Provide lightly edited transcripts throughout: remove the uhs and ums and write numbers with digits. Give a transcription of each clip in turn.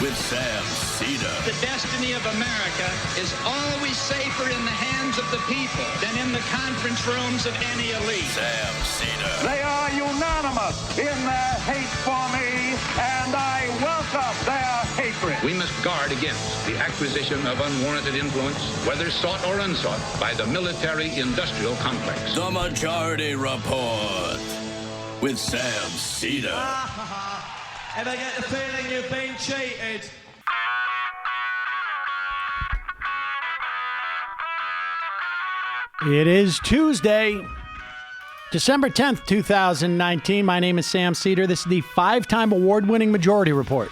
with Sam Seder. The destiny of America is always safer in the hands of the people than in the conference rooms of any elite. Sam Seder. They are unanimous in their hate for me, and I welcome their hatred. We must guard against the acquisition of unwarranted influence, whether sought or unsought, by the military-industrial complex. The Majority Report with Sam Seder. Ever get the feeling you've been cheated? It is Tuesday, December 10th, 2019. My name is Sam Seder. This is the 5-time award-winning Majority Report.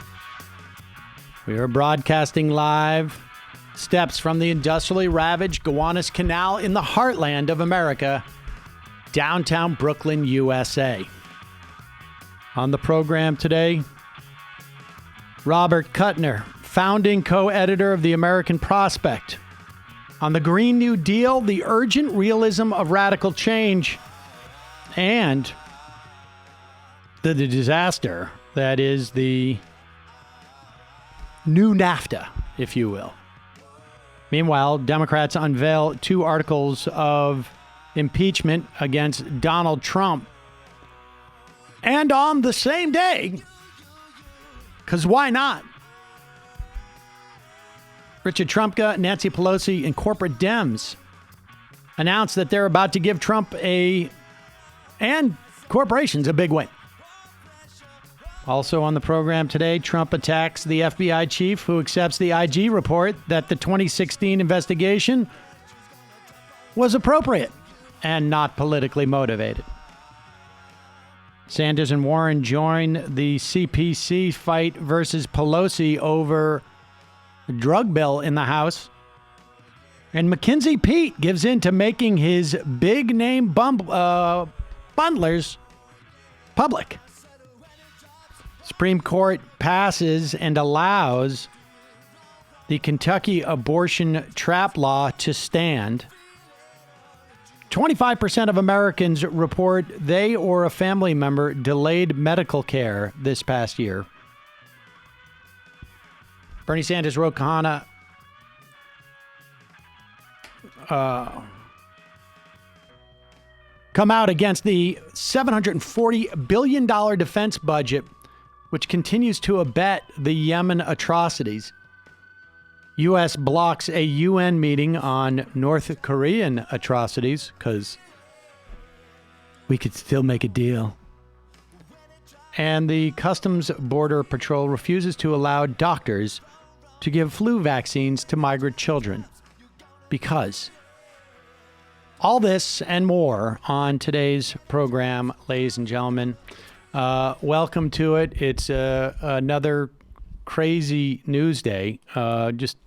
We are broadcasting live steps from the industrially ravaged Gowanus Canal in the heartland of America, downtown Brooklyn, USA. On the program today, Robert Kuttner, founding co-editor of the American Prospect. On the Green New Deal, the urgent realism of radical change, and the disaster that is the new NAFTA, if you will. Meanwhile, Democrats unveil 2 articles of impeachment against Donald Trump. And on the same day, because why not? Richard Trumka, Nancy Pelosi, and corporate Dems announced that they're about to give Trump and corporations a big win. Also on the program today, Trump attacks the FBI chief who accepts the IG report that the 2016 investigation was appropriate and not politically motivated. Sanders and Warren join the CPC fight versus Pelosi over a drug bill in the House. And Mackenzie Pete gives in to making his big name bundlers public. Supreme Court passes and allows the Kentucky abortion trap law to stand. 25% of Americans report they or a family member delayed medical care this past year. Bernie Sanders, Ro Khanna come out against the $740 billion defense budget, which continues to abet the Yemen atrocities. U.S. blocks a UN meeting on North Korean atrocities because we could still make a deal. And the Customs Border Patrol refuses to allow doctors to give flu vaccines to migrant children. Because all this and more on today's program, ladies and gentlemen. Welcome to it. It's another crazy news day. Just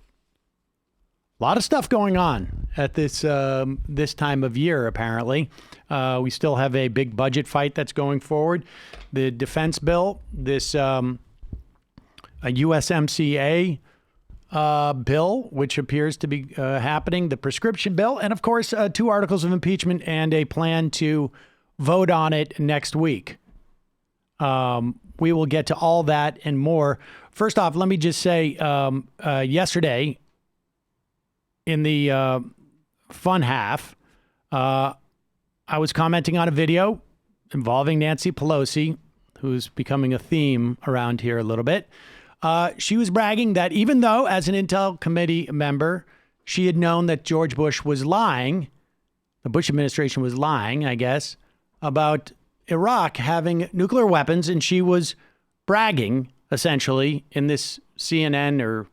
a lot of stuff going on at this time of year, apparently. We still have a big budget fight that's going forward. The defense bill, this a USMCA bill, which appears to be happening, the prescription bill, and, of course, 2 articles of impeachment and a plan to vote on it next week. We will get to all that and more. First off, let me just say, yesterday in the fun half, I was commenting on a video involving Nancy Pelosi, who's becoming a theme around here a little bit. She was bragging that even though, as an Intel Committee member, she had known that George Bush was lying, the Bush administration was lying, I guess, about Iraq having nuclear weapons, and she was bragging, essentially, in this CNN, or I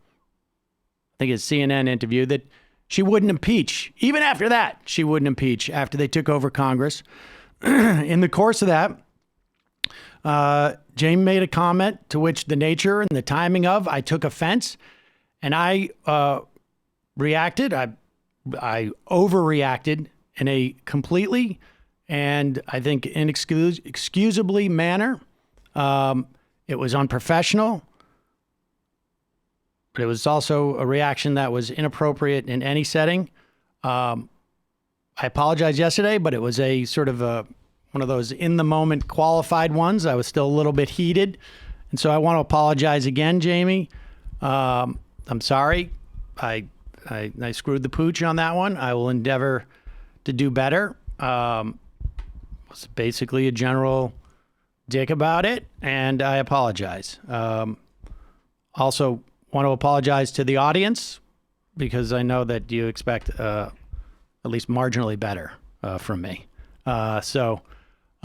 think it's CNN interview, that she wouldn't impeach. Even after that, she wouldn't impeach after they took over Congress. In the course of that, Jamie made a comment to which the nature and the timing of I took offense, and I reacted. I overreacted in a completely and I think inexcusably manner. It was unprofessional, but it was also a reaction that was inappropriate in any setting. I apologized yesterday, but it was a sort of one of those in-the-moment qualified ones. I was still a little bit heated, and so I want to apologize again, Jamie. I'm sorry. I screwed the pooch on that one. I will endeavor to do better. Was basically a general dick about it, and I apologize. Also want to apologize to the audience because I know that you expect at least marginally better from me. So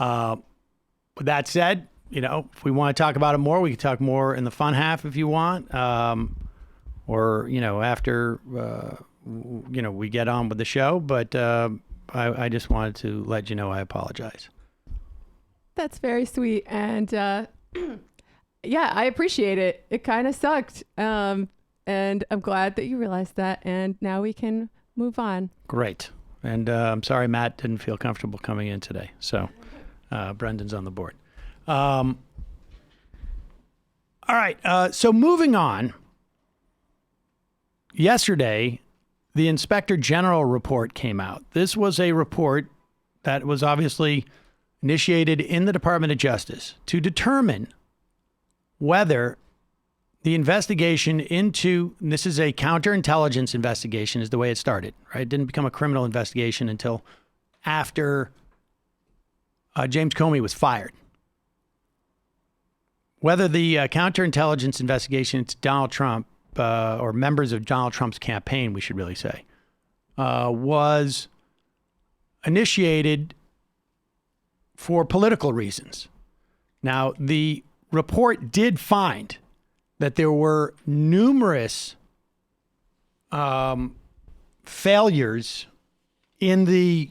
with that said, if we want to talk about it more, we can talk more in the fun half if you want. Or, after, we get on with the show. But I just wanted to let you know I apologize. That's very sweet. And yeah, I appreciate it. It kind of sucked. And I'm glad that you realized that. And now we can move on. Great. And I'm sorry Matt didn't feel comfortable coming in today. So Brendan's on the board. All right. So moving on. Yesterday, the Inspector General report came out. This was a report that was obviously initiated in the Department of Justice to determine whether the investigation into, and this is a counterintelligence investigation is the way it started, right? It didn't become a criminal investigation until after James Comey was fired. Whether the counterintelligence investigation into Donald Trump or members of Donald Trump's campaign, we should really say, was initiated for political reasons. Now, the report did find that there were numerous failures in the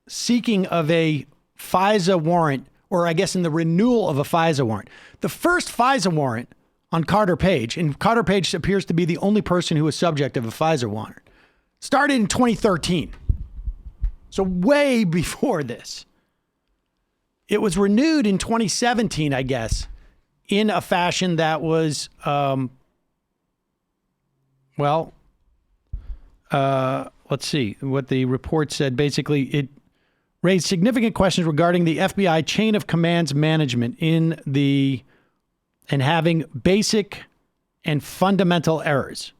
seeking of a FISA warrant, or I guess in the renewal of a FISA warrant. The first FISA warrant on Carter Page, and Carter Page appears to be the only person who was subject of a FISA warrant, started in 2013. So way before this. It was renewed in 2017, I guess, in a fashion that was, let's see what the report said. Basically, it raised significant questions regarding the FBI chain of commands management and having basic and fundamental errors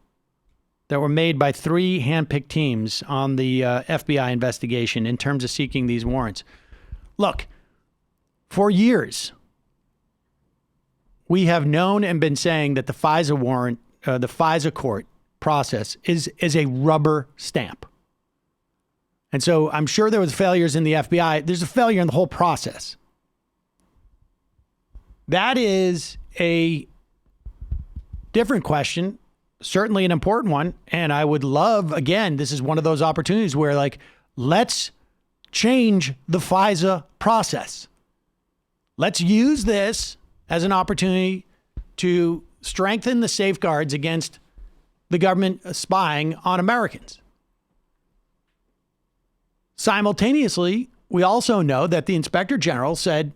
that were made by 3 handpicked teams on the FBI investigation in terms of seeking these warrants. Look, for years, we have known and been saying that the FISA warrant, the FISA court process is a rubber stamp. And so I'm sure there was failures in the FBI. There's a failure in the whole process. That is a different question, certainly an important one. And I would love, again, this is one of those opportunities where, let's change the FISA process. Let's use this as an opportunity to strengthen the safeguards against the government spying on Americans. Simultaneously, we also know that the Inspector General said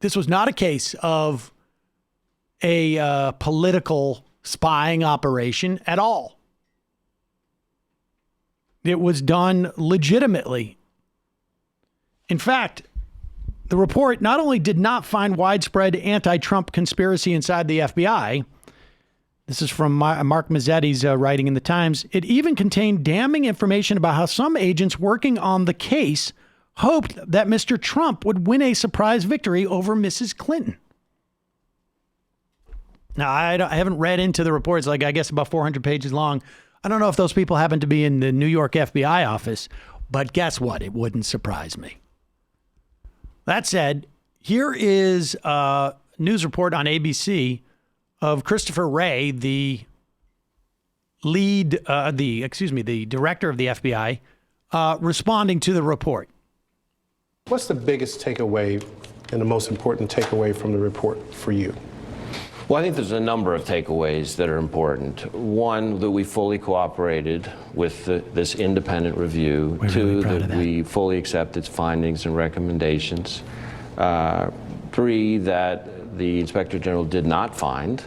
this was not a case of a political spying operation at all. It was done legitimately. In fact, the report not only did not find widespread anti-Trump conspiracy inside the FBI, this is from Mark Mazzetti's writing in the Times, it even contained damning information about how some agents working on the case hoped that Mr. Trump would win a surprise victory over Mrs. Clinton. Now, I haven't read into the reports, I guess about 400 pages long. I don't know if those people happen to be in the New York FBI office, but guess what? It wouldn't surprise me. That said, here is a news report on ABC of Christopher Wray, the director of the FBI, responding to the report. What's the biggest takeaway and the most important takeaway from the report for you? Well, I think there's a number of takeaways that are important. One, that we fully cooperated with this independent review. Two, that we fully accept its findings and recommendations. 3, that the Inspector General did not find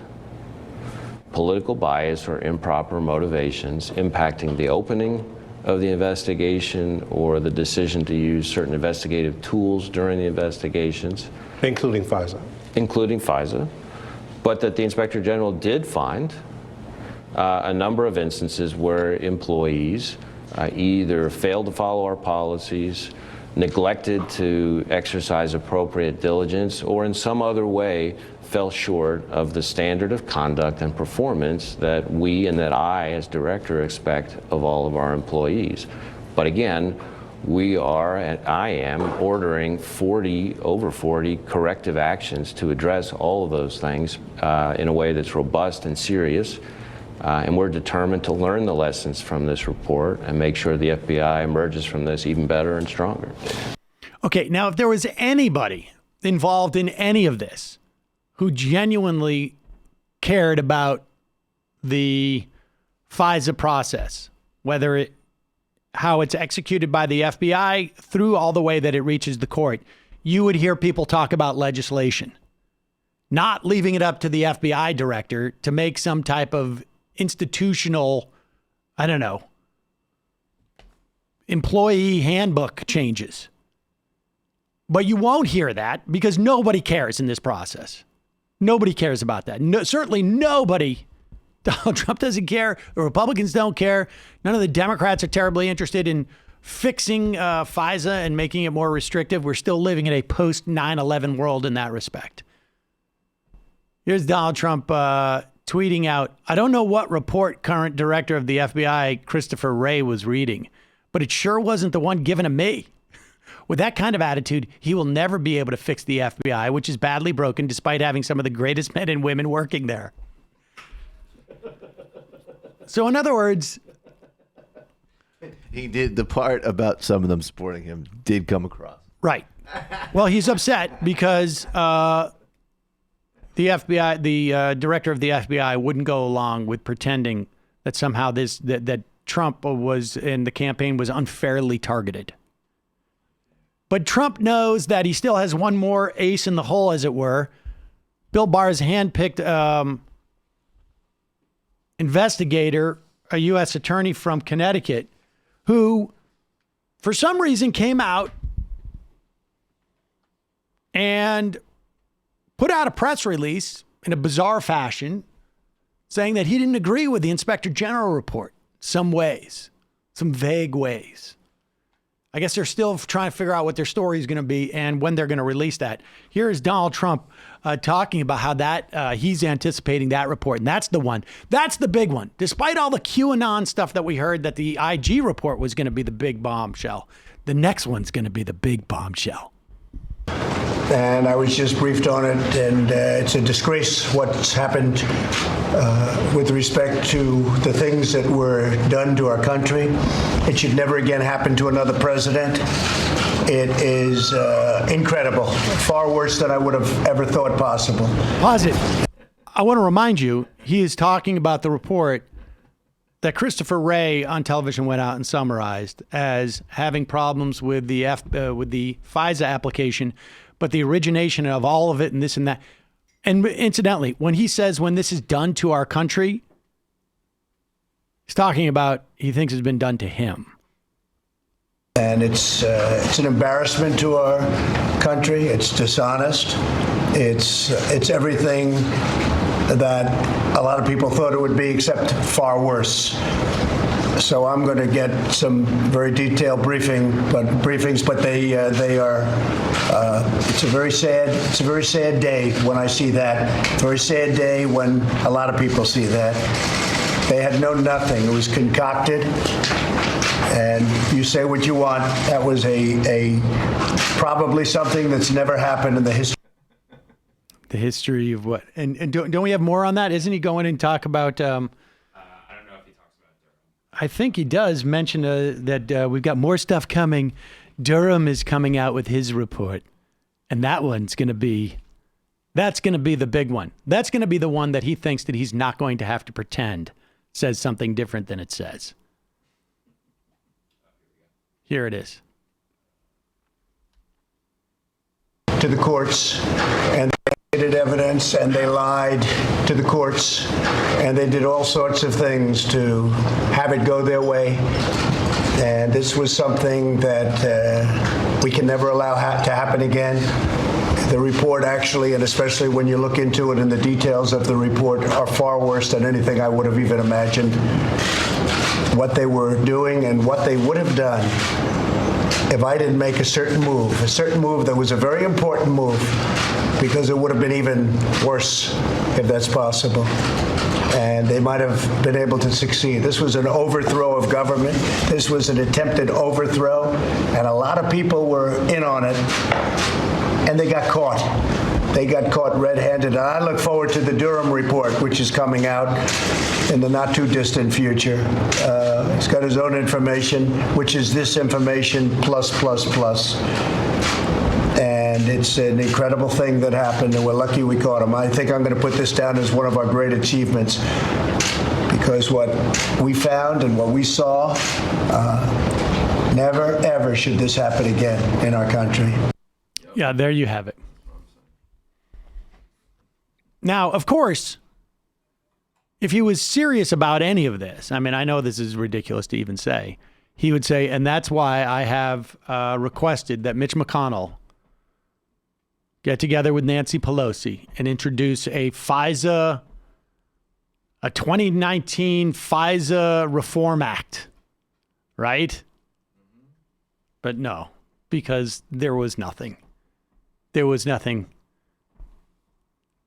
political bias or improper motivations impacting the opening of the investigation or the decision to use certain investigative tools during the investigations. Including FISA. Including FISA. but that the Inspector General did find a number of instances where employees either failed to follow our policies, neglected to exercise appropriate diligence, or in some other way fell short of the standard of conduct and performance that we and that I, as director, expect of all of our employees. But again, I am ordering over 40 corrective actions to address all of those things in a way that's robust and serious. And we're determined to learn the lessons from this report and make sure the FBI emerges from this even better and stronger. Okay, now if there was anybody involved in any of this who genuinely cared about the FISA process, how it's executed by the FBI through all the way that it reaches the court, you would hear people talk about legislation, not leaving it up to the FBI director to make some type of institutional, employee handbook changes. But you won't hear that because nobody cares in this process. Nobody cares about that. No, certainly nobody. Donald Trump doesn't care. The Republicans don't care. None of the Democrats are terribly interested in fixing FISA and making it more restrictive. We're still living in a post-9/11 world in that respect. Here's Donald Trump tweeting out, I don't know what report current director of the FBI, Christopher Wray, was reading, but it sure wasn't the one given to me. With that kind of attitude, he will never be able to fix the FBI, which is badly broken despite having some of the greatest men and women working there. So in other words, he did, the part about some of them supporting him did come across. Right. Well, he's upset because the FBI, the director of the FBI wouldn't go along with pretending that somehow that Trump was in the campaign was unfairly targeted. But Trump knows that he still has one more ace in the hole, as it were. Bill Barr's handpicked investigator, a U.S. attorney from Connecticut, who, for some reason, came out and put out a press release in a bizarre fashion saying that he didn't agree with the Inspector General report some ways, some vague ways. I guess they're still trying to figure out what their story is going to be and when they're going to release that. Here is Donald Trump talking about how that he's anticipating that report. And that's the one. That's the big one. Despite all the QAnon stuff that we heard that the IG report was going to be the big bombshell, the next one's going to be the big bombshell. And I was just briefed on it, and it's a disgrace what's happened with respect to the things that were done to our country. It should never again happen to another president. It is incredible, far worse than I would have ever thought possible. Pause it. I want to remind you, he is talking about the report that Christopher Wray on television went out and summarized as having problems with the FISA application, but the origination of all of it and this and that. And incidentally, when he says when this is done to our country, he's talking about he thinks it's been done to him. And it's an embarrassment to our country. It's dishonest. It's everything that a lot of people thought it would be, except far worse. So I'm going to get some very detailed briefings, but they are. It's a very sad day when I see that. Very sad day when a lot of people see that. They had known nothing. It was concocted. And you say what you want. That was a probably something that's never happened in the history. The history of what? And don't we have more on that? Isn't he going and talk about? I don't know if he talks about Durham. I think he does mention that we've got more stuff coming. Durham is coming out with his report, and that's going to be the big one. That's going to be the one that he thinks that he's not going to have to pretend says something different than it says. Here it is. To the courts, and they did evidence, and they lied to the courts, and they did all sorts of things to have it go their way. And this was something that we can never allow to happen again. The report actually, and especially when you look into it and the details of the report, are far worse than anything I would have even imagined. What they were doing and what they would have done if I didn't make a certain move that was a very important move, because it would have been even worse if that's possible. And they might have been able to succeed. This was an overthrow of government. This was an attempted overthrow, and a lot of people were in on it, and they got caught. They got caught red-handed. And I look forward to the Durham report, which is coming out in the not-too-distant future. He's got his own information, which is this information plus. And it's an incredible thing that happened, and we're lucky we caught him. I think I'm going to put this down as one of our great achievements, because what we found and what we saw, never, ever should this happen again in our country. Yeah, there you have it. Now, of course, if he was serious about any of this, I mean, I know this is ridiculous to even say, he would say, and that's why I have requested that Mitch McConnell get together with Nancy Pelosi and introduce a 2019 FISA Reform Act, right? But no, because there was nothing. There was nothing.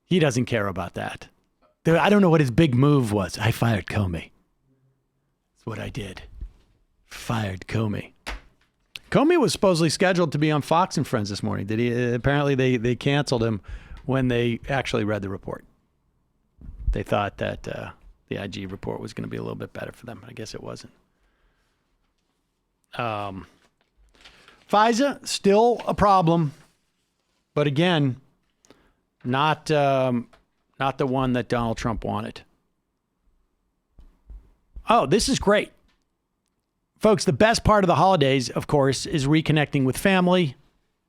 He doesn't care about that. I don't know what his big move was. I fired Comey. That's what I did. Fired Comey. Comey was supposedly scheduled to be on Fox and Friends this morning. Did he? Apparently they canceled him when they actually read the report. They thought that the IG report was going to be a little bit better for them. I guess it wasn't. FISA, still a problem. But again, not the one that Donald Trump wanted. Oh, this is great. Folks, the best part of the holidays, of course, is reconnecting with family,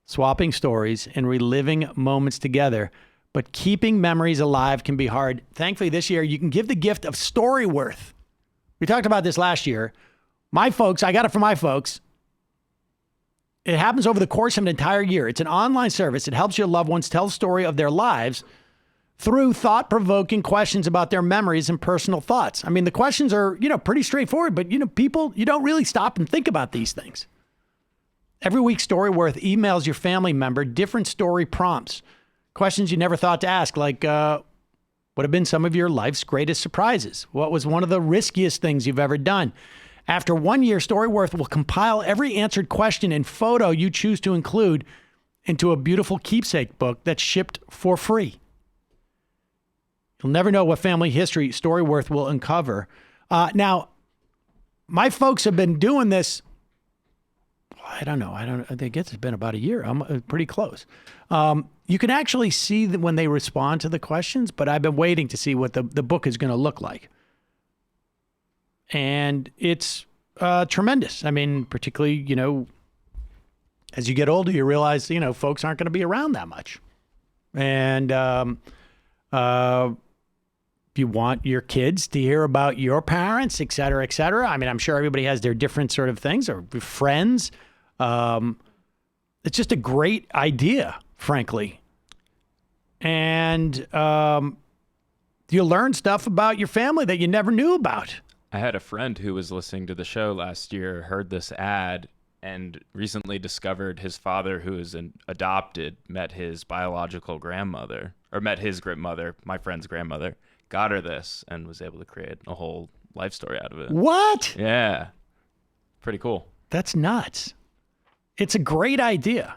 swapping stories, and reliving moments together. But keeping memories alive can be hard. Thankfully, this year, you can give the gift of Storyworth. We talked about this last year. My folks, I got it from my folks. It happens over the course of an entire year. It's an online service. It helps your loved ones tell the story of their lives through thought-provoking questions about their memories and personal thoughts. I mean, the questions are, pretty straightforward, but, people, you don't really stop and think about these things. Every week, Storyworth emails your family member different story prompts, questions you never thought to ask, like, what have been some of your life's greatest surprises? What was one of the riskiest things you've ever done? After 1 year, Storyworth will compile every answered question and photo you choose to include into a beautiful keepsake book that's shipped for free. You'll never know what family history Storyworth will uncover. Now, my folks have been doing this. I don't know. I think it's been about a year. I'm pretty close. You can actually see when they respond to the questions, but I've been waiting to see what the book is going to look like. And it's tremendous. I mean, particularly, as you get older, you realize, folks aren't going to be around that much. And if you want your kids to hear about your parents, et cetera, et cetera. I mean, I'm sure everybody has their different sort of things, or friends. It's just a great idea, frankly. And you learn stuff about your family that you never knew about. I had a friend who was listening to the show last year, heard this ad, and recently discovered his father, who is adopted, met his biological grandmother, or met his grandmother, my friend's grandmother, got her this, and was able to create a whole life story out of it. What? Yeah. Pretty cool. That's nuts. It's a great idea.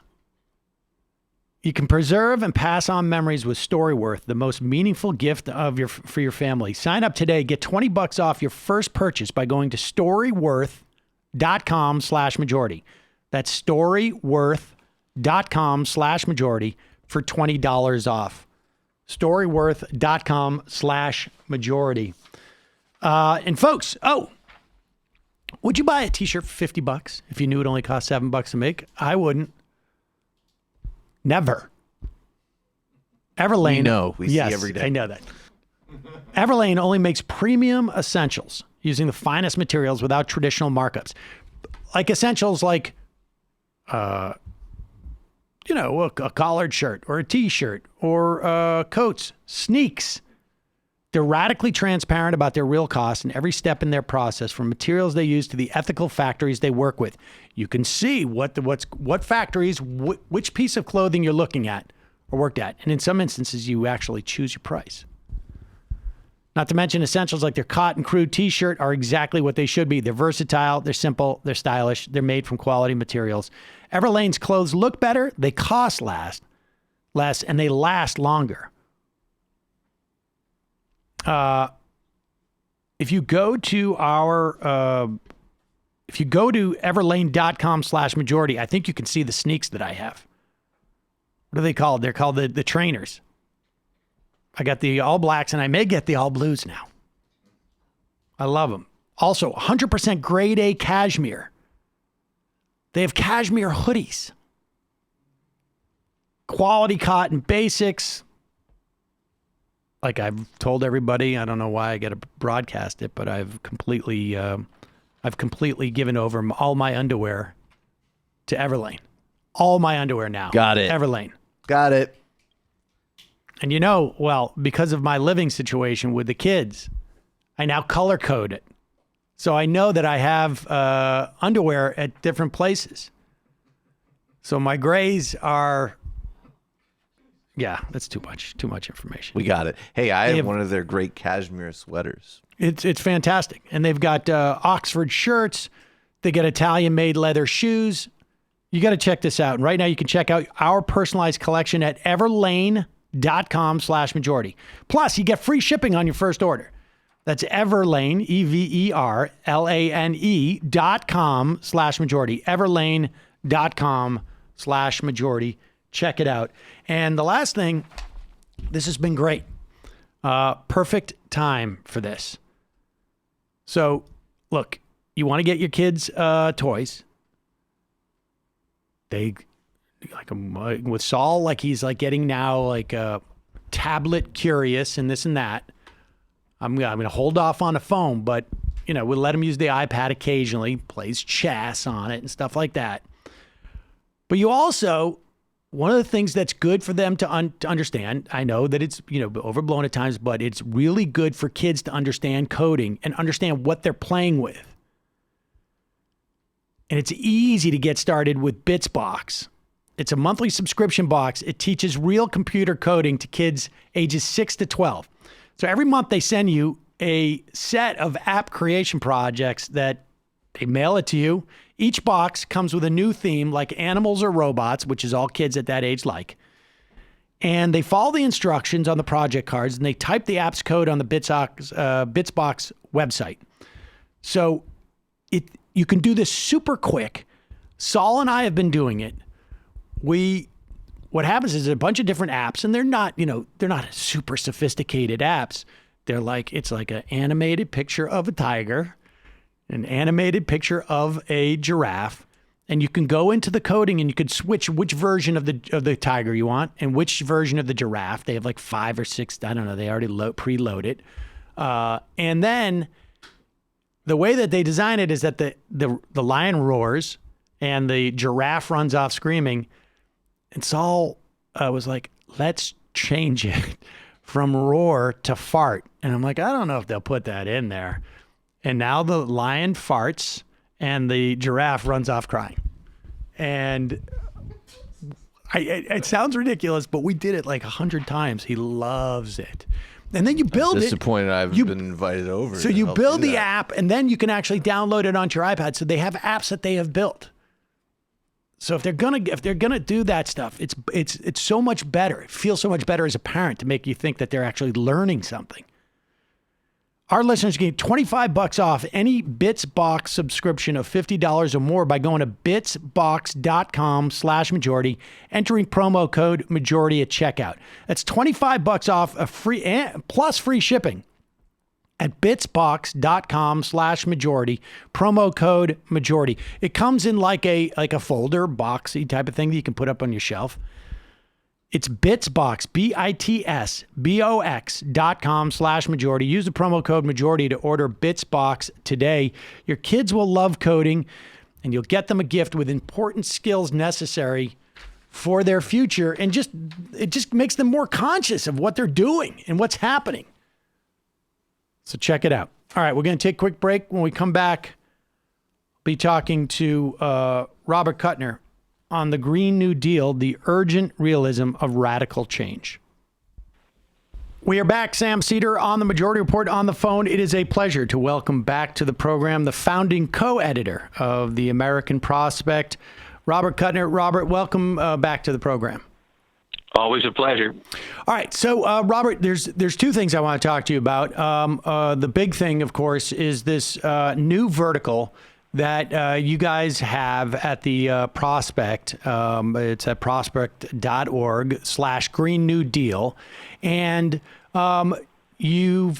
You can preserve and pass on memories with Storyworth, the most meaningful gift for your family. Sign up today. Get $20 off your first purchase by going to storyworth.com/majority. That's storyworth.com/majority for $20 off. Storyworth.com/majority. And folks, would you buy a t-shirt for $50 if you knew it only cost $7 to make? I wouldn't. Never. Everlane. We see every day. I know that. Everlane only makes premium essentials using the finest materials without traditional markups. Like essentials like a collared shirt or a t-shirt or coats, sneaks. They're radically transparent about their real costs and every step in their process, from materials they use to the ethical factories they work with. You can see what factories, which piece of clothing you're looking at or worked at. And in some instances, you actually choose your price. Not to mention essentials like their cotton crew t-shirt are exactly what they should be. They're versatile, they're simple, they're stylish, they're made from quality materials. Everlane's clothes look better, they cost less, and they last longer. If you go to everlane.com/majority, I think you can see the sneaks that I have. What are they called? They're called the trainers. I got the all blacks and I may get the all blues now. I love them. Also, 100% grade A cashmere. They have cashmere hoodies. Quality cotton basics. Like I've told everybody, I don't know why I got to broadcast it, but I've completely given over all my underwear to Everlane. All my underwear now. Got it. Everlane. Got it. And because of my living situation with the kids, I now color code it. So I know that I have underwear at different places. So my grays are, that's too much information. We got it. Hey, I have one of their great cashmere sweaters. It's fantastic. And they've got Oxford shirts. They got Italian-made leather shoes. You got to check this out. And right now you can check out our personalized collection at everlane.com/majority. Plus, you get free shipping on your first order. That's Everlane, everlane.com/majority. Everlane.com/majority. Check it out. And the last thing, this has been great. Perfect time for this. So, look, you want to get your kids toys. They, with Saul, like he's like getting now like tablet curious and this and that. I'm going to hold off on the phone, but, we'll let him use the iPad occasionally, plays chess on it and stuff like that. But you also, one of the things that's good for them to understand, I know that it's, overblown at times, but it's really good for kids to understand coding and understand what they're playing with. And it's easy to get started with BitsBox. It's a monthly subscription box. It teaches real computer coding to kids ages 6 to 12. So every month they send you a set of app creation projects that they mail it to you. Each box comes with a new theme like animals or robots, which is all kids at that age like. And they follow the instructions on the project cards and they type the app's code on the BitsBox website. So you can do this super quick. Saul and I have been doing it. What happens is a bunch of different apps, and they're not super sophisticated apps. It's like an animated picture of a tiger, an animated picture of a giraffe, and you can go into the coding and you can switch which version of the tiger you want and which version of the giraffe. They have like 5 or 6, I don't know, they already preload it. And then the way that they design it is that the lion roars and the giraffe runs off screaming. And Saul was like, let's change it from roar to fart. And I'm like, I don't know if they'll put that in there. And now the lion farts and the giraffe runs off crying. And it sounds ridiculous, but we did it like 100 times. He loves it. And then you build it. Disappointed I haven't been invited over. So you build the app, and then you can actually download it onto your iPad. So they have apps that they have built. So if they're gonna do that stuff, it's so much better. It feels so much better as a parent to make you think that they're actually learning something. Our listeners get $25 off any BitsBox subscription of $50 or more by going to bitsbox.com/majority, entering promo code majority at checkout. That's $25 off a free plus free shipping at bitsbox.com/majority, promo code majority. It comes in like a folder, boxy type of thing that you can put up on your shelf. It's BitsBox, bitsbox.com/majority. Use the promo code majority to order BitsBox today. Your kids will love coding, and you'll get them a gift with important skills necessary for their future, and it just makes them more conscious of what they're doing and what's happening. So check it out. All right, we're going to take a quick break. When we come back, we'll be talking to Robert Kuttner on the Green New Deal, the urgent realism of radical change. We are back. Sam Seder on the Majority Report on the phone. It is a pleasure to welcome back to the program the founding co-editor of the American Prospect, Robert Kuttner. Robert, welcome back to the program. Always a pleasure. All right. So, Robert, there's two things I want to talk to you about. The big thing, of course, is this new vertical that you guys have at the Prospect. It's at prospect.org/Green New Deal. And you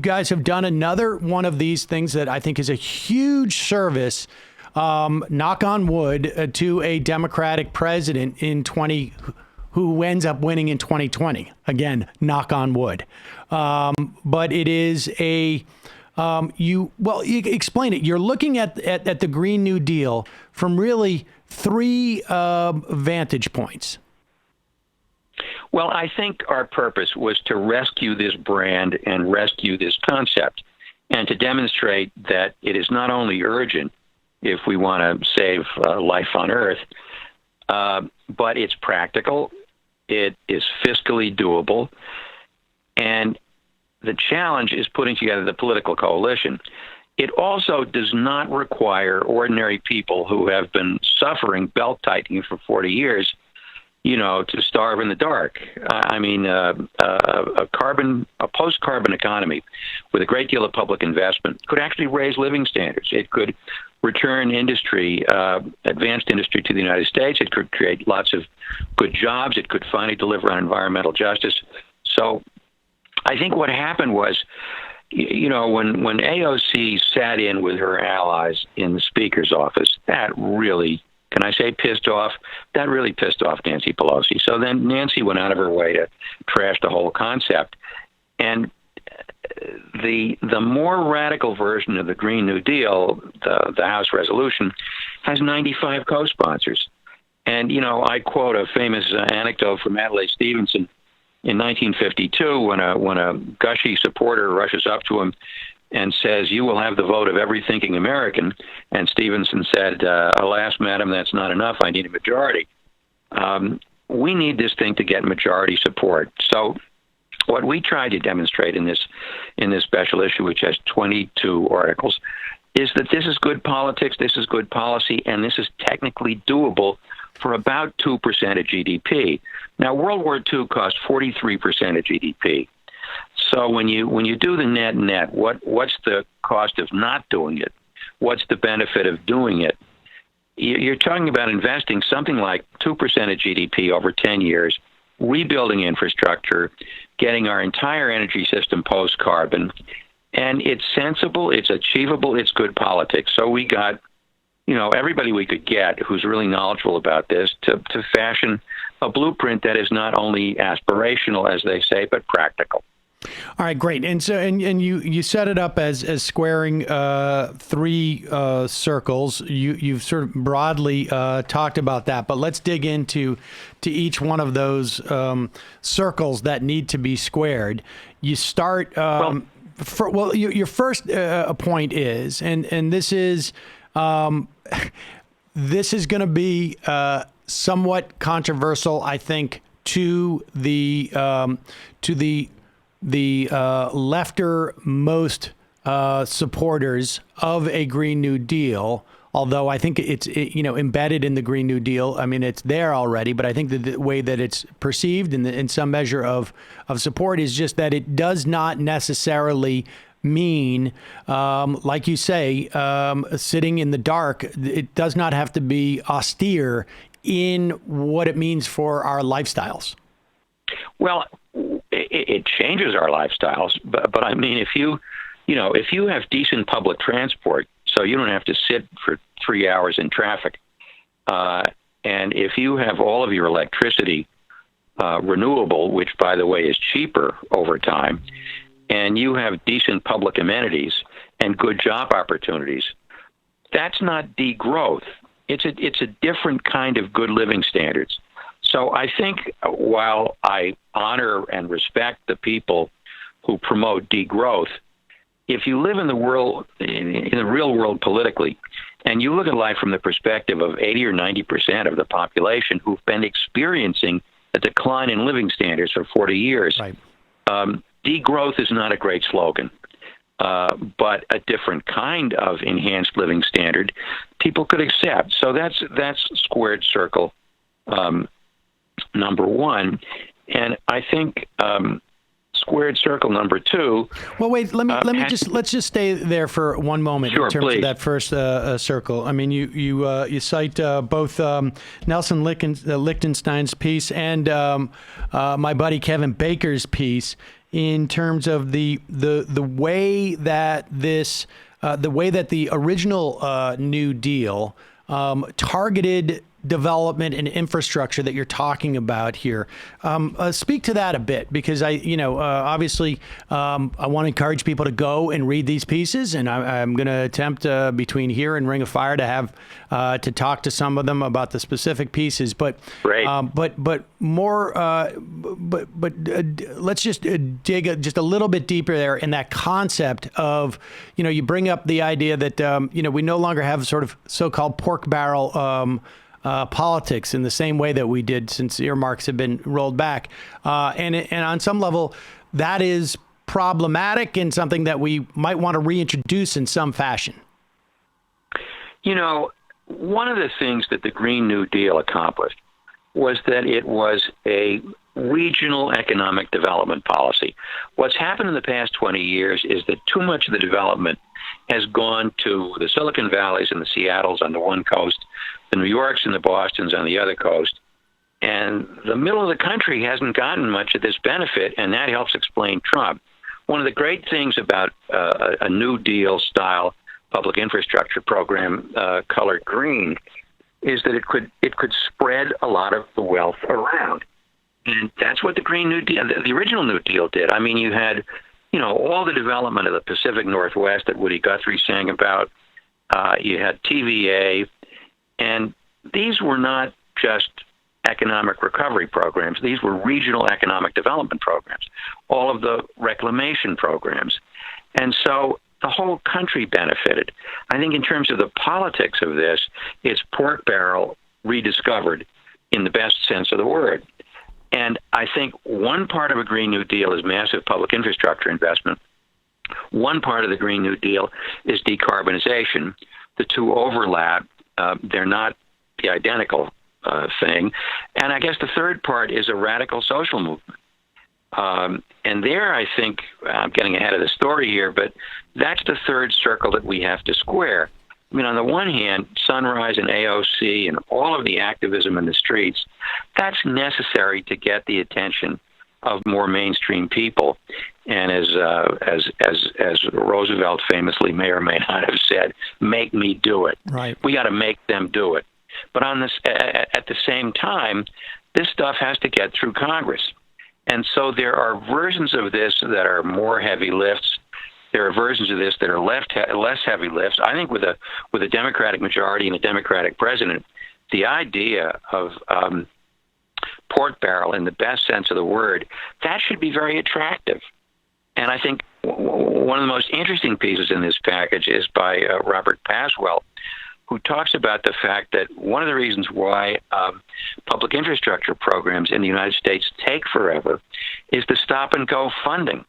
guys have done another one of these things that I think is a huge service, knock on wood, to a Democratic president who ends up winning in 2020. Again, knock on wood. But it is you explain it. You're looking at the Green New Deal from really three vantage points. Well, I think our purpose was to rescue this brand and rescue this concept, and to demonstrate that it is not only urgent if we want to save life on Earth, but it's practical, it is fiscally doable, and the challenge is putting together the political coalition. It also does not require ordinary people who have been suffering belt-tightening for 40 years, to starve in the dark. I mean, a post-carbon economy with a great deal of public investment could actually raise living standards. It could return industry, advanced industry, to the United States. It could create lots of good jobs. It could finally deliver on environmental justice. So I think what happened was, when AOC sat in with her allies in the Speaker's office, that really, can I say pissed off? That really pissed off Nancy Pelosi. So then Nancy went out of her way to trash the whole concept. And the more radical version of the Green New Deal, the House resolution, has 95 co-sponsors. And, I quote a famous anecdote from Adlai Stevenson in 1952 when a gushy supporter rushes up to him and says, "You will have the vote of every thinking American." And Stevenson said, "Alas, madam, that's not enough. I need a majority." We need this thing to get majority support. So what we tried to demonstrate in this special issue, which has 22 articles, is that this is good politics, this is good policy, and this is technically doable for about 2% of GDP. Now, World War II cost 43% of GDP. So when you do the net, what's the cost of not doing it? What's the benefit of doing it? You're talking about investing something like 2% of GDP over 10 years, rebuilding infrastructure, getting our entire energy system post-carbon, and it's sensible, it's achievable, it's good politics. So we got, everybody we could get who's really knowledgeable about this to fashion a blueprint that is not only aspirational, as they say, but practical. All right, great. And so, and you set it up as squaring three circles. You've sort of broadly talked about that, but let's dig into each one of those circles that need to be squared. You start. Your first point is, and this is going to be somewhat controversial, I think, to the leftermost supporters of a Green New Deal, although I think it's embedded in the Green New Deal. I mean, it's there already, but I think that the way that it's perceived in some measure of support is just that it does not necessarily mean, like you say, sitting in the dark. It does not have to be austere in what it means for our lifestyles. Well, it changes our lifestyles, but I mean, if you have decent public transport, so you don't have to sit for 3 hours in traffic, and if you have all of your electricity renewable, which by the way is cheaper over time, and you have decent public amenities and good job opportunities, that's not degrowth. It's a different kind of good living standards. So I think while I honor and respect the people who promote degrowth, if you live in the world, in the real world politically, and you look at life from the perspective of 80 or 90% of the population who've been experiencing a decline in living standards for 40 years, degrowth is not a great slogan. But a different kind of enhanced living standard people could accept. So that's squared circle number one. And I think squared circle number two. Well, wait. Let's just stay there for one moment in terms of that first circle. I mean, you cite both Nelson Lichtenstein's piece and my buddy Kevin Baker's piece in terms of the way that the original New Deal targeted development and infrastructure that you're talking about here. Speak to that a bit, because obviously I want to encourage people to go and read these pieces, and I'm going to attempt between here and Ring of Fire to have to talk to some of them about the specific pieces. But let's just dig just a little bit deeper there in that concept of, you bring up the idea that we no longer have sort of so-called pork barrel politics in the same way that we did since earmarks have been rolled back. And on some level, that is problematic and something that we might want to reintroduce in some fashion. One of the things that the Green New Deal accomplished was that it was a regional economic development policy. What's happened in the past 20 years is that too much of the development has gone to the Silicon Valleys and the Seattles on the one coast, the New Yorks and the Bostons on the other coast, and the middle of the country hasn't gotten much of this benefit, and that helps explain Trump. One of the great things about a New Deal style public infrastructure program colored green is that it could spread a lot of the wealth around. And that's what the Green New Deal, the original New Deal did. I mean, you had, all the development of the Pacific Northwest that Woody Guthrie sang about. You had TVA, and these were not just economic recovery programs. These were regional economic development programs, all of the reclamation programs. And so the whole country benefited. I think in terms of the politics of this, it's pork barrel rediscovered in the best sense of the word. And I think one part of a Green New Deal is massive public infrastructure investment. One part of the Green New Deal is decarbonization. The two overlap. They're not the identical thing. And I guess the third part is a radical social movement. And there, I think, I'm getting ahead of the story here, but that's the third circle that we have to square. I mean, on the one hand, Sunrise and AOC and all of the activism in the streets, that's necessary to get the attention of more mainstream people. And as Roosevelt famously may or may not have said, make me do it. Right. We got to make them do it. But on this, at the same time, this stuff has to get through Congress. And so there are versions of this that are more heavy lifts. There are versions of this that are less heavy lifts. I think with a Democratic majority and a Democratic president, the idea of pork barrel in the best sense of the word, that should be very attractive. And I think one of the most interesting pieces in this package is by Robert Paswell, who talks about the fact that one of the reasons why public infrastructure programs in the United States take forever is the stop-and-go funding.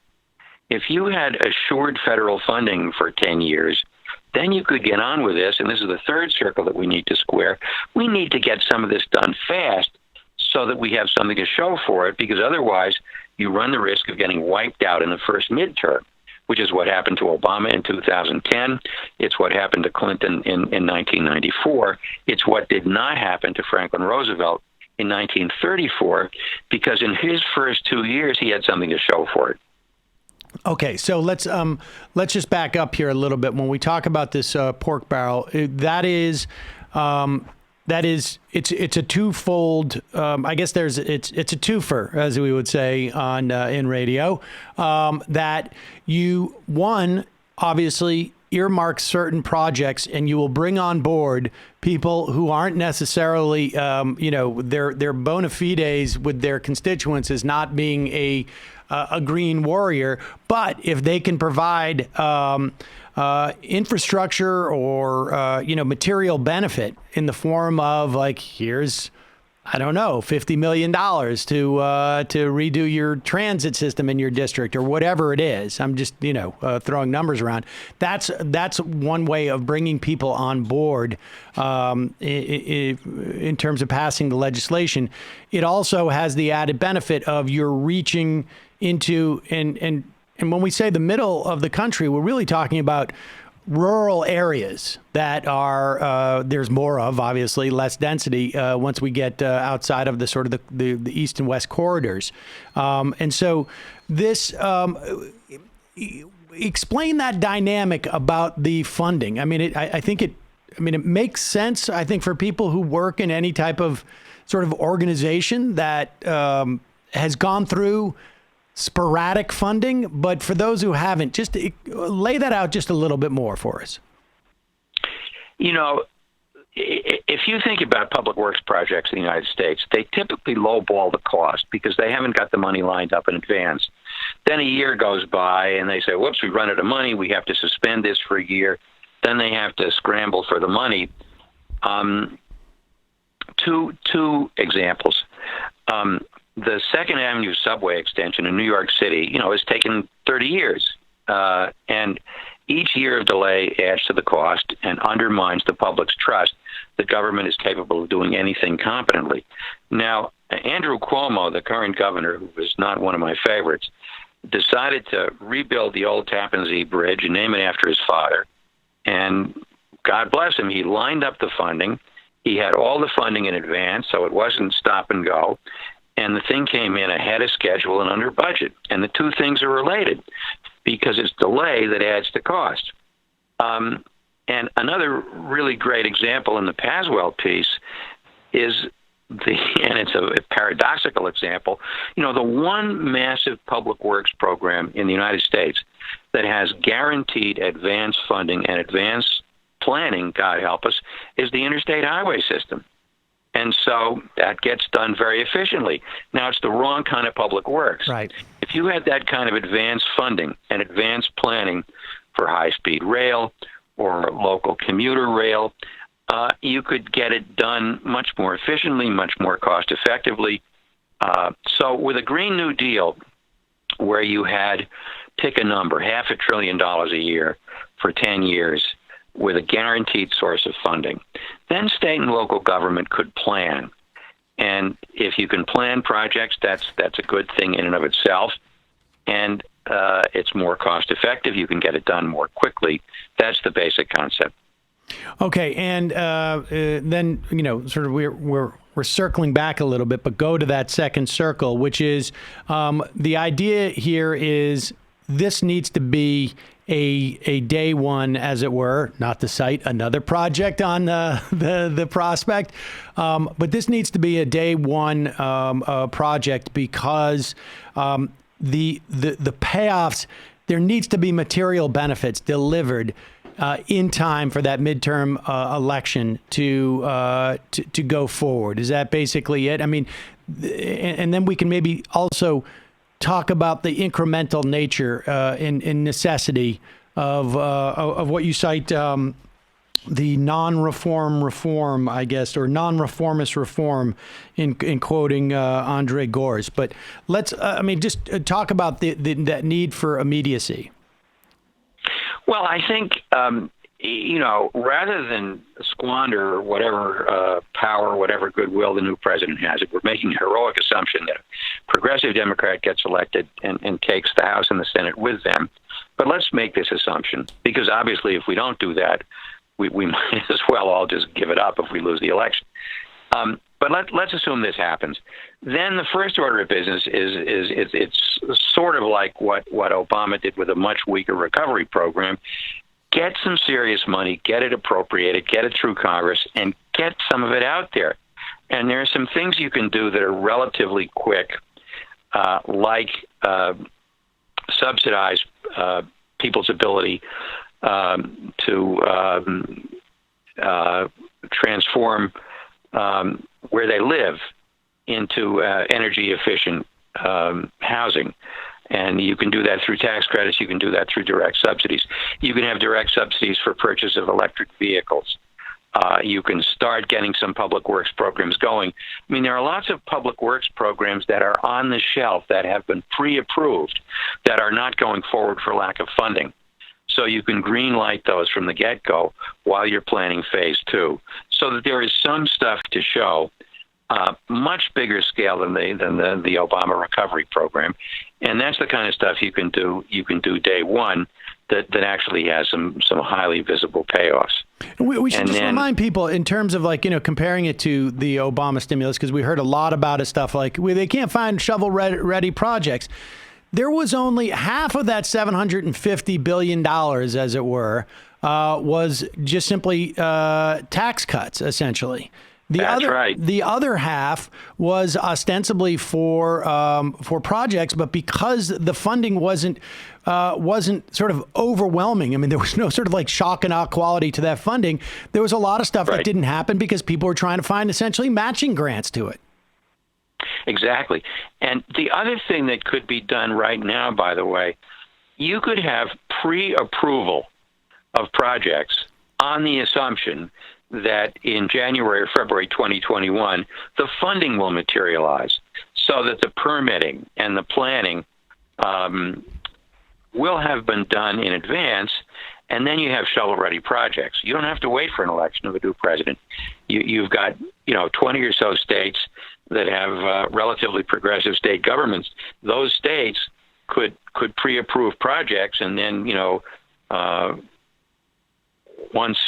If you had assured federal funding for 10 years, then you could get on with this, and this is the third circle that we need to square. We need to get some of this done fast so that we have something to show for it, because otherwise you run the risk of getting wiped out in the first midterm, which is what happened to Obama in 2010. It's what happened to Clinton in 1994. It's what did not happen to Franklin Roosevelt in 1934, because in his first 2 years, he had something to show for it. Okay, so let's just back up here a little bit. When we talk about this pork barrel, it's a twofold. I guess it's a twofer, as we would say on in radio. That you, one, obviously earmark certain projects, and you will bring on board people who aren't necessarily, their bona fides with their constituents is not being a green warrior, but if they can provide infrastructure or material benefit in the form of, like, here's, I don't know, $50 million to redo your transit system in your district or whatever it is. I'm just, throwing numbers around. That's one way of bringing people on board in terms of passing the legislation. It also has the added benefit of you're reaching into, and when we say the middle of the country, we're really talking about rural areas that are there's more of, obviously less density once we get outside of the sort of the east and west corridors, and so this explain that dynamic about the funding. I mean, I think it makes sense, I think, for people who work in any type of sort of organization that has gone through sporadic funding, but for those who haven't, just lay that out just a little bit more for us. If you think about public works projects in the United States, they typically lowball the cost because they haven't got the money lined up in advance. Then a year goes by and they say, whoops, we run out of money. We have to suspend this for a year. Then they have to scramble for the money. Two examples. The Second Avenue subway extension in New York City, has taken 30 years. And each year of delay adds to the cost and undermines the public's trust that government is capable of doing anything competently. Now, Andrew Cuomo, the current governor, who is not one of my favorites, decided to rebuild the old Tappan Zee Bridge and name it after his father. And God bless him, he lined up the funding. He had all the funding in advance, so it wasn't stop and go. And the thing came in ahead of schedule and under budget. And the two things are related because it's delay that adds to cost. And another really great example in the Paswell piece is and it's a paradoxical example, the one massive public works program in the United States that has guaranteed advance funding and advance planning, God help us, is the interstate highway system. And so that gets done very efficiently. Now, it's the wrong kind of public works. Right. If you had that kind of advanced funding and advanced planning for high-speed rail or local commuter rail, you could get it done much more efficiently, much more cost-effectively. So with a Green New Deal, where you had, pick a number, $500 billion a year for 10 years, with a guaranteed source of funding, then state and local government could plan. And if you can plan projects, that's a good thing in and of itself. And it's more cost effective. You can get it done more quickly. That's the basic concept. Okay, and then sort of we're circling back a little bit, but go to that second circle, which is the idea here is this needs to be a day one, as it were, not to cite another project on the prospect, but this needs to be a day one project because the payoffs, there needs to be material benefits delivered in time for that midterm election to go forward. Is that basically it? I mean, and then we can maybe also talk about the incremental nature and necessity of what you cite, the non-reform, I guess, or non-reformist reform in quoting Andre Gors. But let's, just talk about that need for immediacy. Well, I think, rather than squander whatever power, whatever goodwill the new president has, we're making a heroic assumption that a progressive Democrat gets elected and takes the House and the Senate with them. But let's make this assumption, because obviously if we don't do that, we might as well all just give it up if we lose the election. But let's assume this happens. Then the first order of business is it's sort of like what Obama did with a much weaker recovery program. Get some serious money, get it appropriated, get it through Congress, and get some of it out there. And there are some things you can do that are relatively quick, like subsidize people's ability transform where they live into energy efficient housing. And you can do that through tax credits. You can do that through direct subsidies. You can have direct subsidies for purchase of electric vehicles. You can start getting some public works programs going. I mean, there are lots of public works programs that are on the shelf that have been pre-approved that are not going forward for lack of funding. So you can green light those from the get-go while you're planning phase 2, so that there is some stuff to show, much bigger scale than the Obama recovery program, and that's the kind of stuff you can do day one that actually has some highly visible payoffs. We should just remind people in terms of comparing it to the Obama stimulus, because we heard a lot about it, stuff like they can't find shovel-ready projects. There was only half of that $750 billion, as it were, was just simply tax cuts, essentially. The other half was ostensibly for projects, but because the funding wasn't sort of overwhelming. I mean, there was no sort of shock and awe quality to that funding. There was a lot of stuff that didn't happen because people were trying to find essentially matching grants to it. Exactly. And the other thing that could be done right now, by the way, you could have pre-approval of projects on the assumption that in January or February 2021, the funding will materialize, so that the permitting and the planning will have been done in advance, and then you have shovel-ready projects. You don't have to wait for an election of a new president. You've got 20 or so states that have relatively progressive state governments. Those states could pre-approve projects, and then once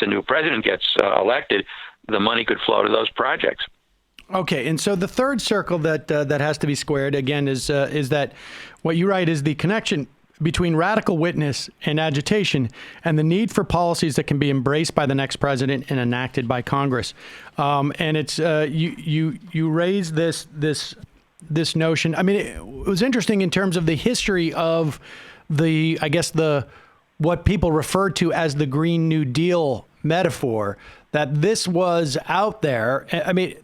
a new president gets elected, the money could flow to those projects. Okay, and so the third circle that has to be squared again is that what you write is the connection between radical witness and agitation and the need for policies that can be embraced by the next president and enacted by Congress. And it's you raise this notion. I mean, it was interesting in terms of the history of what people refer to as the Green New Deal metaphor, that this was out there. I mean,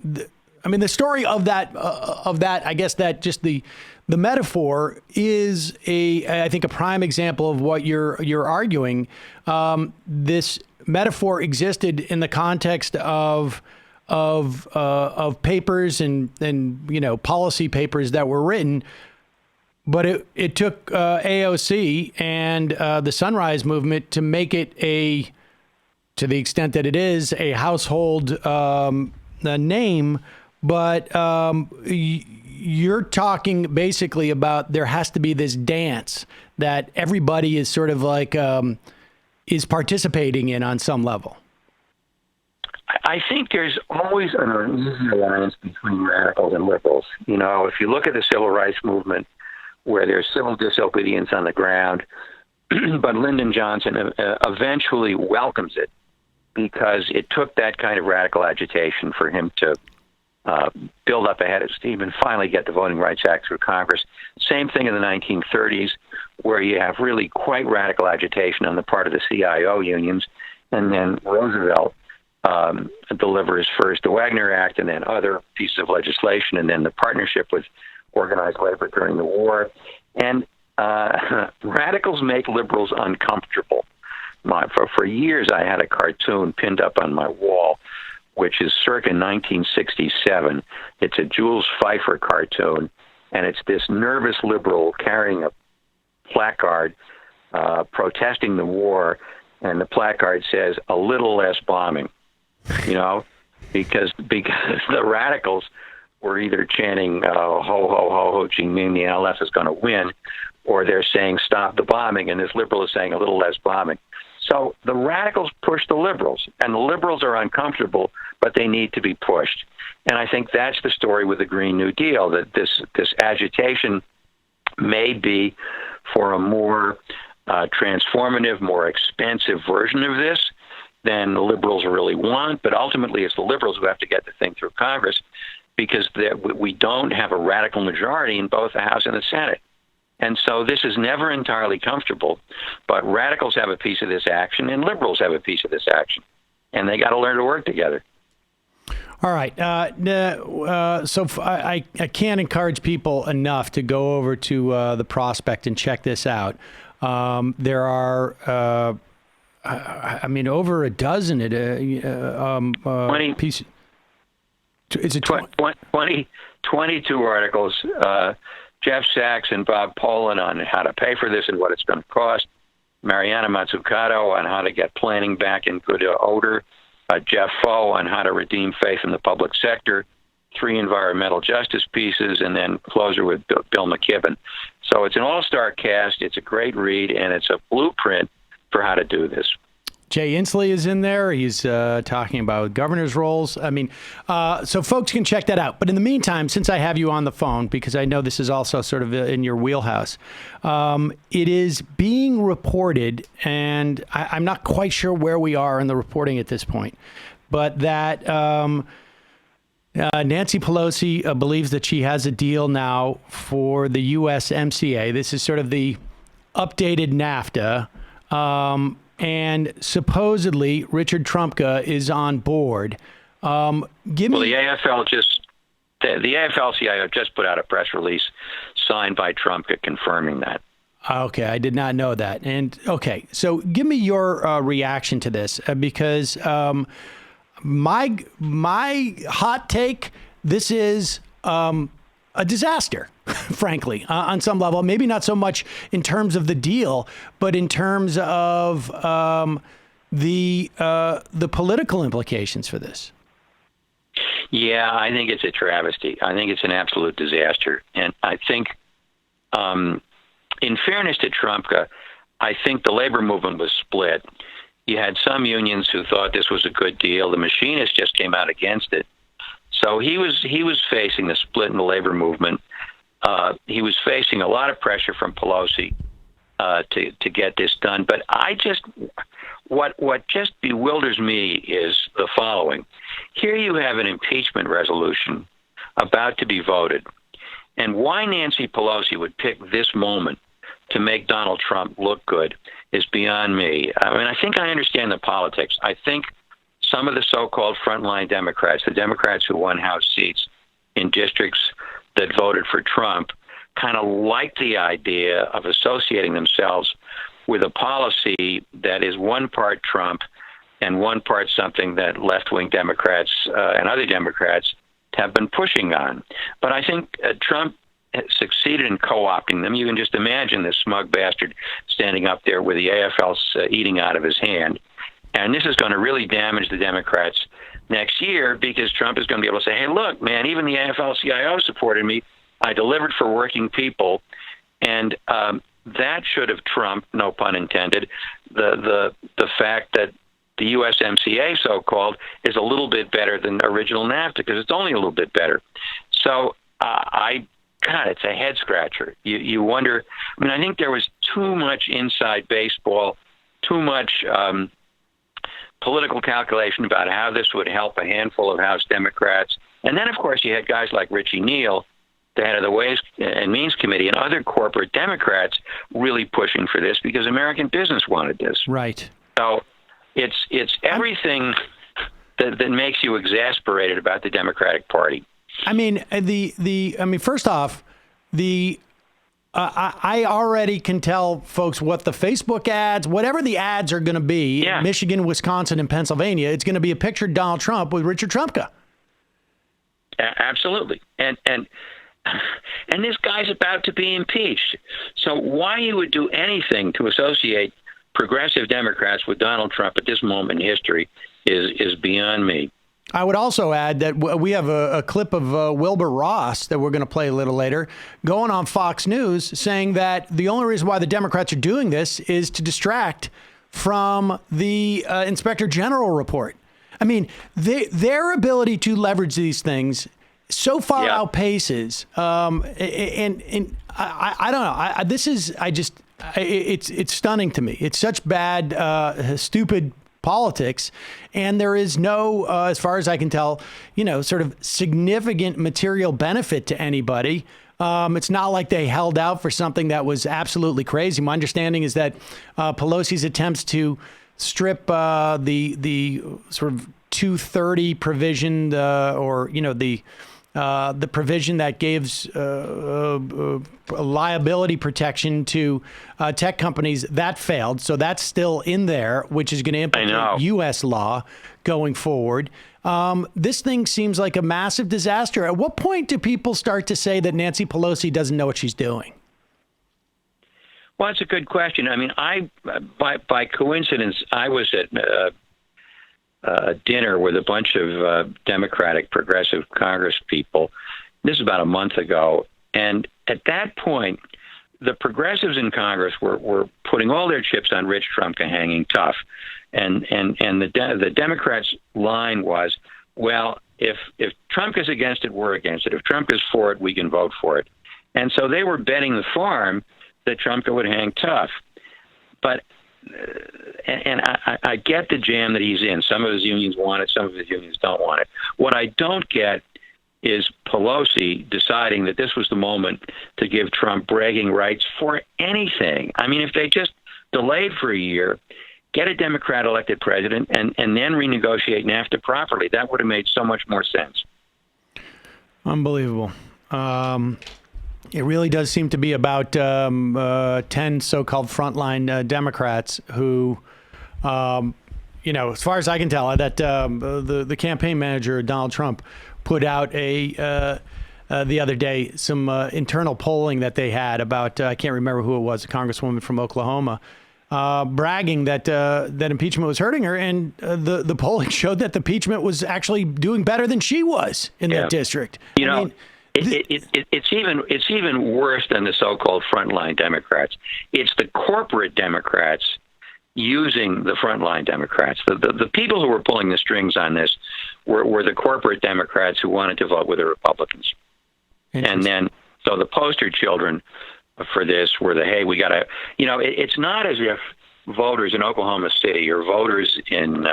the story of that, I guess that just the metaphor is I think a prime example of what you're arguing. This metaphor existed in the context of papers and policy papers that were written, but it took AOC and the Sunrise Movement to make it to the extent that it is a household name. But you're talking basically about there has to be this dance that everybody is sort of is participating in on some level. I think there's always an uneasy alliance between radicals and liberals. If you look at the civil rights movement, where there's civil disobedience on the ground, but Lyndon Johnson eventually welcomes it because it took that kind of radical agitation for him to build up a head of steam and finally get the Voting Rights Act through Congress. Same thing in the 1930s, where you have really quite radical agitation on the part of the CIO unions, and then Roosevelt delivers first the Wagner Act and then other pieces of legislation, and then the partnership with organized labor during the war. And radicals make liberals uncomfortable. For years, I had a cartoon pinned up on my wall, which is circa 1967. It's a Jules Feiffer cartoon, and it's this nervous liberal carrying a placard protesting the war, and the placard says, "A little less bombing," because the radicals were either chanting, ho, ho, ho, Ho Chi Minh, the LF is going to win, or they're saying, stop the bombing, and this liberal is saying a little less bombing. So the radicals push the liberals, and the liberals are uncomfortable, but they need to be pushed. And I think that's the story with the Green New Deal, that this agitation may be for a more transformative, more expensive version of this than the liberals really want, but ultimately it's the liberals who have to get the thing through Congress, because we don't have a radical majority in both the House and the Senate. And so this is never entirely comfortable, but radicals have a piece of this action and liberals have a piece of this action, and they got to learn to work together. All right. So I can't encourage people enough to go over to the Prospect and check this out. There are, over a dozen 20 pieces. Is it 22 articles. Jeff Sachs and Bob Poland on how to pay for this and what it's going to cost. Mariana Mazzucato on how to get planning back in good odor. Jeff Foe on how to redeem faith in the public sector. 3 environmental justice pieces, and then closer with Bill McKibben. So it's an all-star cast. It's a great read, and it's a blueprint for how to do this. Jay Inslee is in there. He's talking about governor's roles. So folks can check that out. But in the meantime, since I have you on the phone, because I know this is also sort of in your wheelhouse, it is being reported, and I'm not quite sure where we are in the reporting at this point, but that Nancy Pelosi believes that she has a deal now for the USMCA. This is sort of the updated NAFTA. And supposedly Richard Trumka is on board. The AFL-CIO just put out a press release signed by Trumka confirming that. Okay, I did not know that. And okay, so give me your reaction to this, because my hot take: this is a disaster. Frankly, on some level, maybe not so much in terms of the deal, but in terms of the political implications for this. Yeah, I think it's a travesty. I think it's an absolute disaster. And I think, in fairness to Trumka, I think the labor movement was split. You had some unions who thought this was a good deal. The machinists just came out against it. So he was facing the split in the labor movement. He was facing a lot of pressure from Pelosi to get this done. But what just bewilders me is the following. Here you have an impeachment resolution about to be voted. And why Nancy Pelosi would pick this moment to make Donald Trump look good is beyond me. I think I understand the politics. I think some of the so-called frontline Democrats, the Democrats who won House seats in districts that voted for Trump, kind of like the idea of associating themselves with a policy that is one part Trump and one part something that left-wing Democrats and other Democrats have been pushing on. But I think Trump succeeded in co-opting them. You can just imagine this smug bastard standing up there with the AFL's eating out of his hand. And this is going to really damage the Democrats next year, because Trump is going to be able to say, hey, look, man, even the AFL-CIO supported me. I delivered for working people. And that should have trumped, no pun intended, the fact that the USMCA, so-called, is a little bit better than original NAFTA, because it's only a little bit better. So God, it's a head-scratcher. You wonder, I think there was too much inside baseball, too much political calculation about how this would help a handful of House Democrats. And then, of course, you had guys like Richie Neal, the head of the Ways and Means Committee, and other corporate Democrats really pushing for this because American business wanted this. Right. So it's everything that makes you exasperated about the Democratic Party. First off, I already can tell folks what the Facebook ads, whatever the ads are going to be, in Michigan, Wisconsin, and Pennsylvania, it's going to be a picture of Donald Trump with Richard Trumka. Absolutely. And this guy's about to be impeached. So why you would do anything to associate progressive Democrats with Donald Trump at this moment in history is beyond me. I would also add that we have a clip of Wilbur Ross that we're going to play a little later going on Fox News saying that the only reason why the Democrats are doing this is to distract from the Inspector General report. Their ability to leverage these things so far outpaces. And I don't know. It's stunning to me. It's such bad, stupid politics, and there is no, as far as I can tell, sort of significant material benefit to anybody It's not like they held out for something that was absolutely crazy. My understanding is that Pelosi's attempts to strip the sort of 230 provision, or the provision that gives liability protection to tech companies, that failed. So that's still in there, which is going to implicate U.S. law going forward. This thing seems like a massive disaster. At what point do people start to say that Nancy Pelosi doesn't know what she's doing? Well, it's a good question. I mean, by coincidence, I was at a dinner with a bunch of Democratic progressive Congress people. This is about a month ago. And at that point, the progressives in Congress were putting all their chips on Rich Trumka hanging tough. And the Democrats' line was, well, if Trump is against it, we're against it. If Trump is for it, we can vote for it. And so they were betting the farm that Trumka would hang tough. But and I get the jam that he's in. Some of his unions want it. Some of his unions don't want it. What I don't get is Pelosi deciding that this was the moment to give Trump bragging rights for anything. I mean, if they just delayed for a year, get a Democrat elected president, and then renegotiate NAFTA properly, that would have made so much more sense. Unbelievable. It really does seem to be about 10 so-called frontline Democrats who, as far as I can tell, that the campaign manager, Donald Trump, put out the other day some internal polling that they had about, I can't remember who it was, a congresswoman from Oklahoma, bragging that impeachment was hurting her. And the polling showed that the impeachment was actually doing better than she was in that district. It's even worse than the so-called frontline Democrats. It's the corporate Democrats using the frontline Democrats. The people who were pulling the strings on this were the corporate Democrats who wanted to vote with the Republicans. And then, so the poster children for this were hey, we got to, it's not as if voters in Oklahoma City or voters in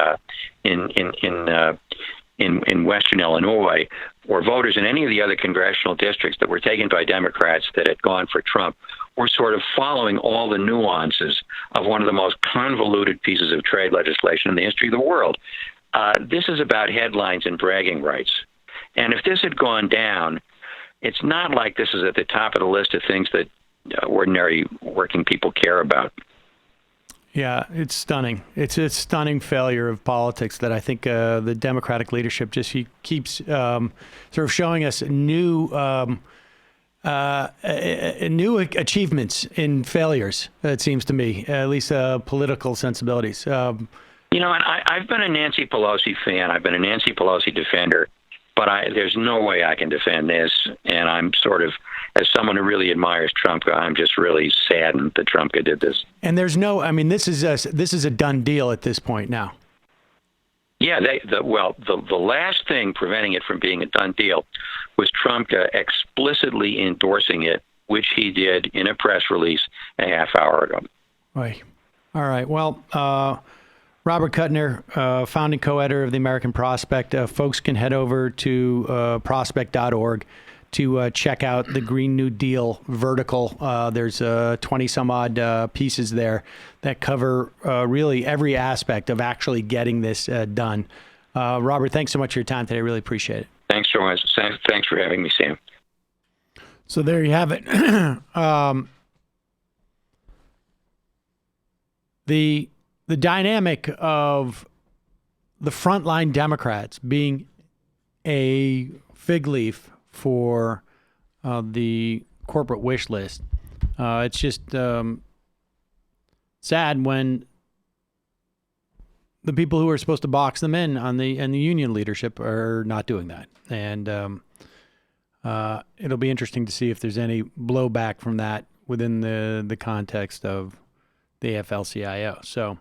Western Illinois or voters in any of the other congressional districts that were taken by Democrats that had gone for Trump were sort of following all the nuances of one of the most convoluted pieces of trade legislation in the history of the world. This is about headlines and bragging rights. And if this had gone down, it's not like this is at the top of the list of things that ordinary working people care about. Yeah, it's stunning. It's a stunning failure of politics that I think the Democratic leadership just keeps sort of showing us new achievements in failures, it seems to me, at least political sensibilities. And I've been a Nancy Pelosi fan. I've been a Nancy Pelosi defender. But there's no way I can defend this, and I'm sort of, as someone who really admires Trumka, I'm just really saddened that Trumka did this. And there's this is a done deal at this point now. Yeah, the last thing preventing it from being a done deal was Trumka explicitly endorsing it, which he did in a press release a half hour ago. Right. All right. Well, Robert Kuttner, founding co-editor of the American Prospect. Folks can head over to prospect.org to check out the Green New Deal vertical. There's 20 some odd pieces there that cover really every aspect of actually getting this done. Robert, thanks so much for your time today. I really appreciate it. Thanks so much. Thanks for having me, Sam. So there you have it. The dynamic of the frontline Democrats being a fig leaf for the corporate wish list. It's just sad when the people who are supposed to box them in on the union leadership are not doing that. And it'll be interesting to see if there's any blowback from that within the context of the AFL-CIO. So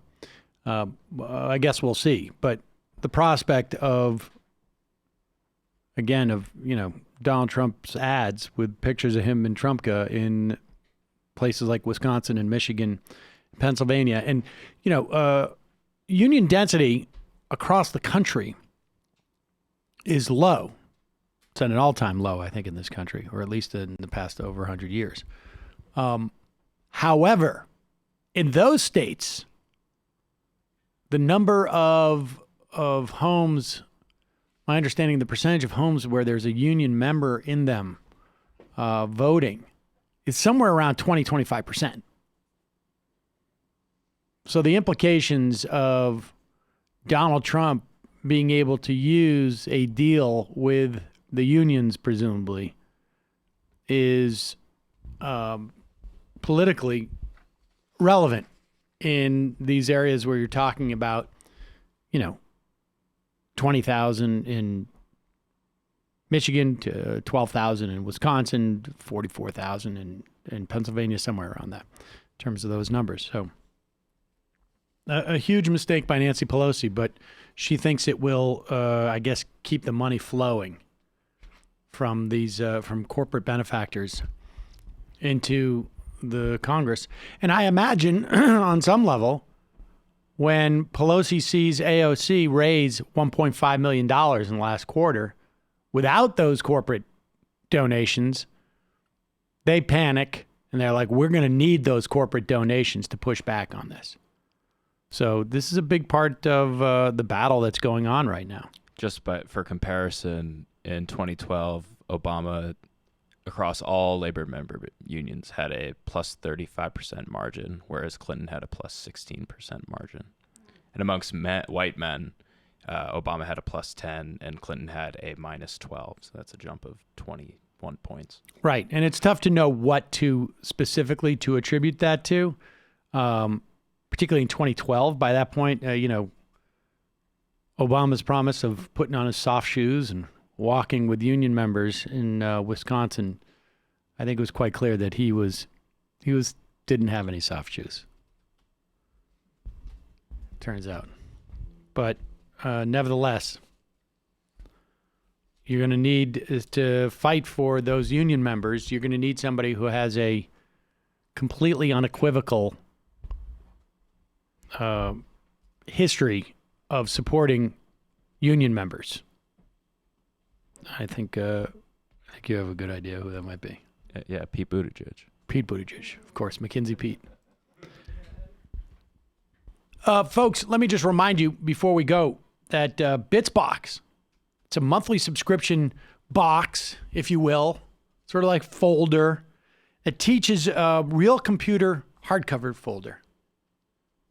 I guess we'll see. But the prospect of Donald Trump's ads with pictures of him and Trumka in places like Wisconsin and Michigan, Pennsylvania, and union density across the country is low. It's at an all-time low, I think, in this country, or at least in the past over 100 years. However, in those states, the number of homes, my understanding, the percentage of homes where there's a union member in them voting is somewhere around 20-25%. So the implications of Donald Trump being able to use a deal with the unions, presumably, is politically relevant in these areas where you're talking about, 20,000 in Michigan to 12,000 in Wisconsin, 44,000 in Pennsylvania, somewhere around that, in terms of those numbers. So a huge mistake by Nancy Pelosi, but she thinks it will, I guess, keep the money flowing from these from corporate benefactors into the Congress. And I imagine on some level, when Pelosi sees AOC raise $1.5 million in the last quarter without those corporate donations, they panic and they're like, we're going to need those corporate donations to push back on this. So this is a big part of the battle that's going on right now. Just for comparison, in 2012, Obama, across all labor member unions, had a plus 35% margin, whereas Clinton had a plus 16% margin. And amongst white men, Obama had a plus 10 and Clinton had a minus 12. So that's a jump of 21 points. Right. And it's tough to know what to specifically to attribute that to. Particularly in 2012, by that point, Obama's promise of putting on his soft shoes and walking with union members in Wisconsin, I think it was quite clear that he didn't have any soft shoes. Turns out, but nevertheless, you're going to need to fight for those union members. You're going to need somebody who has a completely unequivocal history of supporting union members. I think you have a good idea who that might be. Yeah, Pete Buttigieg. Pete Buttigieg, of course, McKinsey Pete. Folks, let me just remind you before we go that Bitsbox, it's a monthly subscription box, if you will, sort of like folder. It teaches a real computer hardcover folder.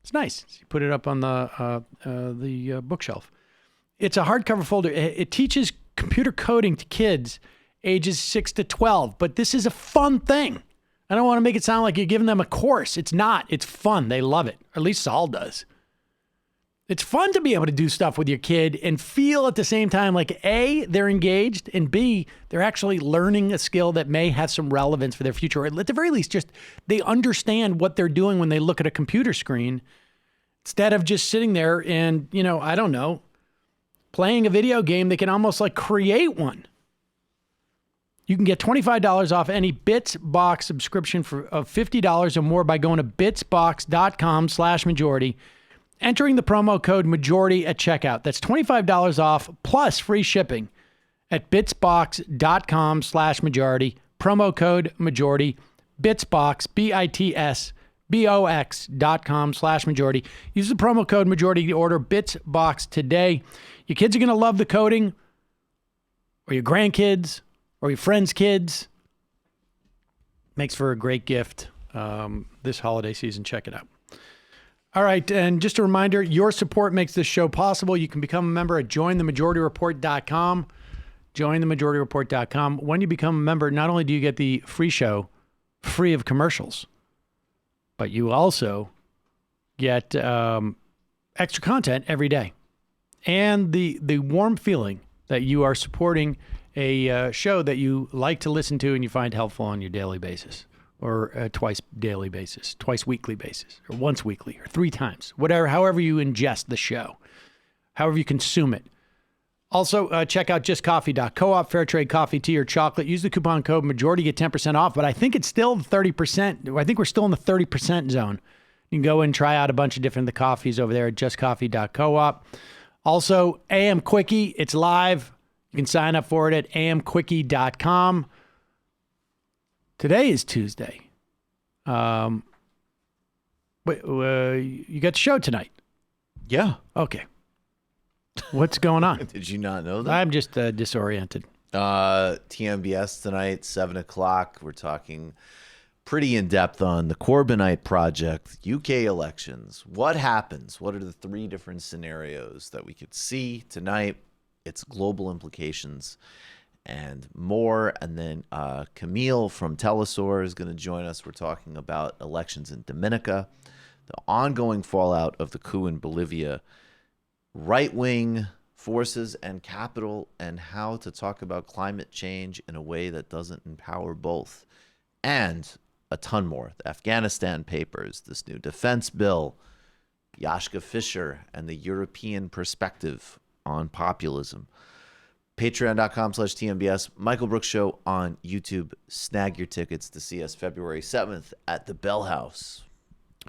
It's nice. You put it up on the bookshelf. It's a hardcover folder. It teaches computer coding to kids ages 6 to 12, but this is a fun thing. I don't want to make it sound like you're giving them a course. It's not. It's fun. They love it. Or at least Saul does. It's fun to be able to do stuff with your kid and feel at the same time like A, they're engaged, and B, they're actually learning a skill that may have some relevance for their future. Or at the very least, just they understand what they're doing when they look at a computer screen instead of just sitting there and, I don't know, playing a video game. They can almost like create one. You can get $25 off any Bitsbox subscription of $50 or more by going to bitsbox.com/majority, entering the promo code majority at checkout. That's $25 off plus free shipping at bitsbox.com/majority. Promo code majority. Bitsbox, bitsbox.com/majority. Use the promo code majority to order Bitsbox today. Your kids are going to love the coding, or your grandkids, or your friends' kids. Makes for a great gift this holiday season. Check it out. All right, and just a reminder, your support makes this show possible. You can become a member at jointhemajorityreport.com. Jointhemajorityreport.com. When you become a member, not only do you get the free show, free of commercials, but you also get extra content every day. And the warm feeling that you are supporting a show that you like to listen to and you find helpful on your daily basis, or twice daily basis, twice weekly basis, or once weekly, or 3 times, whatever, however you ingest the show, however you consume it. Also, check out justcoffee.coop, fair trade coffee, tea, or chocolate. Use the coupon code majority, get 10% off, but I think it's still 30%. I think we're still in the 30% zone. You can go and try out a bunch of different coffees over there at justcoffee.coop. Also, AM Quickie, it's live. You can sign up for it at amquickie.com. Today is Tuesday. You got the show tonight? Yeah. Okay. What's going on? Did you not know that? I'm just disoriented. TMBS tonight, 7 o'clock. We're talking pretty in-depth on the Corbynite Project, UK elections. What happens? What are the 3 different scenarios that we could see tonight? Its global implications and more. And then Camille from Telesur is going to join us. We're talking about elections in Dominica, the ongoing fallout of the coup in Bolivia, right-wing forces and capital, and how to talk about climate change in a way that doesn't empower both. And a ton more. The Afghanistan papers, this new defense bill, Yashka Fisher, and the European perspective on populism. Patreon.com/TMBS. Michael Brooks Show on YouTube. Snag your tickets to see us February 7th at the Bell House.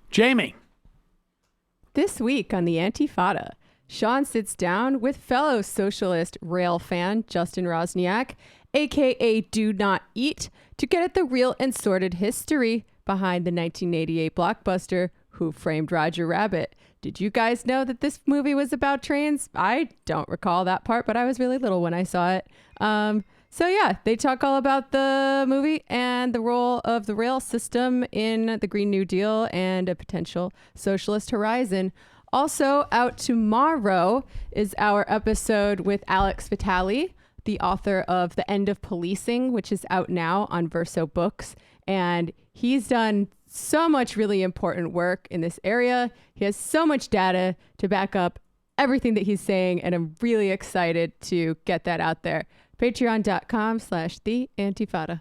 Jamie. This week on the Antifada, Sean sits down with fellow socialist rail fan Justin Rosniak, a.k.a. Do Not Eat, to get at the real and sordid history behind the 1988 blockbuster Who Framed Roger Rabbit. Did you guys know that this movie was about trains? I don't recall that part, but I was really little when I saw it. So yeah, they talk all about the movie and the role of the rail system in the Green New Deal and a potential socialist horizon. Also out tomorrow is our episode with Alex Vitale, the author of The End of Policing, which is out now on Verso Books. And he's done so much really important work in this area. He has so much data to back up everything that he's saying, and I'm really excited to get that out there. Patreon.com/TheAntifada.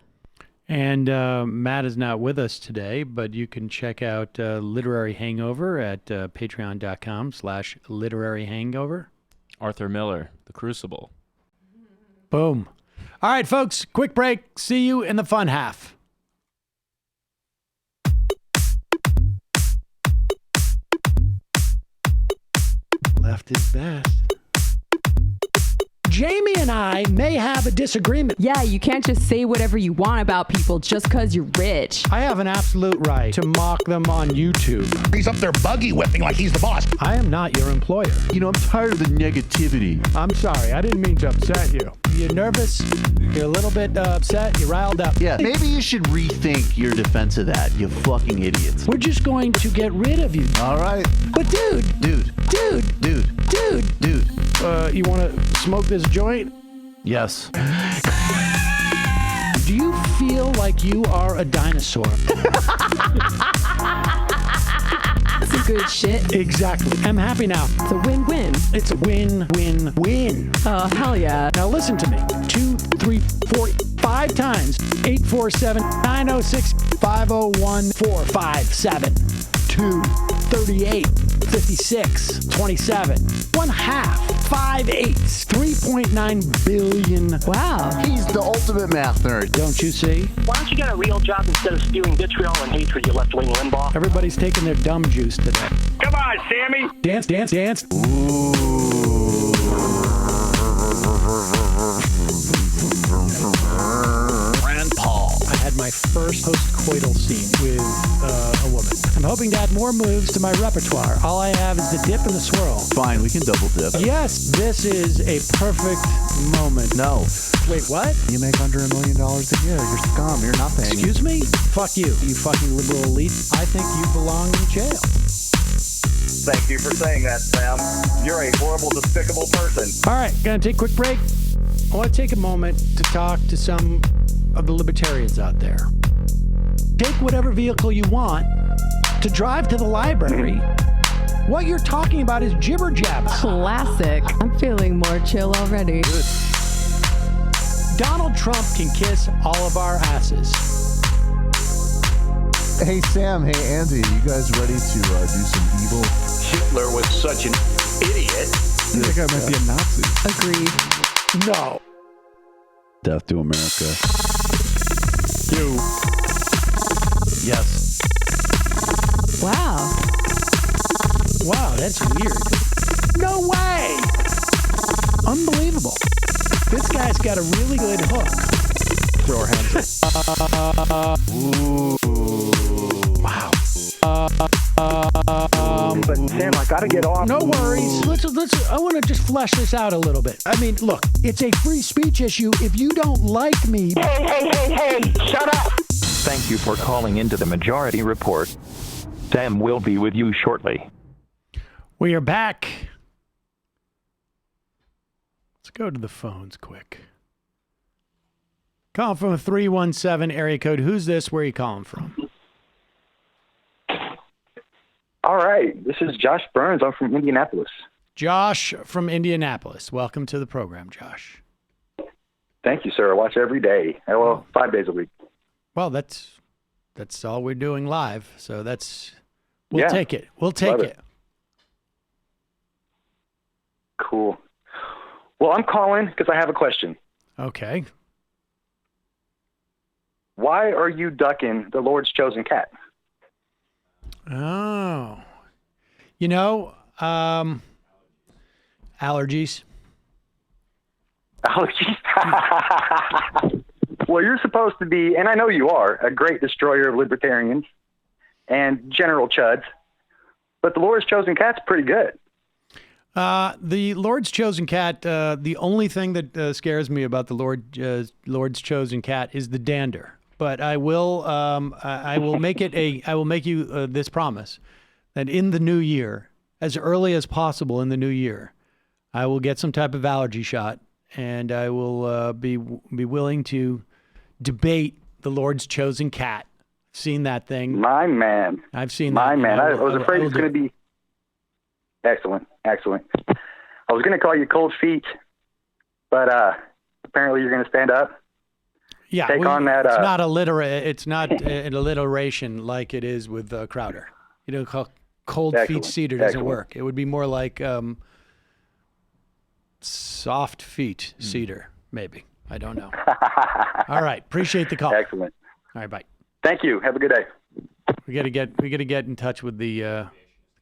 And Matt is not with us today, but you can check out Literary Hangover at patreon.com/Literary Hangover. Arthur Miller, The Crucible. Boom. All right, folks, quick break. See you in the fun half. Left is best. Jamie and I may have a disagreement. Yeah, you can't just say whatever you want about people just because you're rich. I have an absolute right to mock them on YouTube. He's up there buggy whipping like he's the boss. I am not your employer. You know, I'm tired of the negativity. I'm sorry, I didn't mean to upset you. You're nervous? You're a little bit upset? You're riled up? Yeah, maybe you should rethink your defense of that, you fucking idiots. We're just going to get rid of you. All right. But dude. You want to smoke this joint? Yes. Do you feel like you are a dinosaur? That's some good shit. Exactly. I'm happy now. It's a win-win. It's a win-win-win. Oh, hell yeah. Now listen to me. 2, 3, 4, 5 times. 847-906-501-457. 2, 38, 56, 27. 1/2. 5 8s. 3.9 billion. Wow. He's the ultimate math nerd. Don't you see? Why don't you get a real job instead of spewing vitriol and hatred, you left-wing Limbaugh? Everybody's taking their dumb juice today. Come on, Sammy. Dance, dance, dance. Rand Paul. I had my first post-coital scene with a woman. I'm hoping to add more moves to my repertoire. All I have is the dip and the swirl. Fine, we can double dip. Yes, this is a perfect moment. No. Wait, what? You make under $1 million a year. You're scum. You're nothing. Excuse me? Fuck you, you fucking liberal elite. I think you belong in jail. Thank you for saying that, Sam. You're a horrible, despicable person. All right, gonna take a quick break. I want to take a moment to talk to some of the libertarians out there. Take whatever vehicle you want to drive to the library. What you're talking about is jibber jabs. Classic. I'm feeling more chill already. Donald Trump can kiss all of our asses. Hey, Sam. Hey, Andy. You guys ready to do some evil? Hitler was such an idiot. I think I might be a Nazi. Agreed. No. Death to America. You. Yes. Wow. Wow, that's weird. No way. Unbelievable. This guy's got a really good hook. Throw our hands up. Ooh. Wow. But Sam, I gotta get off. No worries. Let's. I want to just flesh this out a little bit. I mean, look, it's a free speech issue. If you don't like me, Hey! Shut up! Thank you for calling into the Majority Report. Sam will be with you shortly. We are back. Let's go to the phones quick. Calling from a 317 area code. Who's this? Where are you calling from? All right, this is Josh Burns. I'm from Indianapolis. Josh from Indianapolis. Welcome to the program, Josh. Thank you, sir. I watch every day. Well, 5 days a week. Well, that's all we're doing live, so we'll take it. We'll take it. Cool. Well, I'm calling because I have a question. Okay. Why are you ducking the Lord's chosen cat? Oh. Allergies. Allergies? Well, you're supposed to be, and I know you are, a great destroyer of libertarians and general chuds, but the Lord's chosen cat's pretty good. The Lord's chosen cat, the only thing that scares me about the Lord's chosen cat is the dander. But I will make you this promise that in the new year, as early as possible in the new year, I will get some type of allergy shot, and I will be willing to debate the Lord's chosen cat. I've seen that thing. My man. I've seen My that. man. I was afraid it's going to be excellent. I was going to call you Cold Feet, but apparently you're going to stand up. Yeah, take on that. It's not It's not an alliteration like it is with Crowder. Cold Feet Cedar doesn't work. It would be more like Soft Feet Cedar, maybe. I don't know. All right, appreciate the call. Excellent. All right, bye. Thank you. Have a good day. We got to get in touch with the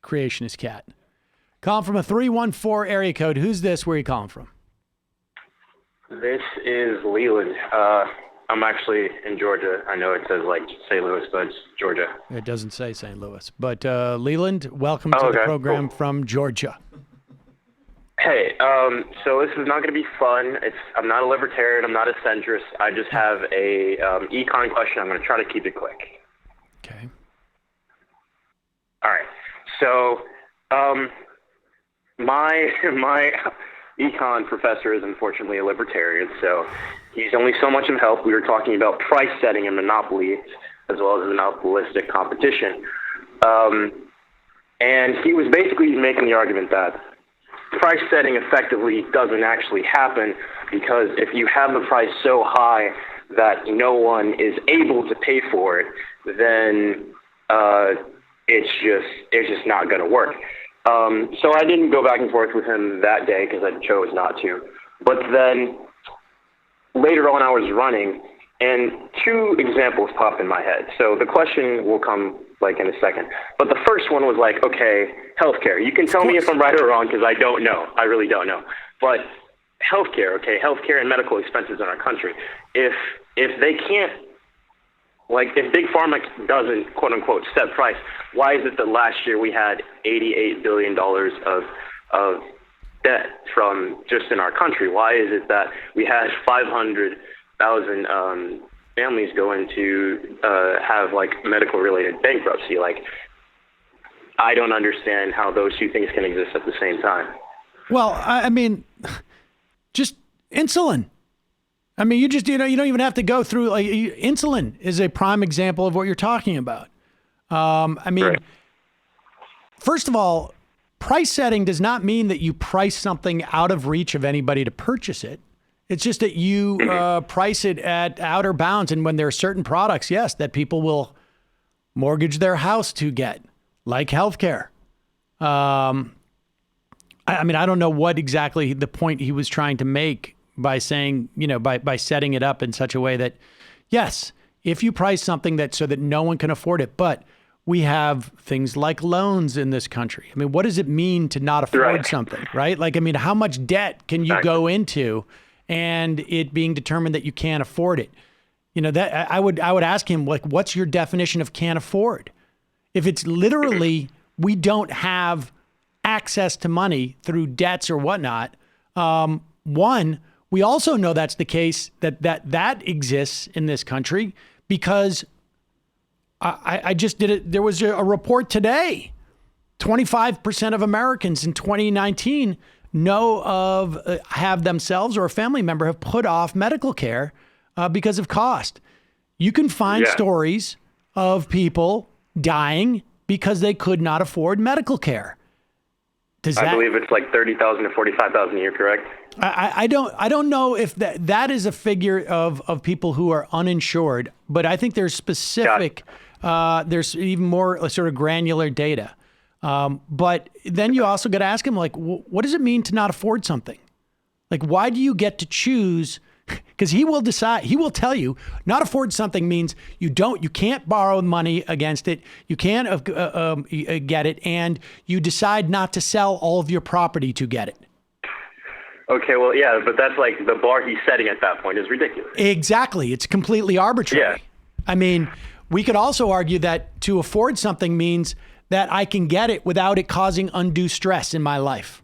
creationist cat. Calling from a 314 area code. Who's this? Where are you calling from? This is Leland. I'm actually in Georgia. I know it says like St. Louis, but it's Georgia. It doesn't say St. Louis. But Leland, welcome to the program from Georgia. Hey, so this is not going to be fun. I'm not a libertarian. I'm not a centrist. I just have a econ question. I'm going to try to keep it quick. Okay. All right. So my econ professor is unfortunately a libertarian, so he's only so much of help. We were talking about price setting and monopoly, as well as monopolistic competition. And he was basically making the argument that price setting effectively doesn't actually happen, because if you have the price so high that no one is able to pay for it, then it's just not going to work. So I didn't go back and forth with him that day because I chose not to. But then later on I was running, and two examples popped in my head. So the question will come like in a second. But the first one was like, okay, healthcare. You can tell me if I'm right or wrong because I don't know. I really don't know. But healthcare, okay, healthcare and medical expenses in our country. If they can't, like if Big Pharma doesn't, quote unquote, set price, why is it that last year we had $88 billion of debt from just in our country? Why is it that we had 500,000 families go into have like medical related bankruptcy? Like, I don't understand how those two things can exist at the same time. Well, I mean, just insulin. I mean, you don't even have to go through, like, insulin is a prime example of what you're talking about. I mean, first of all, price setting does not mean that you price something out of reach of anybody to purchase it. It's just that you price it at outer bounds. And when there are certain products, yes, that people will mortgage their house to get, like healthcare. I mean, I don't know what exactly the point he was trying to make by saying, by setting it up in such a way that, yes, if you price something that so that no one can afford it, but we have things like loans in this country. I mean, what does it mean to not afford something, right? Like, I mean, how much debt can you go into and it being determined that you can't afford it. You know, that I would ask him, like, what's your definition of can't afford? If it's literally we don't have access to money through debts or whatnot, one, we also know that's the case, that exists in this country because I just did it. There was a report today. 25% of Americans in 2019 have themselves or a family member have put off medical care because of cost. You can find stories of people dying because they could not afford medical care. I believe it's like 30,000 to 45,000 a year, correct? I don't know if that is a figure of people who are uninsured, but I think there's specific, there's even more sort of granular data. But then you also got to ask him, like, what does it mean to not afford something? Like, why do you get to choose? Because he will decide, he will tell you not afford something means you can't borrow money against it. You can't get it. And you decide not to sell all of your property to get it. Okay, well, yeah, but that's like the bar he's setting at that point is ridiculous. Exactly. It's completely arbitrary. Yeah. I mean, we could also argue that to afford something means that I can get it without it causing undue stress in my life.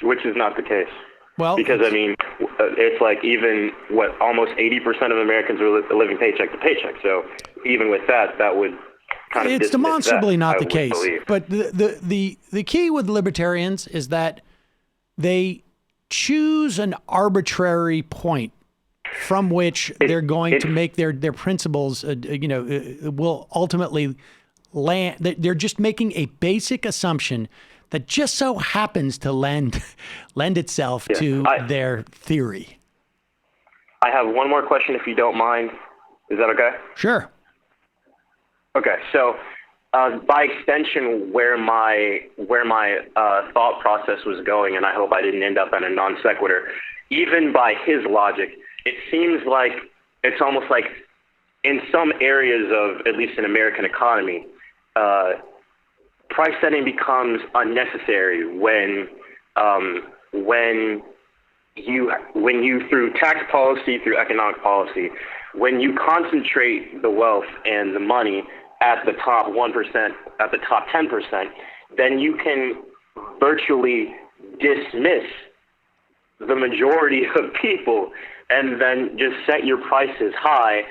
Which is not the case. Well, because I mean, it's like even almost 80% of Americans are living paycheck to paycheck. So even with that would kind of it's demonstrably not the case. Believe. But the key with libertarians is that they choose an arbitrary point from which they're going to make their principles. Will ultimately land. They're just making a basic assumption that just so happens to lend itself to their theory. I have one more question, if you don't mind. Is that okay? Sure. Okay, so by extension, where my thought process was going, and I hope I didn't end up in a non sequitur, even by his logic, it seems like it's almost like in some areas of at least an American economy, price setting becomes unnecessary when you through tax policy, through economic policy, when you concentrate the wealth and the money at the top 1%, at the top 10%, then you can virtually dismiss the majority of people and then just set your prices high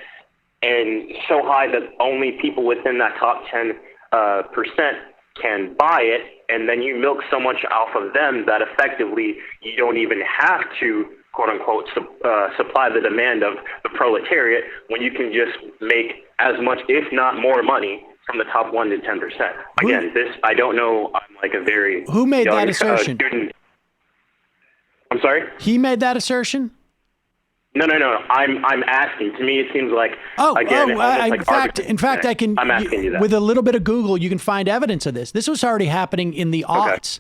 and so high that only people within that top 10% can buy it, and then you milk so much off of them that effectively you don't even have to, quote unquote, supply the demand of the proletariat when you can just make as much, if not more money from the top 1 to 10%. Again, I don't know, I'm like a very Who made that assertion? Student. I'm sorry? He made that assertion? No. I'm asking. To me, it seems like in fact, I can. I'm asking you that. With a little bit of Google, you can find evidence of this. This was already happening in the aughts.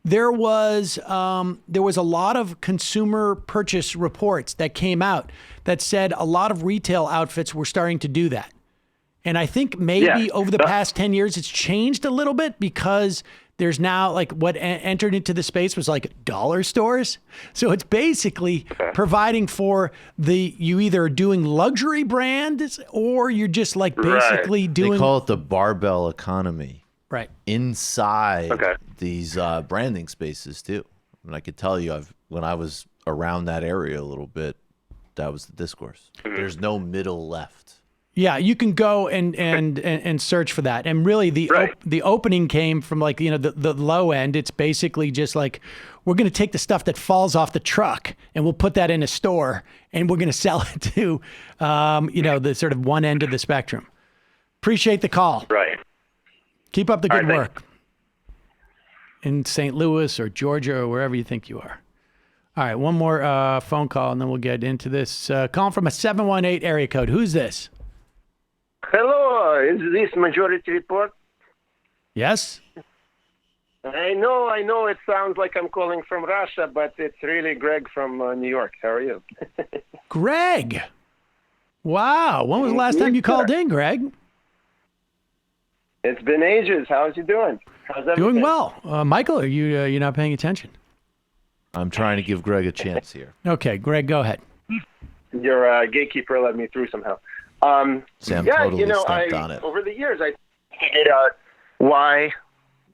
There was a lot of consumer purchase reports that came out that said a lot of retail outfits were starting to do that, and I think maybe over the past 10 years it's changed a little bit because there's now like what entered into the space was like dollar stores. So it's basically providing for you either doing luxury brands or you're just like basically doing. They call it the barbell economy. Right. Inside these branding spaces too. And I could tell you when I was around that area a little bit, that was the discourse. There's no middle left. Yeah, you can go and search for that. And really the opening came from like, the low end. It's basically just like, we're going to take the stuff that falls off the truck and we'll put that in a store and we're going to sell it to, the sort of one end of the spectrum. Appreciate the call. Right. Keep up the good work in St. Louis or Georgia or wherever you think you are. All right, one more phone call and then we'll get into this. Calling from a 718 area code. Who's this? Hello, is this Majority Report? Yes. I know it sounds like I'm calling from Russia, but it's really Greg from New York. How are you? Greg. Wow. When was the last time you called in, Greg? It's been ages. How's you doing? How's everything? Doing well. Michael, are you not paying attention? I'm trying to give Greg a chance here. Okay, Greg, go ahead. Your gatekeeper let me through somehow. Sam yeah, totally stepped on it. Over the years, I figured out why.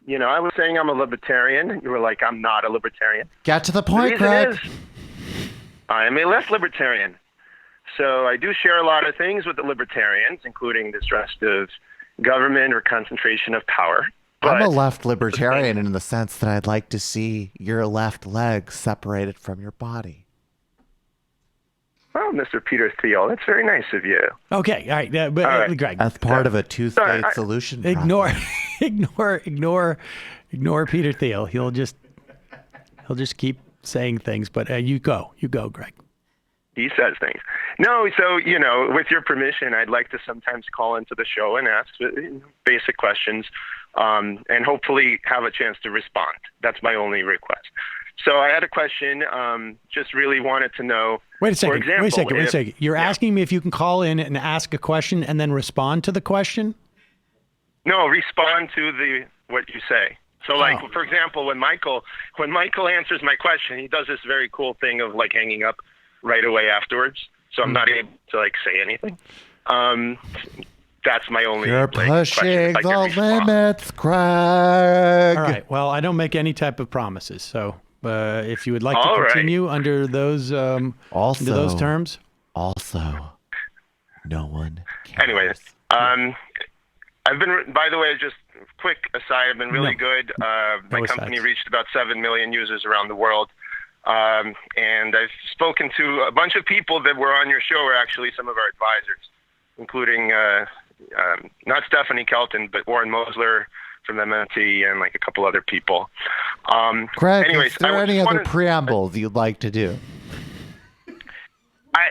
I was saying I'm a libertarian. You were like, I'm not a libertarian. Get to the point, The reason Greg. is, I am a left libertarian. So I do share a lot of things with the libertarians, including distrust of government or concentration of power. I'm a left libertarian in the sense that I'd like to see your left leg separated from your body. Oh, Mr. Peter Thiel, that's very nice of you. Okay, all right, but All right. Greg, That's part of a two-state I- solution. ignore Peter Thiel. He'll just keep saying things. But you go, Greg. He says things. No, so, with your permission, I'd like to sometimes call into the show and ask basic questions and hopefully have a chance to respond. That's my only request. So I had a question, just really wanted to know. Wait a second. For example, Wait a second. You're asking me if you can call in and ask a question and then respond to the question? No, respond to what you say. So, for example, when Michael answers my question, he does this very cool thing of hanging up right away afterwards. So I'm not able to say anything. That's my only. You're pushing the limits, Craig. All right. Well, I don't make any type of promises. So if you would like All to right. continue under those under those terms. Also, no one cares. Anyways, I've been. By the way, just quick aside. I've been really good. My company reached about 7 million users around the world. And I've spoken to a bunch of people that were on your show, are actually some of our advisors, including not Stephanie Kelton, but Warren Mosler from MMT and a couple other people. Greg, anyways, is there any other preambles you'd like to do?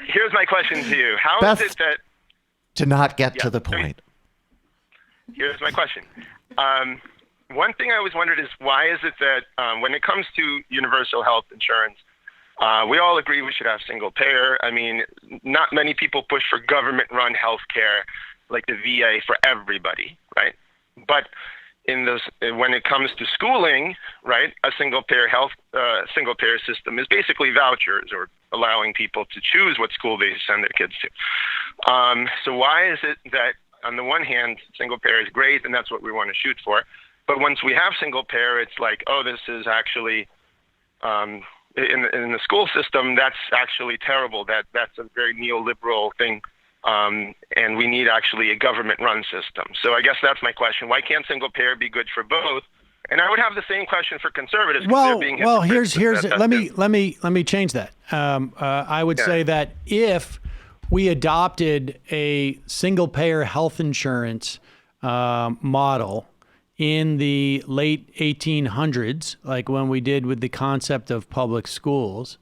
Here's my question to you. How Best is it that... to not get to the point. Here's my question. One thing I always wondered is why is it that when it comes to universal health insurance, we all agree we should have single payer. I mean, not many people push for government-run health care like the VA for everybody, right? But when it comes to schooling, right, a single payer system is basically vouchers or allowing people to choose what school they send their kids to. So why is it that on the one hand, single payer is great and that's what we want to shoot for, but once we have single payer, it's like, oh, this is actually in the school system, that's actually terrible. That's a very neoliberal thing. And we need actually a government-run system. So I guess that's my question. Why can't single payer be good for both? And I would have the same question for conservatives. They're being Here's let me change that. I would say that if we adopted a single-payer health insurance model in the late 1800s, like when we did with the concept of public schools,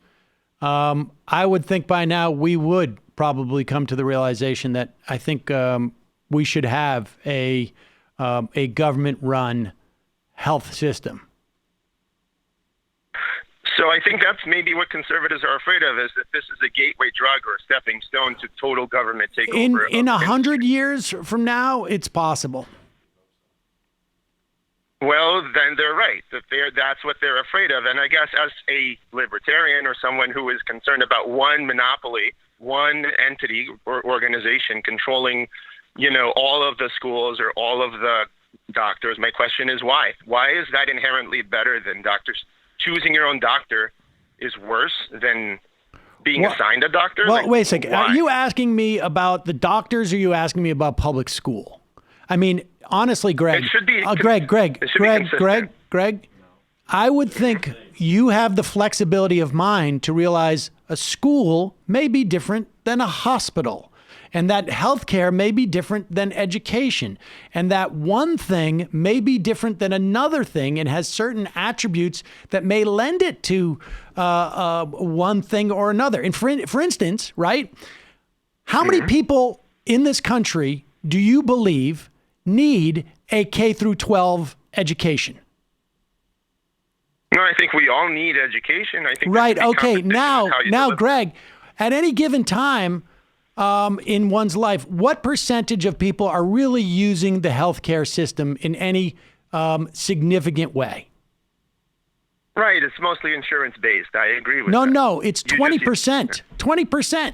I would think by now we would probably come to the realization that I think we should have a government-run health system. So I think that's maybe what conservatives are afraid of, is that this is a gateway drug or a stepping stone to total government takeover. In 100 years from now, it's possible. Well, then they're right. That's what they're afraid of. And I guess as a libertarian or someone who is concerned about one monopoly, one entity or organization controlling, all of the schools or all of the doctors, my question is why? Why is that inherently better than doctors? Choosing your own doctor is worse than being assigned a doctor? Well, wait a second. Why? Are you asking me about the doctors or are you asking me about public school? I mean, honestly, Greg, it should be, Greg, I would think you have the flexibility of mind to realize a school may be different than a hospital, and that healthcare may be different than education, and that one thing may be different than another thing and has certain attributes that may lend it to one thing or another. And for instance, right, how many people in this country do you believe need a K through 12 education? No, I think we all need education. I think right. Okay. Now, Greg, at any given time in one's life, what percentage of people are really using the healthcare system in any significant way? Right, it's mostly insurance-based. I agree with that. No, it's 20%. 20%.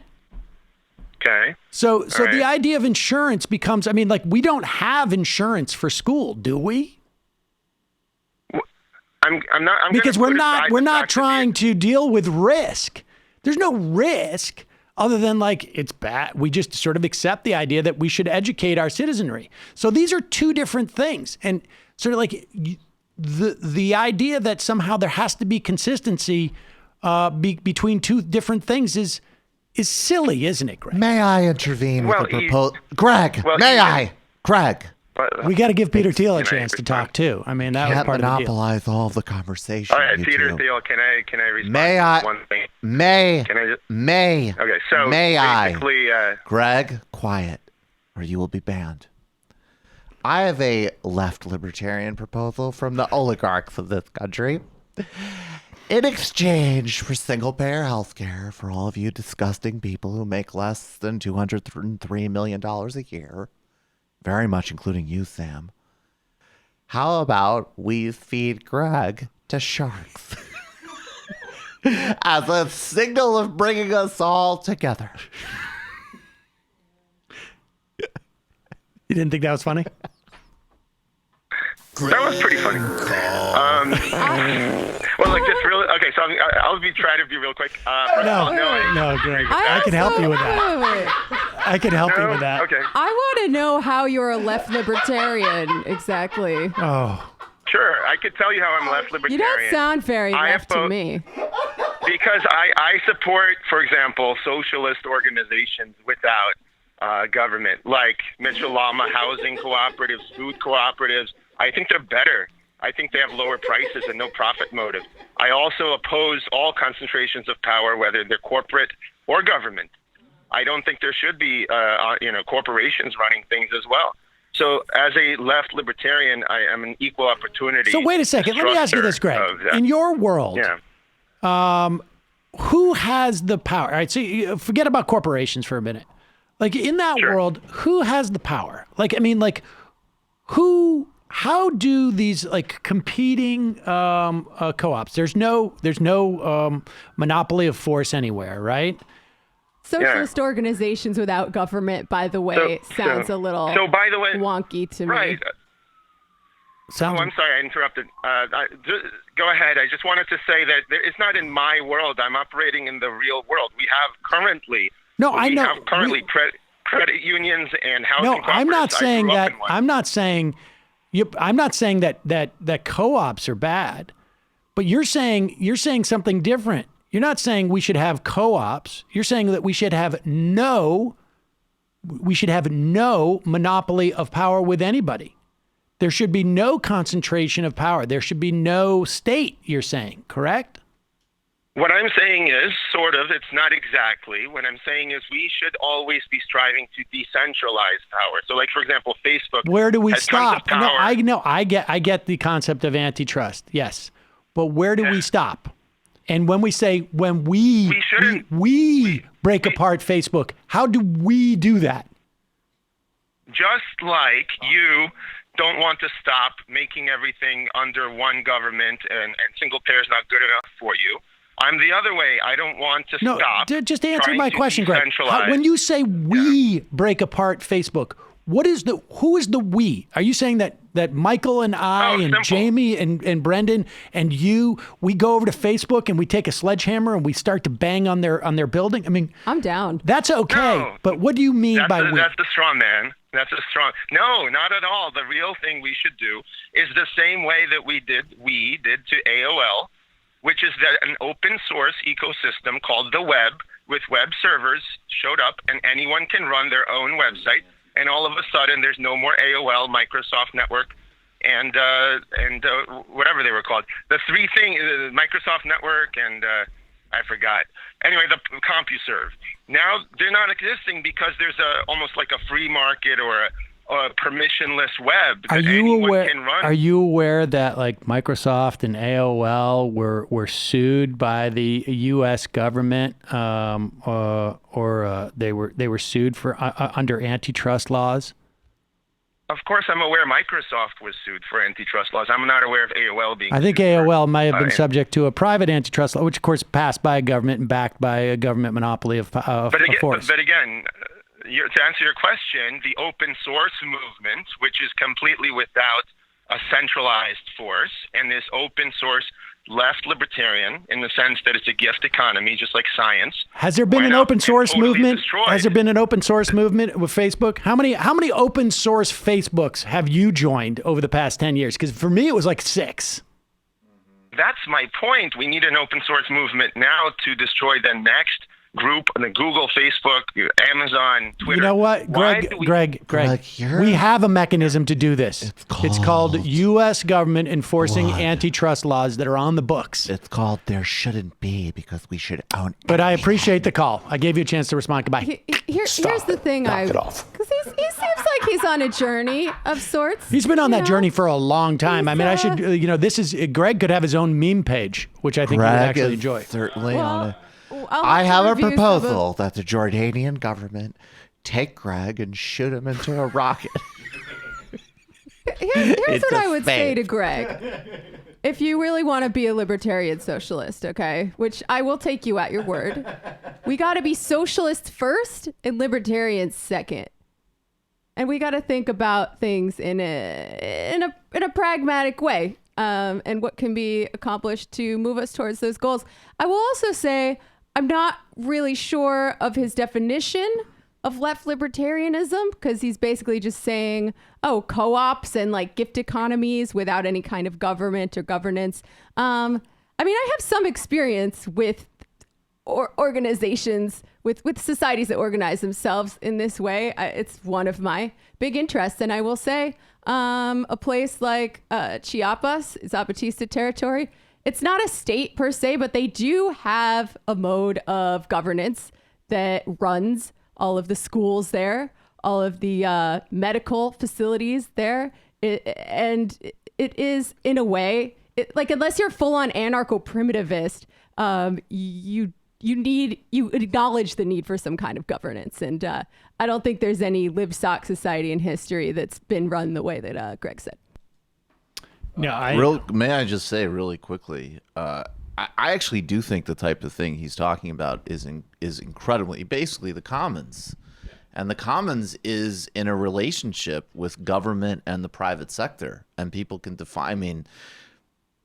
Okay. So All right. the idea of insurance becomes, I mean, like, we don't have insurance for school, do we? I'm not Because we're not trying to deal with risk. There's no risk other than, like, it's bad. We just sort of accept the idea that we should educate our citizenry. So these are two different things. And sort of like the idea that somehow there has to be consistency between two different things is silly, isn't it, Greg? May I intervene with a proposal? Greg, may I? Greg. We got to give Peter Thiel a chance to talk too. I mean, that was Can't part of the deal. monopolize all of the conversation. All right, you Peter two. Thiel, can I respond May to I? one thing? Can I? Okay, so may basically, I? Greg, quiet, or you will be banned. I have a left libertarian proposal from the oligarchs of this country. In exchange for single-payer health care for all of you disgusting people who make less than $203 million a year, very much including you, Sam, how about we feed Greg to sharks as a signal of bringing us all together? You didn't think that was funny? That was pretty funny. Well, like just really. Okay, so I'll trying to be real quick. No, Greg. I can help you with that. I can help you with that. Okay. I want to know how you're a left libertarian exactly. Oh. Sure, I could tell you how I'm left You libertarian. don't sound very left to me. Because I support, for example, socialist organizations without government, like Mitchell-Lama housing cooperatives, food cooperatives. I think they're better. I think they have lower prices and no profit motive. I also oppose all concentrations of power, whether they're corporate or government. I don't think there should be, corporations running things as well. So as a left libertarian, I am an equal opportunity. So wait a second. Let me ask you this, Greg. In your world, who has the power? All right, so you forget about corporations for a minute. Like, in that world, who has the power? Like, I mean, like, how do these, like, competing co-ops? There's no monopoly of force anywhere, right? Socialist organizations without government, by the way, sounds a little by the way, wonky to right. me. I'm sorry, I interrupted. Go ahead. I just wanted to say that it's not in my world. I'm operating in the real world. We have currently credit unions and housing cooperatives. I'm not saying that. I'm not saying. I'm not saying that co-ops are bad, but you're saying something different. You're not saying we should have co-ops. You're saying that we should have no monopoly of power with anybody. There should be no concentration of power. There should be no state, you're saying, correct? What I'm saying is, sort of, it's not exactly. What I'm saying is we should always be striving to decentralize power. So, like, for example, Facebook. Where do we has tons of stop? No, power. I get the concept of antitrust. Yes. But where do we stop? And when we say, when we break apart Facebook, how do we do that? Just like you don't want to stop making everything under one government and single payer is not good enough for you. I'm the other way. I don't want to stop. Just answer trying my to question, Greg. When you say we break apart Facebook, who is the we? Are you saying that Michael and I and simple. Jamie and Brendan and you, we go over to Facebook and we take a sledgehammer and we start to bang on their building? I mean, I'm down. That's okay. No. But what do you mean by we? That's the straw man. No, not at all. The real thing we should do is the same way that we did to AOL, which is that an open source ecosystem called the web with web servers showed up and anyone can run their own website. And all of a sudden, there's no more AOL, Microsoft Network, and whatever they were called. The three things, Microsoft Network and I forgot. Anyway, the CompuServe. Now, they're not existing because there's almost like a free market or a permissionless web that anyone can run. Are you aware that, like, Microsoft and AOL were sued by the U.S. government, or they were sued for under antitrust laws? Of course, I'm aware Microsoft was sued for antitrust laws. I'm not aware of AOL being I think sued AOL might have for, been subject to a private antitrust law, which of course passed by a government and backed by a government monopoly of force. But again, to answer your question, the open source movement, which is completely without a centralized force, and this open source left libertarian in the sense that it's a gift economy, just like science. Has there been an open source movement? Has there been an open source movement with Facebook? How many open source Facebooks have you joined over the past 10 years? Because for me, it was like 6. That's my point. We need an open source movement now to destroy the next group on the Google, Facebook, Amazon, Twitter. You know what, Greg, we have a mechanism to do this. It's called U.S. government enforcing antitrust laws that are on the books. It's called There Shouldn't Be, because we should own. But I appreciate the call. I gave you a chance to respond. Goodbye. Here's the thing. Knock it off. Because he seems like he's on a journey of sorts. He's been on that journey for a long time. I mean, I should, Greg could have his own meme page, which I think he would actually enjoy. Certainly on a. I have a proposal that the Jordanian government take Greg and shoot him into a rocket. Here's what I would say to Greg. If you really want to be a libertarian socialist, okay, which I will take you at your word, we got to be socialists first and libertarians second. And we got to think about things in a pragmatic way, and what can be accomplished to move us towards those goals. I will also say, I'm not really sure of his definition of left libertarianism, because he's basically just saying, oh, co-ops and like gift economies without any kind of government or governance. I mean, I have some experience with organizations, with societies that organize themselves in this way. It's one of my big interests. And I will say a place like Chiapas, Zapatista territory, it's not a state per se, but they do have a mode of governance that runs all of the schools there, all of the medical facilities there. And it is, in a way, like, unless you're full on anarcho-primitivist, you acknowledge the need for some kind of governance. And I don't think there's any livestock society in history that's been run the way that Greg said. No, may I just say really quickly, I actually do think the type of thing he's talking about is incredibly, basically the commons. And the commons is in a relationship with government and the private sector. And people can define, I mean,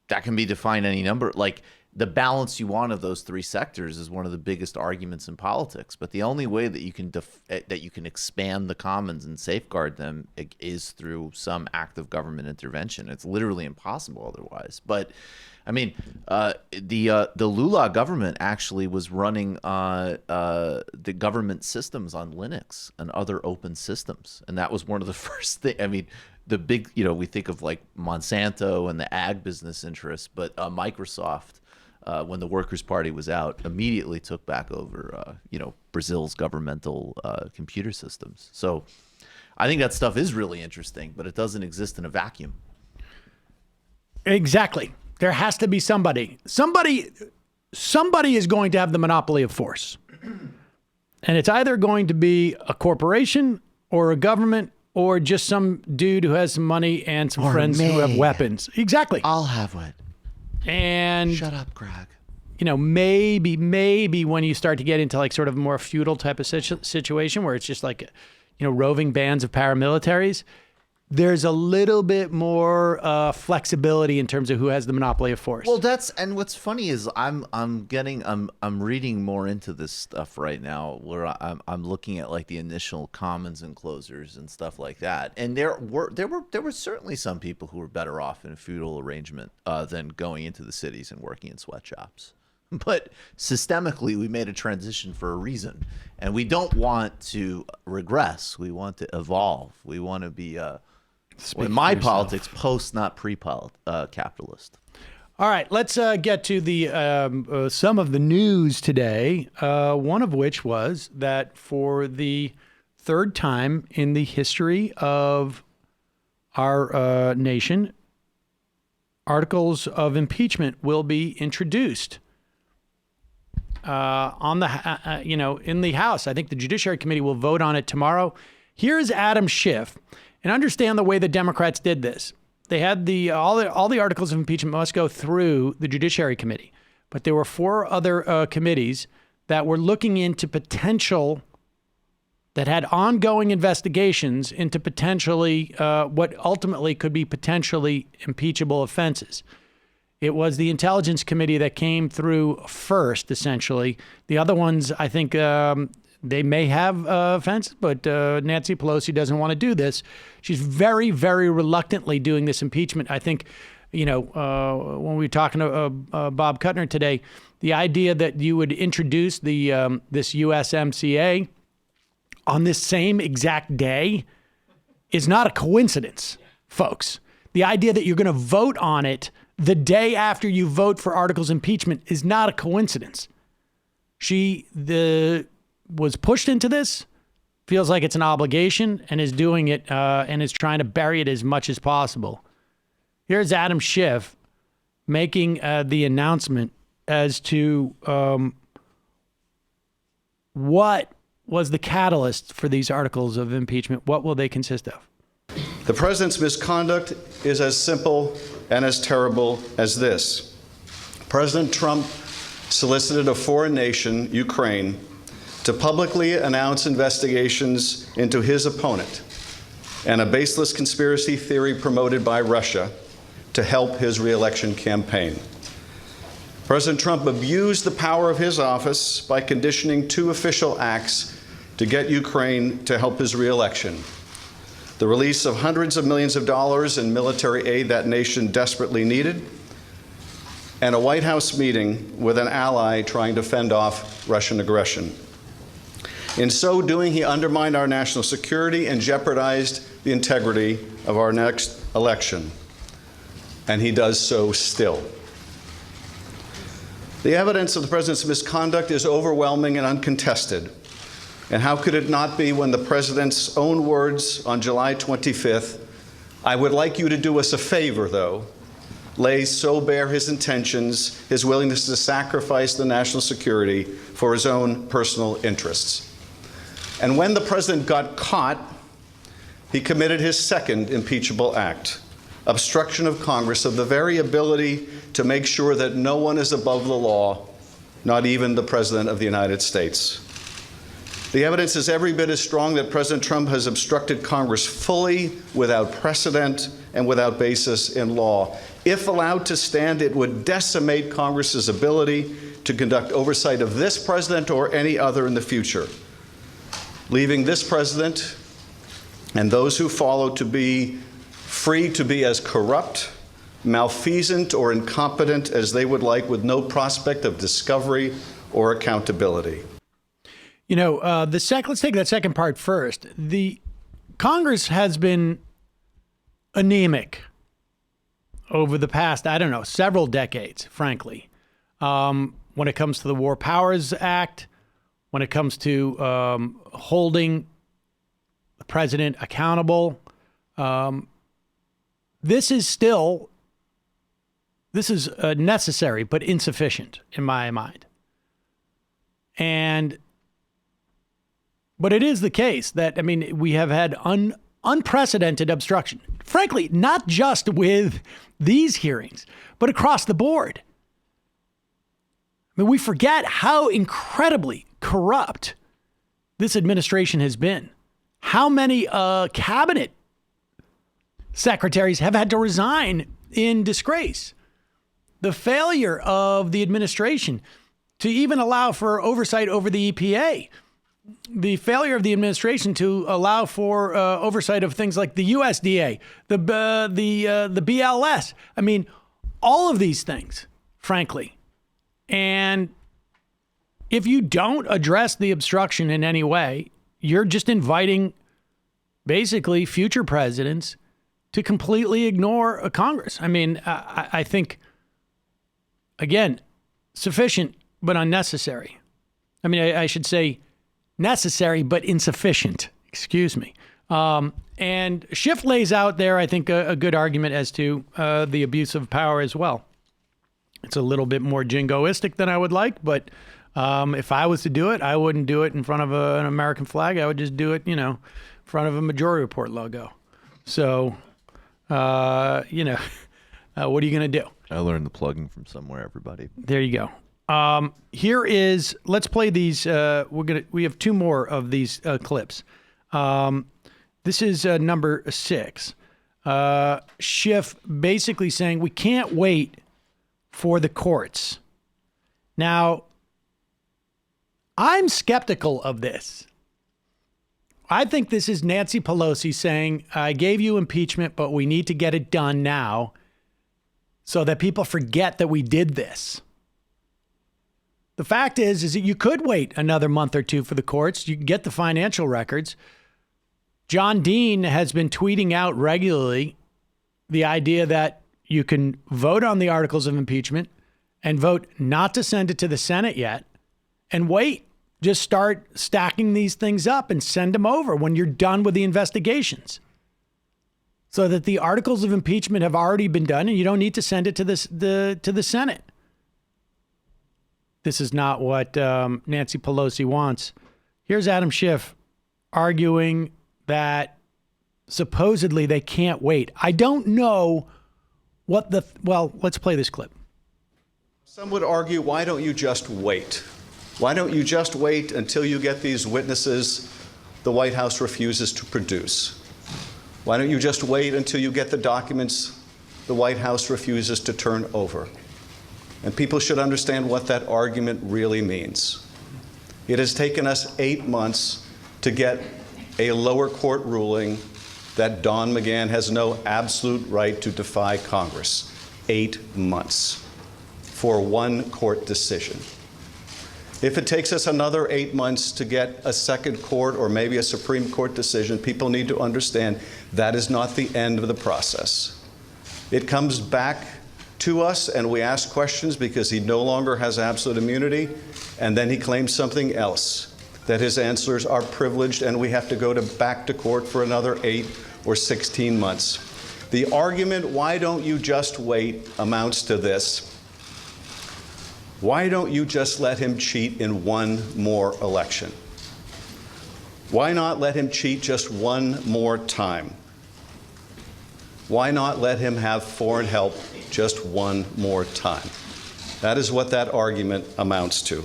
that can be defined any number. Like, the balance you want of those three sectors is one of the biggest arguments in politics. But the only way that you can expand the commons and safeguard them is through some act of government intervention. It's literally impossible otherwise. But I mean, the Lula government actually was running the government systems on Linux and other open systems, and that was one of the first things. I mean, the big, we think of like Monsanto and the ag business interests, but Microsoft, when the Workers' Party was out, immediately took back over, Brazil's governmental computer systems. So I think that stuff is really interesting, but it doesn't exist in a vacuum. Exactly. There has to be somebody. Somebody is going to have the monopoly of force. And it's either going to be a corporation or a government or just some dude who has some money and some friends who have weapons. Exactly. I'll have one. And shut up, Greg. Maybe when you start to get into like sort of a more feudal type of situation where it's just like, roving bands of paramilitaries, there's a little bit more flexibility in terms of who has the monopoly of force. Well, and what's funny is I'm reading more into this stuff right now, where I'm looking at like the initial commons enclosures and stuff like that, and there were certainly some people who were better off in a feudal arrangement than going into the cities and working in sweatshops. But systemically, we made a transition for a reason, and we don't want to regress. We want to evolve. We want to be. In my politics, post, not pre-capitalist. All right, let's get to the some of the news today. One of which was that for the third time in the history of our nation, articles of impeachment will be introduced on the in the House. I think the Judiciary Committee will vote on it tomorrow. Here's Adam Schiff. And understand the way the Democrats did this. They had all the articles of impeachment must go through the Judiciary Committee. But there were 4 other committees that were looking into that had ongoing investigations into potentially what ultimately could be potentially impeachable offenses. It was the Intelligence Committee that came through first, essentially. The other ones, I think they may have offenses, but Nancy Pelosi doesn't want to do this. She's very, very reluctantly doing this impeachment. I think, when we were talking to Bob Kuttner today, the idea that you would introduce this USMCA on this same exact day is not a coincidence, folks. The idea that you're going to vote on it the day after you vote for articles of impeachment is not a coincidence. She was pushed into this, feels like it's an obligation, and is doing it and is trying to bury it as much as possible. Here's Adam Schiff making the announcement as to what was the catalyst for these articles of impeachment. What will they consist of? The president's misconduct is as simple and as terrible as this. President Trump solicited a foreign nation, Ukraine, to publicly announce investigations into his opponent and a baseless conspiracy theory promoted by Russia to help his re-election campaign. President Trump abused the power of his office by conditioning 2 official acts to get Ukraine to help his re-election: the release of hundreds of millions of dollars in military aid that nation desperately needed, and a White House meeting with an ally trying to fend off Russian aggression. In so doing, he undermined our national security and jeopardized the integrity of our next election. And he does so still. The evidence of the president's misconduct is overwhelming and uncontested. And how could it not be when the president's own words on July 25th, "I would like you to do us a favor, though," lays so bare his intentions, his willingness to sacrifice the national security for his own personal interests. And when the president got caught, he committed his second impeachable act: obstruction of Congress of the very ability to make sure that no one is above the law, not even the President of the United States. The evidence is every bit as strong that President Trump has obstructed Congress fully, without precedent, and without basis in law. If allowed to stand, it would decimate Congress's ability to conduct oversight of this president or any other in the future, leaving this president and those who follow to be free to be as corrupt, malfeasant, or incompetent as they would like, with no prospect of discovery or accountability. Let's take that second part first. The Congress has been anemic over the past, several decades, frankly, when it comes to the War Powers Act, when it comes to holding the president accountable. This is necessary, but insufficient in my mind. But it is the case that, we have had unprecedented obstruction. Frankly, not just with these hearings, but across the board. We forget how incredibly corrupt this administration has been. How many cabinet secretaries have had to resign in disgrace. The failure of the administration to even allow for oversight over the EPA. The failure of the administration to allow for oversight of things like the USDA, the BLS. All of these things, frankly. And if you don't address the obstruction in any way, you're just inviting basically future presidents to completely ignore a Congress. I think, again, sufficient but unnecessary. I should say necessary but insufficient. Excuse me. And Schiff lays out there, I think, a good argument as to the abuse of power as well. It's a little bit more jingoistic than I would like, but if I was to do it, I wouldn't do it in front of an American flag. I would just do it, in front of a Majority Report logo. So, what are you going to do? I learned the plugging from somewhere, everybody. There you go. Let's play these. We have two more of these clips. This is number 6. Schiff basically saying we can't wait for the courts. Now, I'm skeptical of this. I think this is Nancy Pelosi saying, I gave you impeachment, but we need to get it done now so that people forget that we did this. The fact is that you could wait another month or two for the courts. You can get the financial records. John Dean has been tweeting out regularly the idea that you can vote on the articles of impeachment and vote not to send it to the Senate yet and wait. Just start stacking these things up and send them over when you're done with the investigations, so that the articles of impeachment have already been done and you don't need to send it to the Senate. This is not what Nancy Pelosi wants. Here's Adam Schiff arguing that supposedly they can't wait. I don't know what let's play this clip. Some would argue, why don't you just wait? Why don't you just wait until you get these witnesses the White House refuses to produce? Why don't you just wait until you get the documents the White House refuses to turn over? And people should understand what that argument really means. It has taken us 8 months to get a lower court ruling that Don McGahn has no absolute right to defy Congress. 8 months for one court decision. If it takes us another 8 months to get a second court or maybe a Supreme Court decision, people need to understand that is not the end of the process. It comes back to us and we ask questions because he no longer has absolute immunity, and then he claims something else, that his answers are privileged and we have to go back to court for another 8 or 16 months. The argument, why don't you just wait, amounts to this. Why don't you just let him cheat in one more election? Why not let him cheat just one more time? Why not let him have foreign help just one more time? That is what that argument amounts to.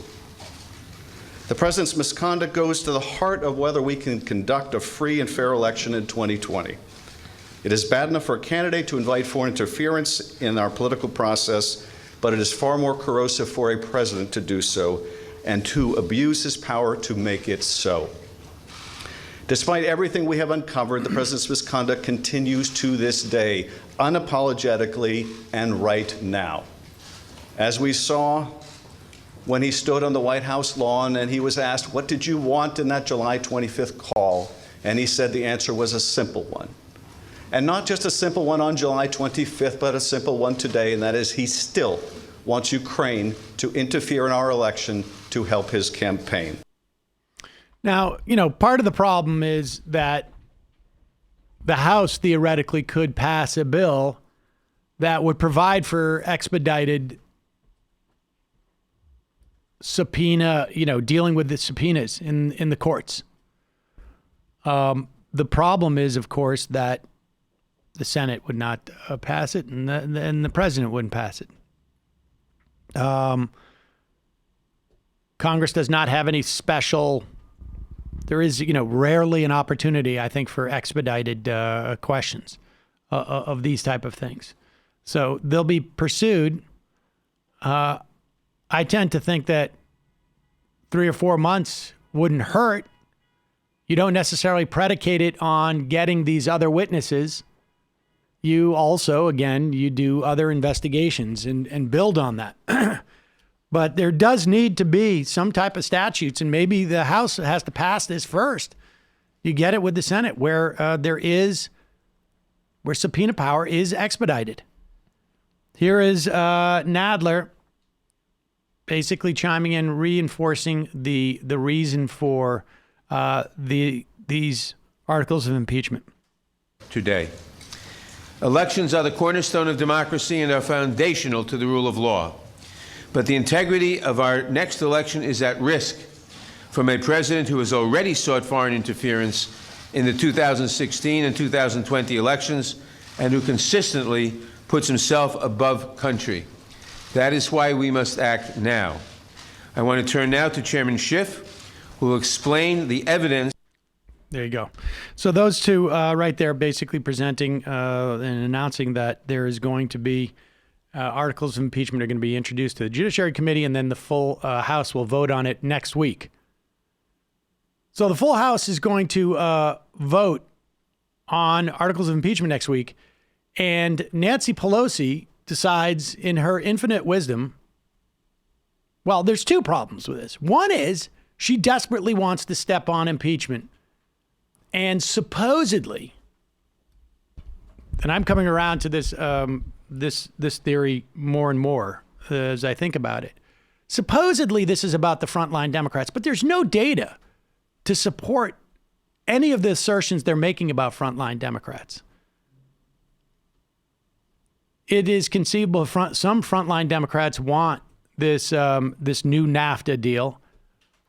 The president's misconduct goes to the heart of whether we can conduct a free and fair election in 2020. It is bad enough for a candidate to invite foreign interference in our political process, but it is far more corrosive for a president to do so and to abuse his power to make it so. Despite everything we have uncovered, the president's misconduct continues to this day, unapologetically and right now. As we saw when he stood on the White House lawn and he was asked, what did you want in that July 25th call? And he said the answer was a simple one. And not just a simple one on July 25th, but a simple one today, and that is he still wants Ukraine to interfere in our election to help his campaign. Now, part of the problem is that the House theoretically could pass a bill that would provide for expedited subpoena, dealing with the subpoenas in the courts. The problem is, of course, that the Senate would not pass it, and the president wouldn't pass it. Congress does not have any special. There is, rarely an opportunity, I think, for expedited questions of these type of things. So they'll be pursued. I tend to think that 3 or 4 months wouldn't hurt. You don't necessarily predicate it on getting these other witnesses. You also, again, you do other investigations and build on that. But there does need to be some type of statutes, and maybe the House has to pass this first. You get it with the Senate, where where subpoena power is expedited. Here is Nadler basically chiming in, reinforcing the reason for these articles of impeachment. Today, elections are the cornerstone of democracy and are foundational to the rule of law. But the integrity of our next election is at risk from a president who has already sought foreign interference in the 2016 and 2020 elections and who consistently puts himself above country. That is why we must act now. I want to turn now to Chairman Schiff, who will explain the evidence. There you go. So those two right there basically presenting and announcing that there is going to be articles of impeachment are going to be introduced to the Judiciary Committee, and then the full House will vote on it next week. So the full House is going to vote on articles of impeachment next week, and Nancy Pelosi decides in her infinite wisdom, well, there's two problems with this. One is she desperately wants to step on impeachment. And supposedly, and I'm coming around to this this theory more and more as I think about it. Supposedly, this is about the frontline Democrats, but there's no data to support any of the assertions they're making about frontline Democrats. It is conceivable some frontline Democrats want this this new NAFTA deal,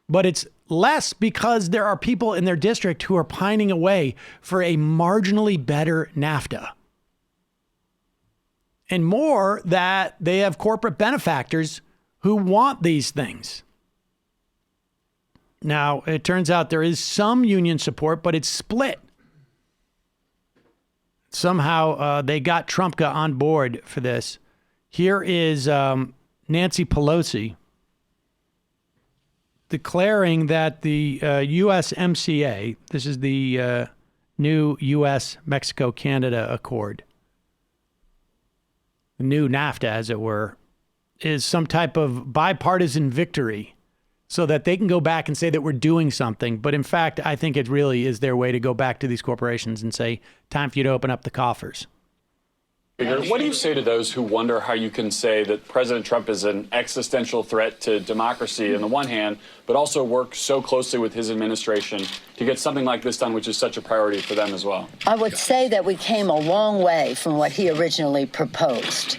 but it's less because there are people in their district who are pining away for a marginally better NAFTA. And more that they have corporate benefactors who want these things. Now, it turns out there is some union support, but it's split. Somehow they got Trumpka on board for this. Here is Nancy Pelosi declaring that the USMCA, this is the new U.S.-Mexico-Canada Accord, the new NAFTA, as it were, is some type of bipartisan victory so that they can go back and say that we're doing something. But in fact, I think it really is their way to go back to these corporations and say, time for you to open up the coffers. What do you say to those who wonder how you can say that President Trump is an existential threat to democracy on the one hand, but also work so closely with his administration to get something like this done, which is such a priority for them as well? I would say that we came a long way from what he originally proposed.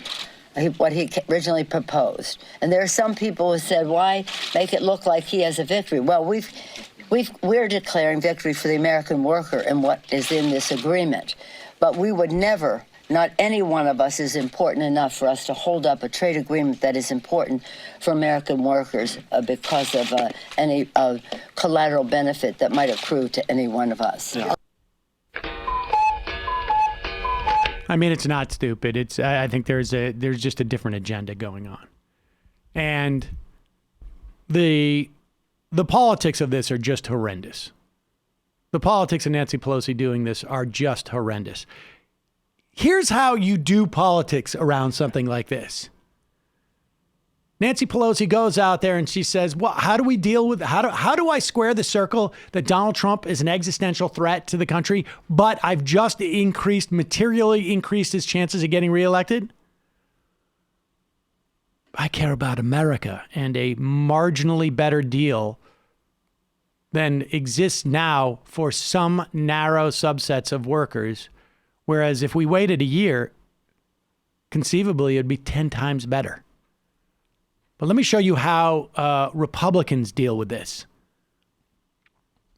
And there are some people who said, why make it look like he has a victory? Well, we're declaring victory for the American worker and what is in this agreement. But we would never, not any one of us is important enough for us to hold up a trade agreement that is important for American workers because of any collateral benefit that might accrue to any one of us. Yeah. I mean, it's not stupid. It's I think there's just a different agenda going on. And the politics of this are just horrendous. The politics of Nancy Pelosi doing this are just horrendous. Here's how you do politics around something like this. Nancy Pelosi goes out there and she says, well, how do we deal with, how do I square the circle that Donald Trump is an existential threat to the country, but I've just materially increased his chances of getting reelected? I care about America and a marginally better deal than exists now for some narrow subsets of workers. Whereas if we waited a year, conceivably it'd be 10 times better. But let me show you how Republicans deal with this.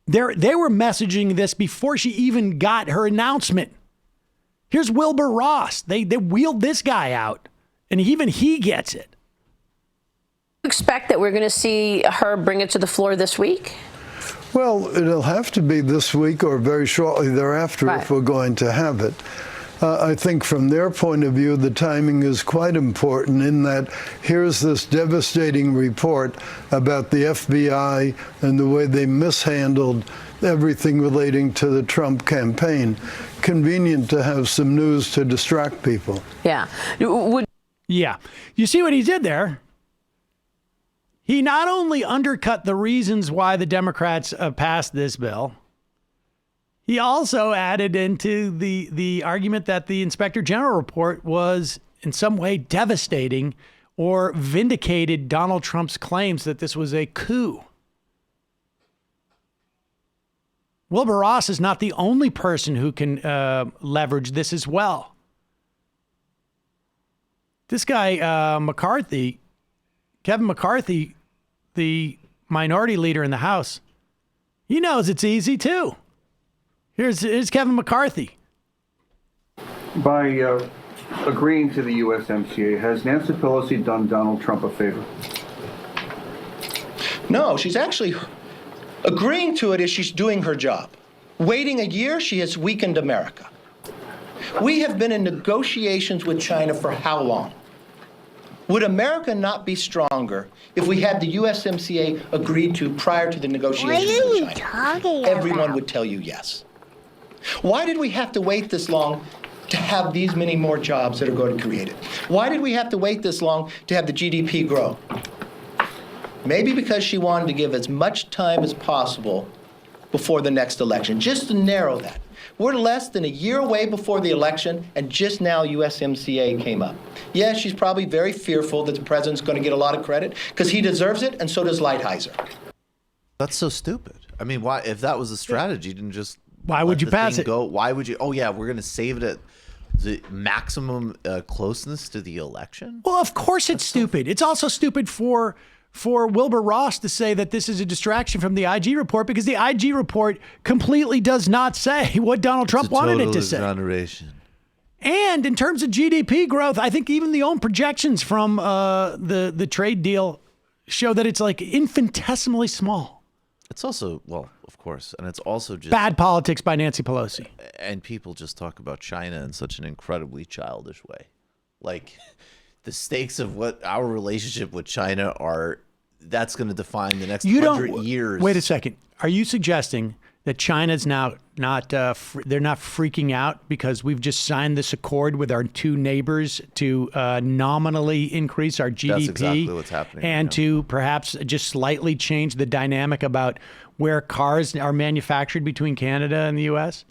They were messaging this before she even got her announcement. Here's Wilbur Ross. They wheeled this guy out, and even he gets it. Expect that we're going to see her bring it to the floor this week? Well, it'll have to be this week or very shortly thereafter if we're going to have it. I think from their point of view, the timing is quite important in that here's this devastating report about the FBI and the way they mishandled everything relating to the Trump campaign. Convenient to have some news to distract people. Yeah. Yeah. You see what he did there? He not only undercut the reasons why the Democrats passed this bill, he also added into the argument that the Inspector General report was in some way devastating or vindicated Donald Trump's claims that this was a coup. Wilbur Ross is not the only person who can leverage this as well. This guy, McCarthy, Kevin McCarthy, the minority leader in the House, he knows it's easy too. Here's Kevin McCarthy. By agreeing to the USMCA, has Nancy Pelosi done Donald Trump a favor? No, she's actually agreeing to it as she's doing her job. Waiting a year, she has weakened America. We have been in negotiations with China for how long? Would America not be stronger if we had the USMCA agreed to prior to the negotiations with China? Everyone would tell you yes. Why did we have to wait this long to have these many more jobs that are going to be created? Why did we have to wait this long to have the GDP grow? Maybe because she wanted to give as much time as possible before the next election, just to narrow that. We're less than a year away before the election, and just now USMCA came up. Yeah, she's probably very fearful that the president's going to get a lot of credit, because he deserves it, and so does Lighthizer. That's so stupid. I mean, why? If that was a strategy, then just why would you pass it? Go. Why would you? Oh yeah, we're going to save it at the maximum closeness to the election. Well, of course it's stupid. It's also stupid for Wilbur Ross to say that this is a distraction from the IG report, because the IG report completely does not say what Donald Trump wanted it to say. Exoneration. And in terms of GDP growth, I think even the own projections from the trade deal show that it's like infinitesimally small. It's also, well, of course, and it's also just bad politics by Nancy Pelosi. And people just talk about China in such an incredibly childish way. Like, the stakes of what our relationship with China are, that's going to define the next 100 years. Wait a second. Are you suggesting that China's now they're not freaking out because we've just signed this accord with our two neighbors to nominally increase our GDP? That's exactly what's happening. And to perhaps just slightly change the dynamic about where cars are manufactured between Canada and the U.S.?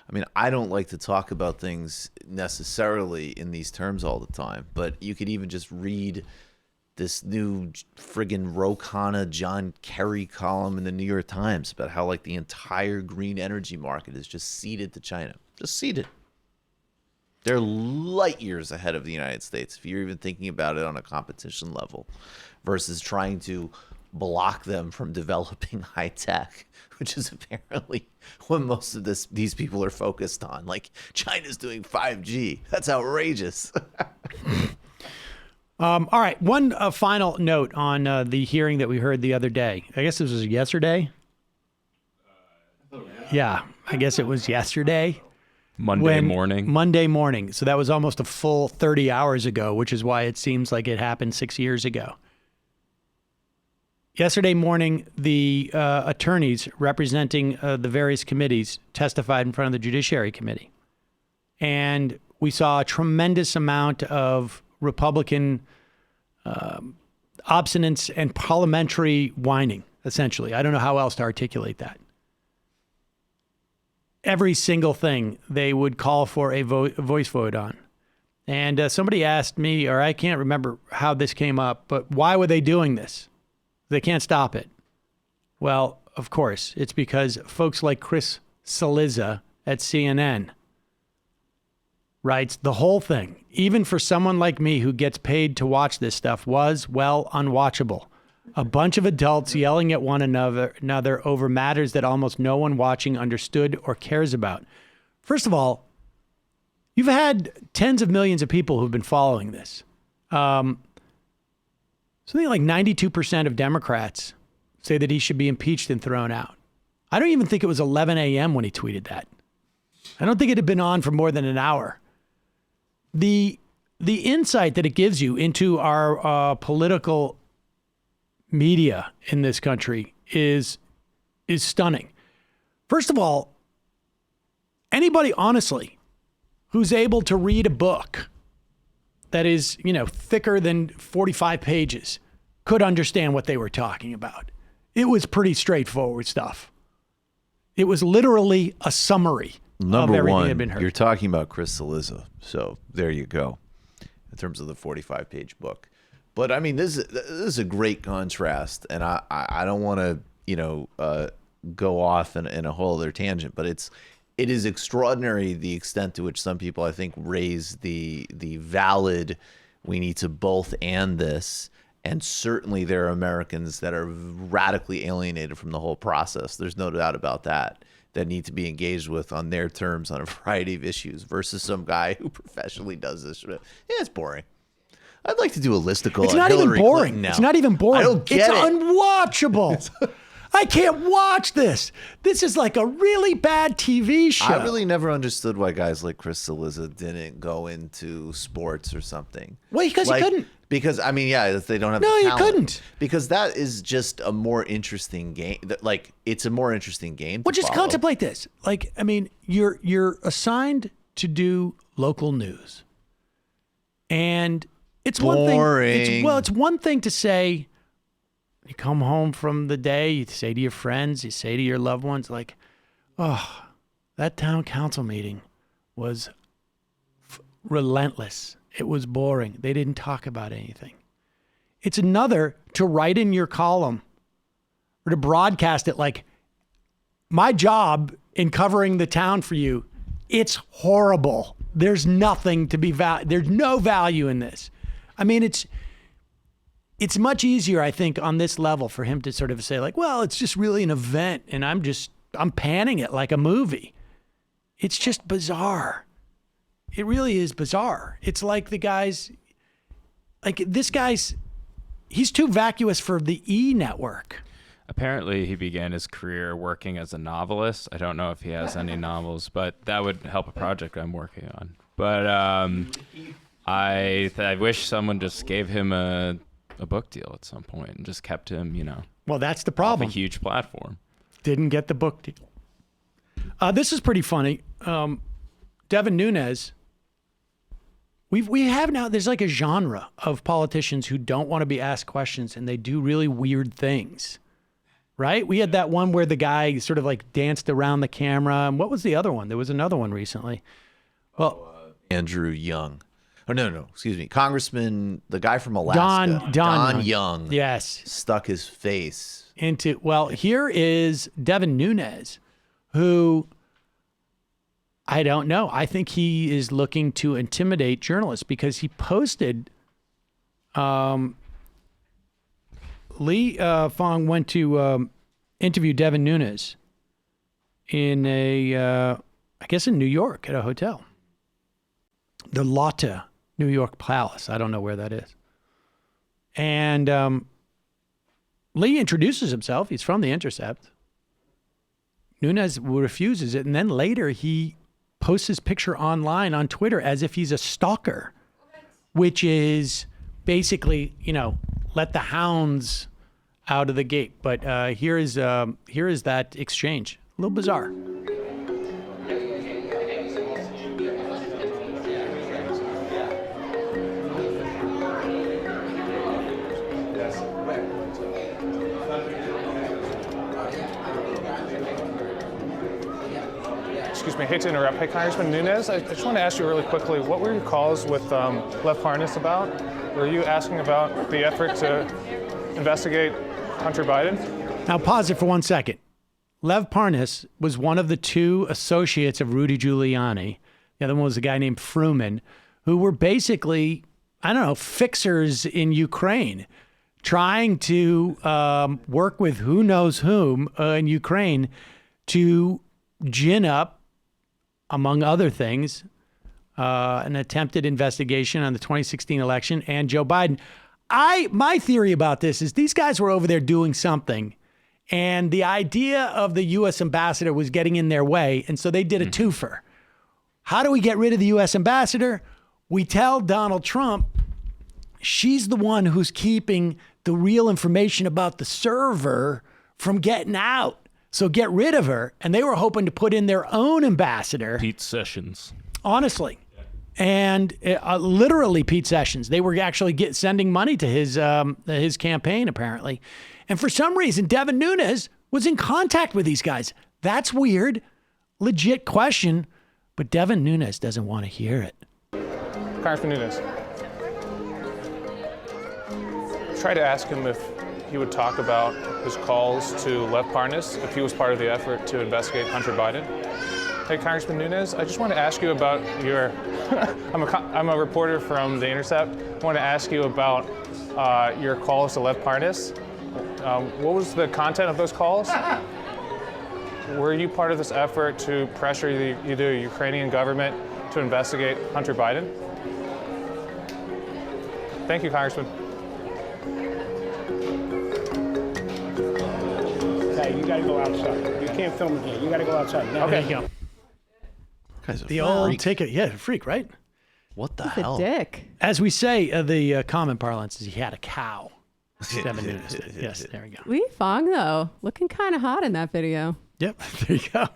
I mean, I don't like to talk about things necessarily in these terms all the time, but you could even just read this new friggin' Ro Khanna, John Kerry column in the New York Times about how like the entire green energy market is just ceded to China. Just ceded. They're light years ahead of the United States, if you're even thinking about it on a competition level, versus trying to block them from developing high tech, which is apparently what most of these people are focused on. Like, China's doing 5G. That's outrageous. All right. One final note on the hearing that we heard the other day. I guess this was yesterday. Yeah, I guess it was yesterday. Monday morning. So that was almost a full 30 hours ago, which is why it seems like it happened 6 years ago. Yesterday morning, the attorneys representing the various committees testified in front of the Judiciary Committee. And we saw a tremendous amount of Republican obstinance and parliamentary whining, essentially. I don't know how else to articulate that. Every single thing they would call for a voice vote on. And somebody asked me, or I can't remember how this came up, but why were they doing this? They can't stop it. Well, of course, it's because folks like Chris Cillizza at CNN writes the whole thing, even for someone like me who gets paid to watch this stuff, was, well, unwatchable. A bunch of adults yelling at one another over matters that almost no one watching understood or cares about. First of all, you've had tens of millions of people who've been following this. Something like 92% of Democrats say that he should be impeached and thrown out. I don't even think it was 11 a.m. when he tweeted that. I don't think it had been on for more than an hour. The insight that it gives you into our political media in this country is stunning. First of all, anybody, honestly, who's able to read a book that is, thicker than 45 pages could understand what they were talking about. It was pretty straightforward stuff. It was literally a summary of everything that had been heard. You're talking about Chris Cillizza, so there you go, in terms of the 45-page book. But I mean, this is a great contrast, and I don't want to go off in a whole other tangent, but it is extraordinary the extent to which some people, I think, raise the valid, we need to both and this. And certainly there are Americans that are radically alienated from the whole process. There's no doubt about that that need to be engaged with on their terms on a variety of issues versus some guy who professionally does this. Yeah, it's boring. I'd like to do a listicle. It's on not Hillary even boring. Clinton now. It's not even boring. I don't get it's it. unwatchable. I can't watch this. This is like a really bad TV show. I really never understood why guys like Chris Cillizza didn't go into sports or something. Well, because he couldn't. Because, I mean, yeah, they don't have No, the you talent. couldn't. Because that is just a more interesting game. Like, it's a more interesting game Well, to just follow. contemplate this. Like, I mean, you're assigned to do local news, and it's one thing. Boring. It's one thing to say. You come home from the day, you say to your friends, you say to your loved ones, like, "Oh, that town council meeting was relentless. It was boring. They didn't talk about anything." It's another to write in your column or to broadcast it like, "My job in covering the town for you, it's horrible. There's nothing to be there's no value in this." I mean, it's much easier, I think, on this level for him to sort of say like, "Well, it's just really an event and I'm panning it like a movie." It's just bizarre. It really is bizarre. It's like the guys, like this guy's, he's too vacuous for the E! Network. Apparently, he began his career working as a novelist. I don't know if he has any novels, but that would help a project I'm working on. But I wish someone just gave him a book deal at some point and just kept him, Well, that's the problem. off a huge platform. Didn't get the book deal. This is pretty funny. Devin Nunes. We have now, there's like a genre of politicians who don't want to be asked questions and they do really weird things, right? We had that one where the guy sort of like danced around the camera. And what was the other one? There was another one recently. Well, Andrew Young. Oh, no, excuse me. Congressman, the guy from Alaska. Don Young. Yes. Stuck his face into, well, here is Devin Nunes, who I don't know. I think he is looking to intimidate journalists because he posted, Lee Fong went to interview Devin Nunes in I guess in New York at a hotel. The Lotte New York Palace. I don't know where that is. And Lee introduces himself. He's from The Intercept. Nunes refuses it. And then later he posts his picture online on Twitter as if he's a stalker, which is basically, let the hounds out of the gate. But here is that exchange. A little bizarre. Excuse me, I hate to interrupt. Hey, Congressman Nunes, I just want to ask you really quickly, what were your calls with Lev Parnas about? Were you asking about the effort to investigate Hunter Biden? Now pause it for 1 second. Lev Parnas was one of the two associates of Rudy Giuliani. The other one was a guy named Fruman, who were basically, fixers in Ukraine, trying to work with who knows whom in Ukraine to gin up, among other things, an attempted investigation on the 2016 election and Joe Biden. My theory about this is these guys were over there doing something, and the idea of the U.S. ambassador was getting in their way, and so they did a twofer. How do we get rid of the U.S. ambassador? We tell Donald Trump she's the one who's keeping the real information about the server from getting out. So get rid of her. And they were hoping to put in their own ambassador. Pete Sessions. Honestly. And literally Pete Sessions. They were actually sending money to his campaign, apparently. And for some reason, Devin Nunes was in contact with these guys. That's weird. Legit question. But Devin Nunes doesn't want to hear it. Congressman Nunes, try to ask him if he would talk about his calls to Lev Parnas, if he was part of the effort to investigate Hunter Biden. Hey, Congressman Nunes, I just want to ask you about your, I'm a reporter from The Intercept. I want to ask you about your calls to Lev Parnas. What was the content of those calls? were you part of this effort to pressure the Ukrainian government to investigate Hunter Biden? Thank you, Congressman. Okay, you got to go outside. You can't film it here. You got to go outside. No. There you go. The old ticket. Yeah, freak, right? What the He's a dick. As we say, the common parlance is he had a cow. Devin Nunes did. Yes, there we go. Li Fong, though, looking kind of hot in that video. Yep, there you go.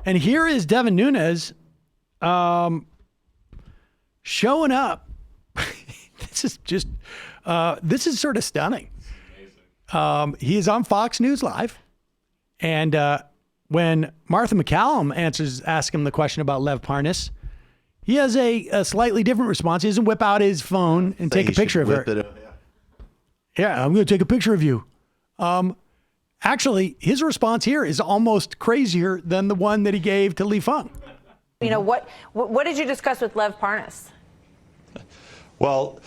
And here is Devin Nunes showing up. This is just, this is sort of stunning. He is on Fox News Live. And when Martha McCallum asks him the question about Lev Parnas, he has a slightly different response. He doesn't whip out his phone and take a picture of her. Yeah, I'm going to take a picture of you. Actually, his response here is almost crazier than the one that he gave to Li Fong. You know, what did you discuss with Lev Parnas? Well,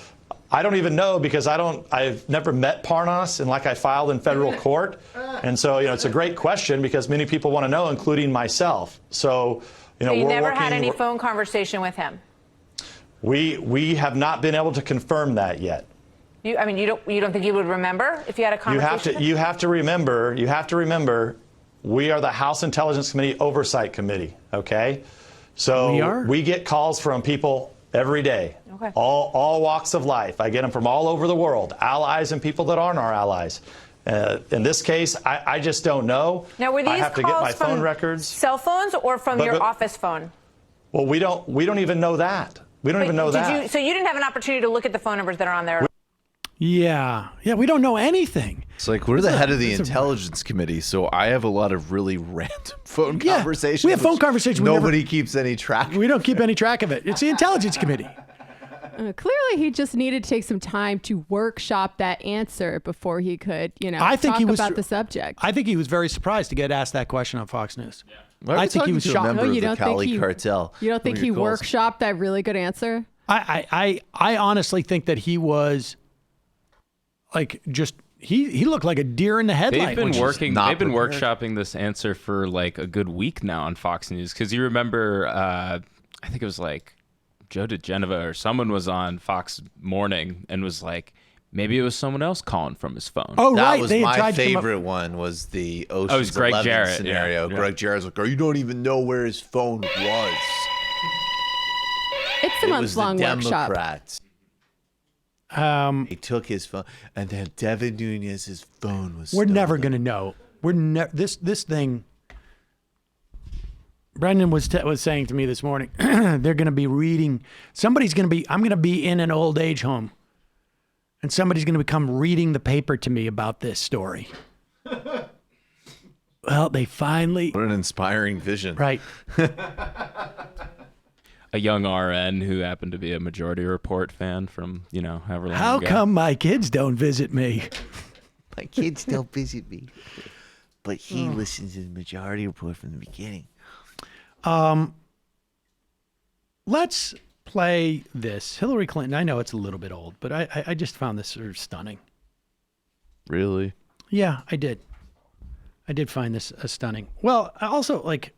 I don't even know because I've never met Parnas, and like I filed in federal court. And so, it's a great question because many people want to know, including myself. So, So you never had any phone conversation with him? We have not been able to confirm that yet. You don't think you would remember if you had a conversation? You have to remember, we are the House Intelligence Committee Oversight Committee, okay? So we get calls from people every day, okay. all walks of life. I get them from all over the world, allies and people that aren't our allies. In this case, I just don't know. Now, were these I have to calls get my from phone records. Cell phones or from your office phone? Well, we don't even know that. We don't even know that. So you didn't have an opportunity to look at the phone numbers that are on there? Yeah, we don't know anything. It's like we're the head of the Intelligence Committee, so I have a lot of really random phone conversations. We have phone conversations. Nobody keeps any track. We don't keep any track of it. It's the Intelligence Committee. Clearly, he just needed to take some time to workshop that answer before he could, talk about the subject. I think he was very surprised to get asked that question on Fox News. I think he was shocked. You don't think he workshopped workshopped that really good answer? I honestly think that he was like he looked like a deer in the headlight. They've been workshopping this answer for like a good week now on Fox News because you remember I think it was like Joe DeGeneva or someone was on Fox Morning and was like, maybe it was someone else calling from his phone. Oh, that was my favorite one. Was the Ocean's Greg 11 Jarrett scenario? Yeah. Greg Jarrett's like, "Oh, you don't even know where his phone was." It's a month-long workshop. Democrats. He took his phone, and then Devin Nunes' phone was. We're never going to know. This thing. Brendan was saying to me this morning, they're going to be reading. I'm going to be in an old age home, and somebody's going to come reading the paper to me about this story. Well, they finally. What an inspiring vision. Right. A young RN who happened to be a Majority Report fan from, however long How ago. come my kids don't visit me? My kids don't visit me, but he listens to the Majority Report from the beginning. Let's play this. Hillary Clinton, I know it's a little bit old, but I just found this sort of stunning. Really? Yeah, I did. I did find this stunning. Well, also, like,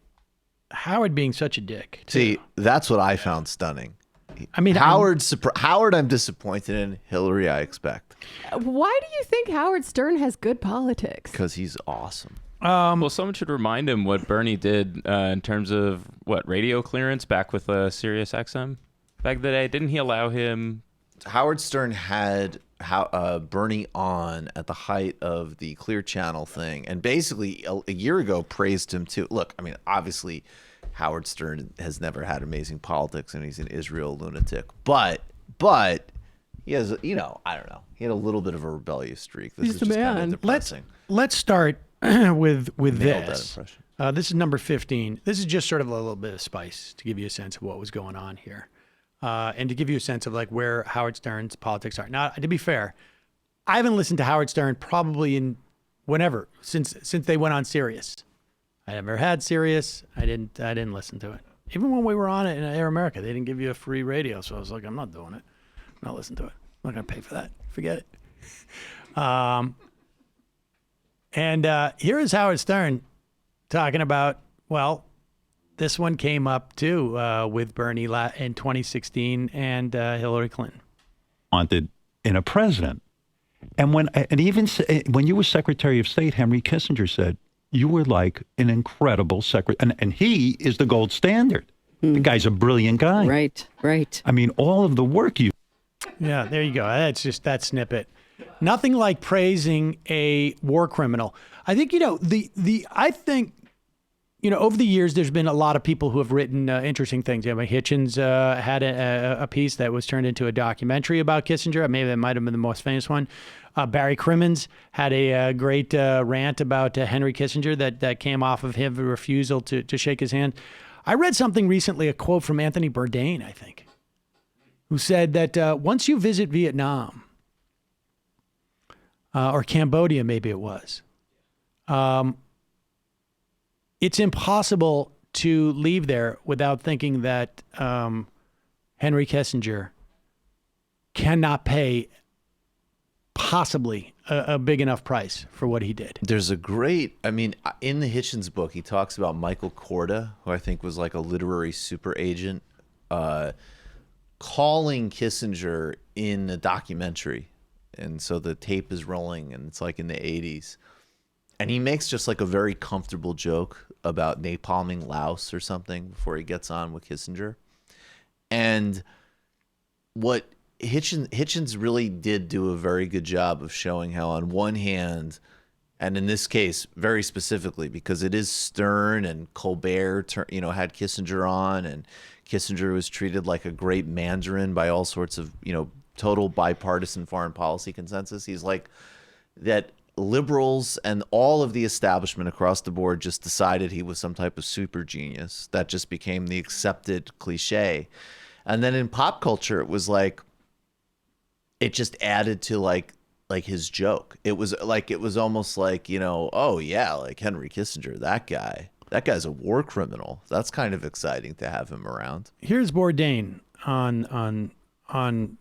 Howard being such a dick. See, that's what I found stunning. I mean, Howard, I'm disappointed in. Hillary, I expect. Why do you think Howard Stern has good politics? Because he's awesome. Well, someone should remind him what Bernie did in terms of radio clearance back with Sirius XM back in the day. Didn't he allow him? Howard Stern had Bernie on at the height of the Clear Channel thing, and basically a year ago praised him too. Look, I mean, obviously, Howard Stern has never had amazing politics, and he's an Israel lunatic. But he has, I don't know. He had a little bit of a rebellious streak. This is just kind of depressing. Let's start with Nailed this. that impression. This is number 15. This is just sort of a little bit of spice to give you a sense of what was going on here. And to give you a sense of like where Howard Stern's politics are. Now, to be fair, I haven't listened to Howard Stern probably in whenever since they went on Sirius. I never had Sirius. I didn't listen to it. Even when we were on it in Air America, they didn't give you a free radio, so I was like, I'm not doing it. I'm not listening to it. I'm not gonna pay for that. Forget it. And here is Howard Stern talking about, well, this one came up too with Bernie in 2016 and Hillary Clinton. Wanted in a president. And when you were Secretary of State, Henry Kissinger said, you were like an incredible secretary. And he is the gold standard. The guy's a brilliant guy. Right. I mean, all of the work you... Yeah, there you go. That's just that snippet. Nothing like praising a war criminal. I think, I think, over the years, there's been a lot of people who have written interesting things. Hitchens had a piece that was turned into a documentary about Kissinger. Maybe that might have been the most famous one. Barry Crimmins had a great rant about Henry Kissinger that came off of his refusal to shake his hand. I read something recently, a quote from Anthony Bourdain, I think, who said that once you visit Vietnam, or Cambodia, maybe it was, it's impossible to leave there without thinking that Henry Kissinger cannot pay possibly a big enough price for what he did. There's a great, in the Hitchens book, he talks about Michael Korda, who I think was like a literary super agent, calling Kissinger in a documentary. And so the tape is rolling, and it's like in the 80s. And he makes just like a very comfortable joke about napalming Laos or something before he gets on with Kissinger. And what Hitchens really did do a very good job of showing how, on one hand, and in this case, very specifically, because it is Stern and Colbert, had Kissinger on, and Kissinger was treated like a great Mandarin by all sorts of, total bipartisan foreign policy consensus. He's like that liberals and all of the establishment across the board just decided he was some type of super genius. That just became the accepted cliche. And then in pop culture, it was like, it just added to like his joke. It was almost like, oh yeah, like Henry Kissinger, that guy's a war criminal. That's kind of exciting to have him around. Here's Bourdain on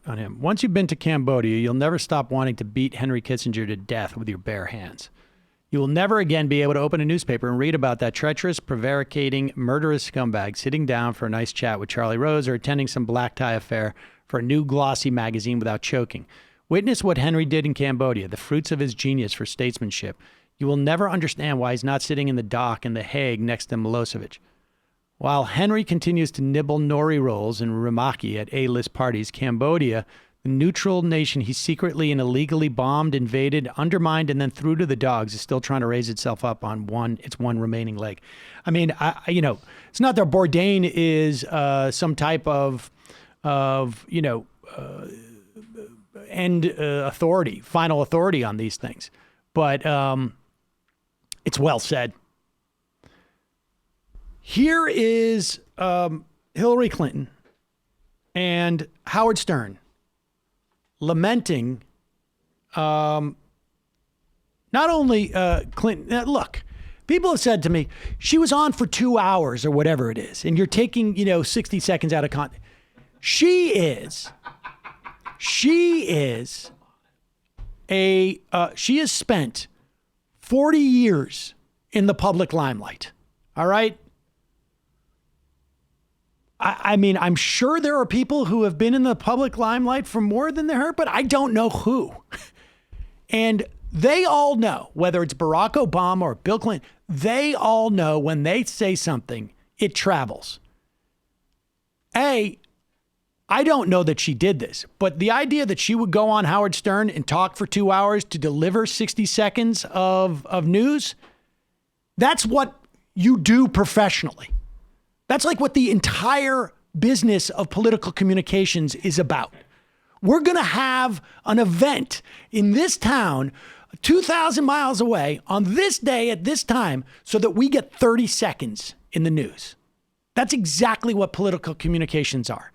him. Once you've been to Cambodia, you'll never stop wanting to beat Henry Kissinger to death with your bare hands. You will never again be able to open a newspaper and read about that treacherous, prevaricating, murderous scumbag sitting down for a nice chat with Charlie Rose or attending some black tie affair for a new glossy magazine without choking. Witness what Henry did in Cambodia, the fruits of his genius for statesmanship. You will never understand why he's not sitting in the dock in The Hague next to Milosevic. While Henry continues to nibble nori rolls and rumaki at A-list parties, Cambodia, the neutral nation he secretly and illegally bombed, invaded, undermined, and then threw to the dogs, is still trying to raise itself up on its one remaining leg. I mean, it's not that Bourdain is some type of end authority, final authority on these things, but it's well said. Here is Hillary Clinton and Howard Stern lamenting not only Clinton. Look, people have said to me, she was on for 2 hours or whatever it is, and you're taking 60 seconds out of context. She has spent 40 years in the public limelight. All right. I mean, I'm sure there are people who have been in the public limelight for more than her, but I don't know who. And they all know, whether it's Barack Obama or Bill Clinton, they all know when they say something, it travels. I don't know that she did this, but the idea that she would go on Howard Stern and talk for 2 hours to deliver 60 seconds of news, that's what you do professionally. That's like what the entire business of political communications is about. We're going to have an event in this town 2,000 miles away on this day at this time so that we get 30 seconds in the news. That's exactly what political communications are.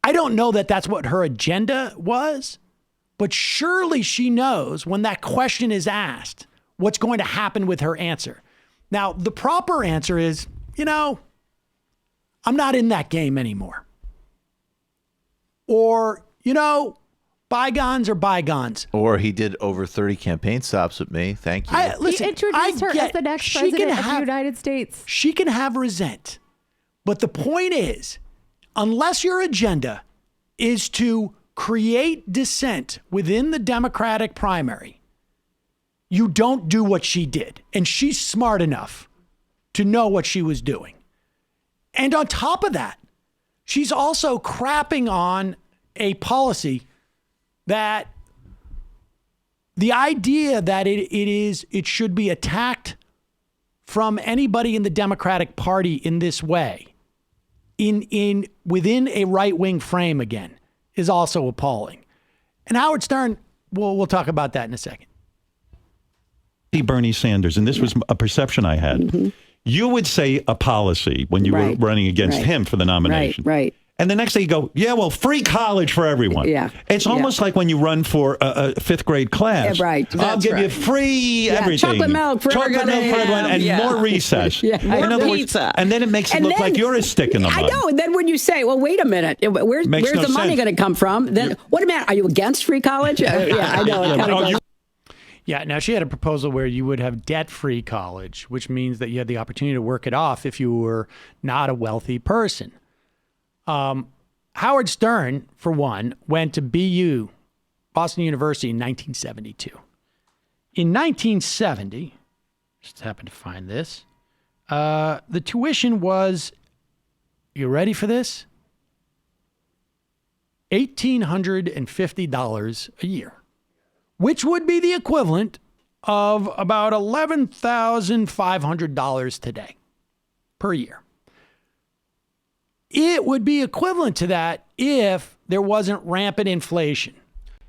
I don't know that that's what her agenda was, but surely she knows when that question is asked, what's going to happen with her answer. Now, the proper answer is, I'm not in that game anymore. Or, Bygones are bygones. Or he did over 30 campaign stops with me. Thank you. He introduced her as the next president of the United States. She can have resent. But the point is, unless your agenda is to create dissent within the Democratic primary, you don't do what she did. And she's smart enough to know what she was doing. And on top of that, she's also crapping on a policy that the idea that it should be attacked from anybody in the Democratic Party in this way, within a right-wing frame again, is also appalling. And Howard Stern, we'll talk about that in a second. Bernie Sanders, and this was a perception I had. You would say a policy when you were running against him for the nomination. Right. And the next day you go, yeah, well, free college for everyone. Yeah. It's almost like when you run for a fifth grade class. Yeah, right. I'll give you free everything. Chocolate milk for everyone and more recess. In other words, and then it makes it look like you're a stick in the mud. I know. And then when you say, well, wait a minute, where's Makes no the money sense. going to come from? Then what a minute, are you against free college? Yeah, I know. It kind of goes. Yeah, now she had a proposal where you would have debt-free college, which means that you had the opportunity to work it off if you were not a wealthy person. Howard Stern, for one, went to BU, Boston University, in 1972. In 1970, just happened to find this, the tuition was, you ready for this? $1,850 a year, which would be the equivalent of about $11,500 today per year. It would be equivalent to that if there wasn't rampant inflation.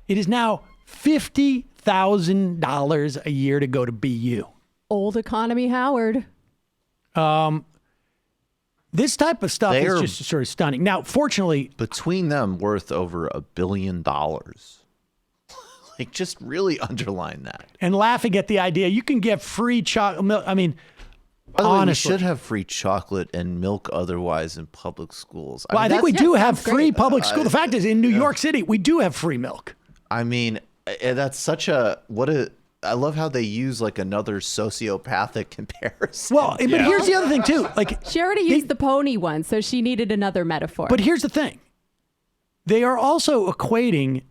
It is now $50,000 a year to go to BU. Old economy Howard. This type of stuff is just sort of stunning. Now, fortunately, between them worth over $1 billion. Like, just really underline that. And laughing at the idea, you can get free chocolate milk. I mean, By the way, we honestly, should have free chocolate and milk otherwise in public schools. well, I think we do have free public school. The fact is, in New yeah. York City, we do have free milk. I mean, that's such I love how they use like another sociopathic comparison. Well, but here's the other thing too. Like, she already used the pony one, so she needed another metaphor. but here's the thing. They are also equating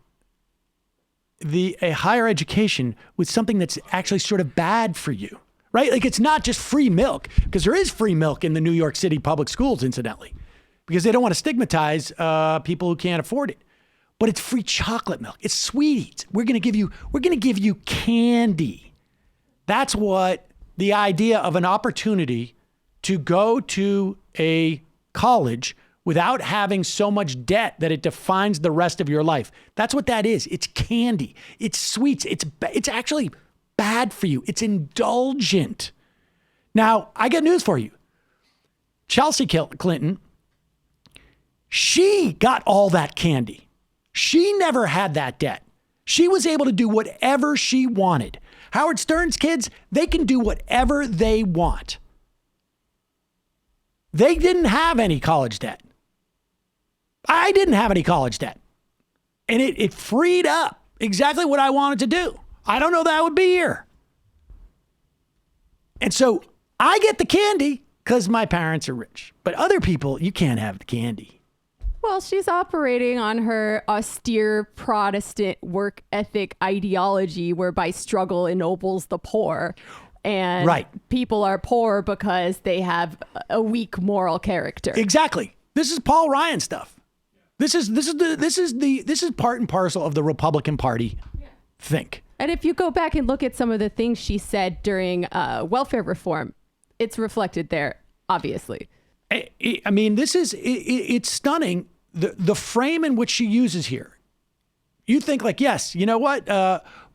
a higher education with something that's actually sort of bad for you, right? Like, it's not just free milk, because there is free milk in the New York City public schools, incidentally, because they don't want to stigmatize people who can't afford it. But it's free chocolate milk. It's sweet. We're going to give you candy. That's what the idea of an opportunity to go to a college without having so much debt that it defines the rest of your life. That's what that is. It's candy. It's sweets. It's actually bad for you. It's indulgent. Now, I got news for you. Chelsea Clinton, she got all that candy. She never had that debt. She was able to do whatever she wanted. Howard Stern's kids, they can do whatever they want. They didn't have any college debt. I didn't have any college debt. And it freed up exactly what I wanted to do. I don't know that I would be here. And so I get the candy because my parents are rich. But other people, you can't have the candy. Well, she's operating on her austere Protestant work ethic ideology whereby struggle ennobles the poor. And people are poor because they have a weak moral character. Exactly. This is Paul Ryan stuff. This is part and parcel of the Republican Party think. And if you go back and look at some of the things she said during welfare reform, it's reflected there, obviously. I mean, it's stunning, the frame in which she uses here. You think like, yes, you know what?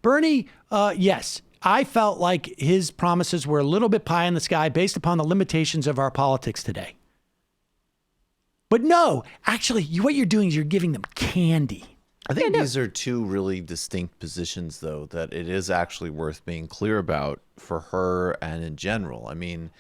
Bernie, yes, I felt like his promises were a little bit pie in the sky based upon the limitations of our politics today. But no, actually, what you're doing is you're giving them candy. I think these are two really distinct positions, though, that it is actually worth being clear about for her and in general. I mean,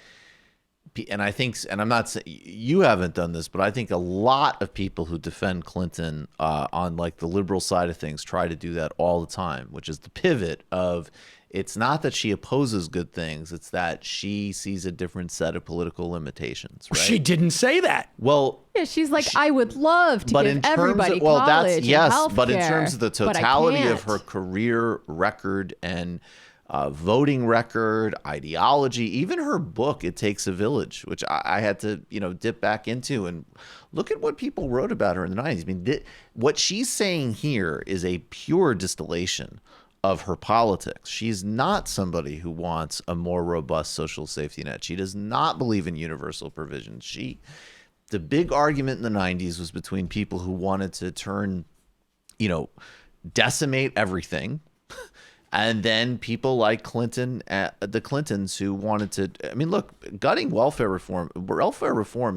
and I think, and I'm not saying you haven't done this, but I think a lot of people who defend Clinton on like the liberal side of things try to do that all the time, which is the pivot of, it's not that she opposes good things, it's that she sees a different set of political limitations, right? She didn't say that. Well, Yeah, she's like, I would love to but give in terms everybody of, well, college that's and yes, but in healthcare, terms of the but I totality of can't. her career record and voting record, ideology, even her book, It Takes a Village, which I had to, dip back into and look at what people wrote about her in the 90s. I mean, what she's saying here is a pure distillation of her politics. She's not somebody who wants a more robust social safety net. She does not believe in universal provision. The big argument in the 90s was between people who wanted to turn, decimate everything, and then people like Clinton, the Clintons, who wanted to, I mean, look, gutting welfare reform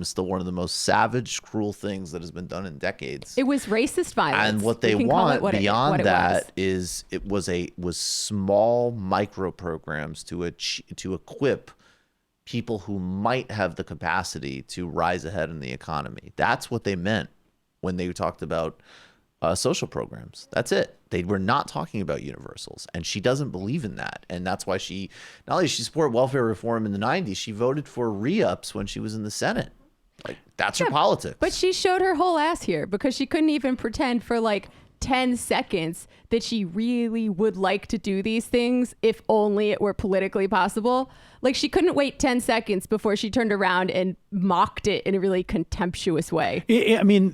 is still one of the most savage, cruel things that has been done in decades. It was racist violence. And what they want beyond that is it was small micro programs to equip people who might have the capacity to rise ahead in the economy. That's what they meant when they talked about social programs. That's it. They were not talking about universals, and she doesn't believe in that. And that's why she, not only did she support welfare reform in the 90s, she voted for re-ups when she was in the Senate. Like, that's her politics. But she showed her whole ass here because she couldn't even pretend for like 10 seconds that she really would like to do these things if only it were politically possible. Like, she couldn't wait 10 seconds before she turned around and mocked it in a really contemptuous way. I mean,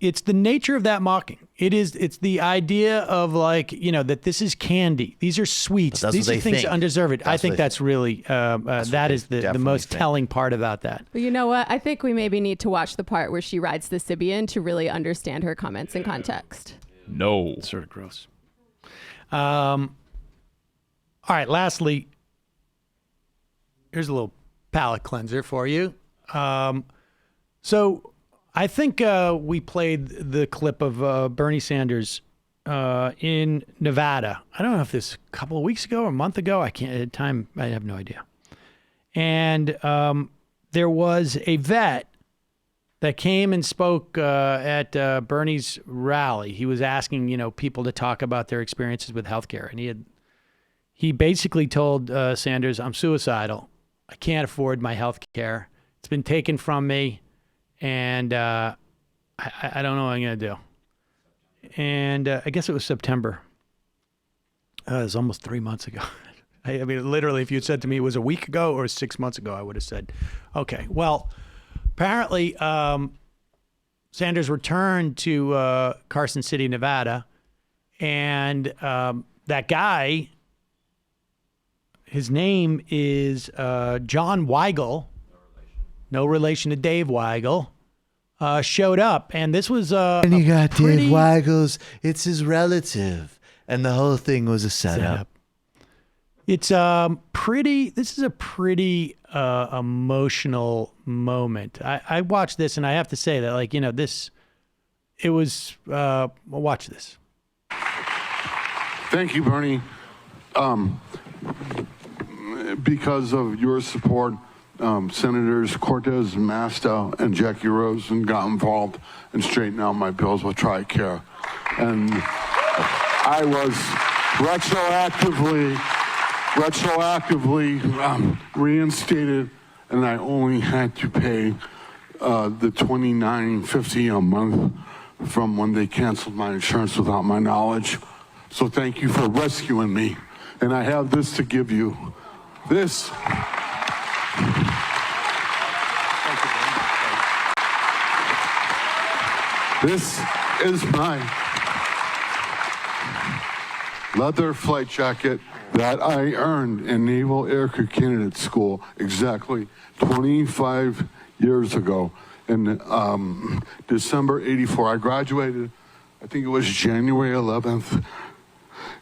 it's the nature of that mocking. It's the idea of like, that this is candy. These are sweets. These are things undeserved. I think that's really, that is the most telling part about that. But you know what? I think we maybe need to watch the part where she rides the Sibian to really understand her comments in context. No. It's sort of gross. All right, lastly, here's a little palate cleanser for you. So I think we played the clip of Bernie Sanders in Nevada. I don't know if this a couple of weeks ago or a month ago. I have no idea. And there was a vet that came and spoke at Bernie's rally. He was asking, people to talk about their experiences with healthcare. And he basically told Sanders, I'm suicidal. I can't afford my healthcare. It's been taken from me. And I don't know what I'm going to do. And I guess it was September. It was almost 3 months ago. I mean, literally, if you had said to me it was a week ago or 6 months ago, I would have said, okay. Well, apparently, Sanders returned to Carson City, Nevada. And that guy, his name is John Weigel. No relation to Dave Weigel, showed up. And this was and you got Dave Weigel's, it's his relative. And the whole thing was a setup. It's this is a pretty emotional moment. I watched this and I have to say that, like, watch this. Thank you, Bernie. Because of your support, Senators Cortez and Masto and Jackie Rosen got involved and straightened out my bills with TRICARE. And I was retroactively reinstated, and I only had to pay the $29.50 a month from when they canceled my insurance without my knowledge. So thank you for rescuing me. And I have this to give you. This. This is my leather flight jacket that I earned in Naval Air Crew Candidate School exactly 25 years ago in December '84. I graduated, I think it was January 11th,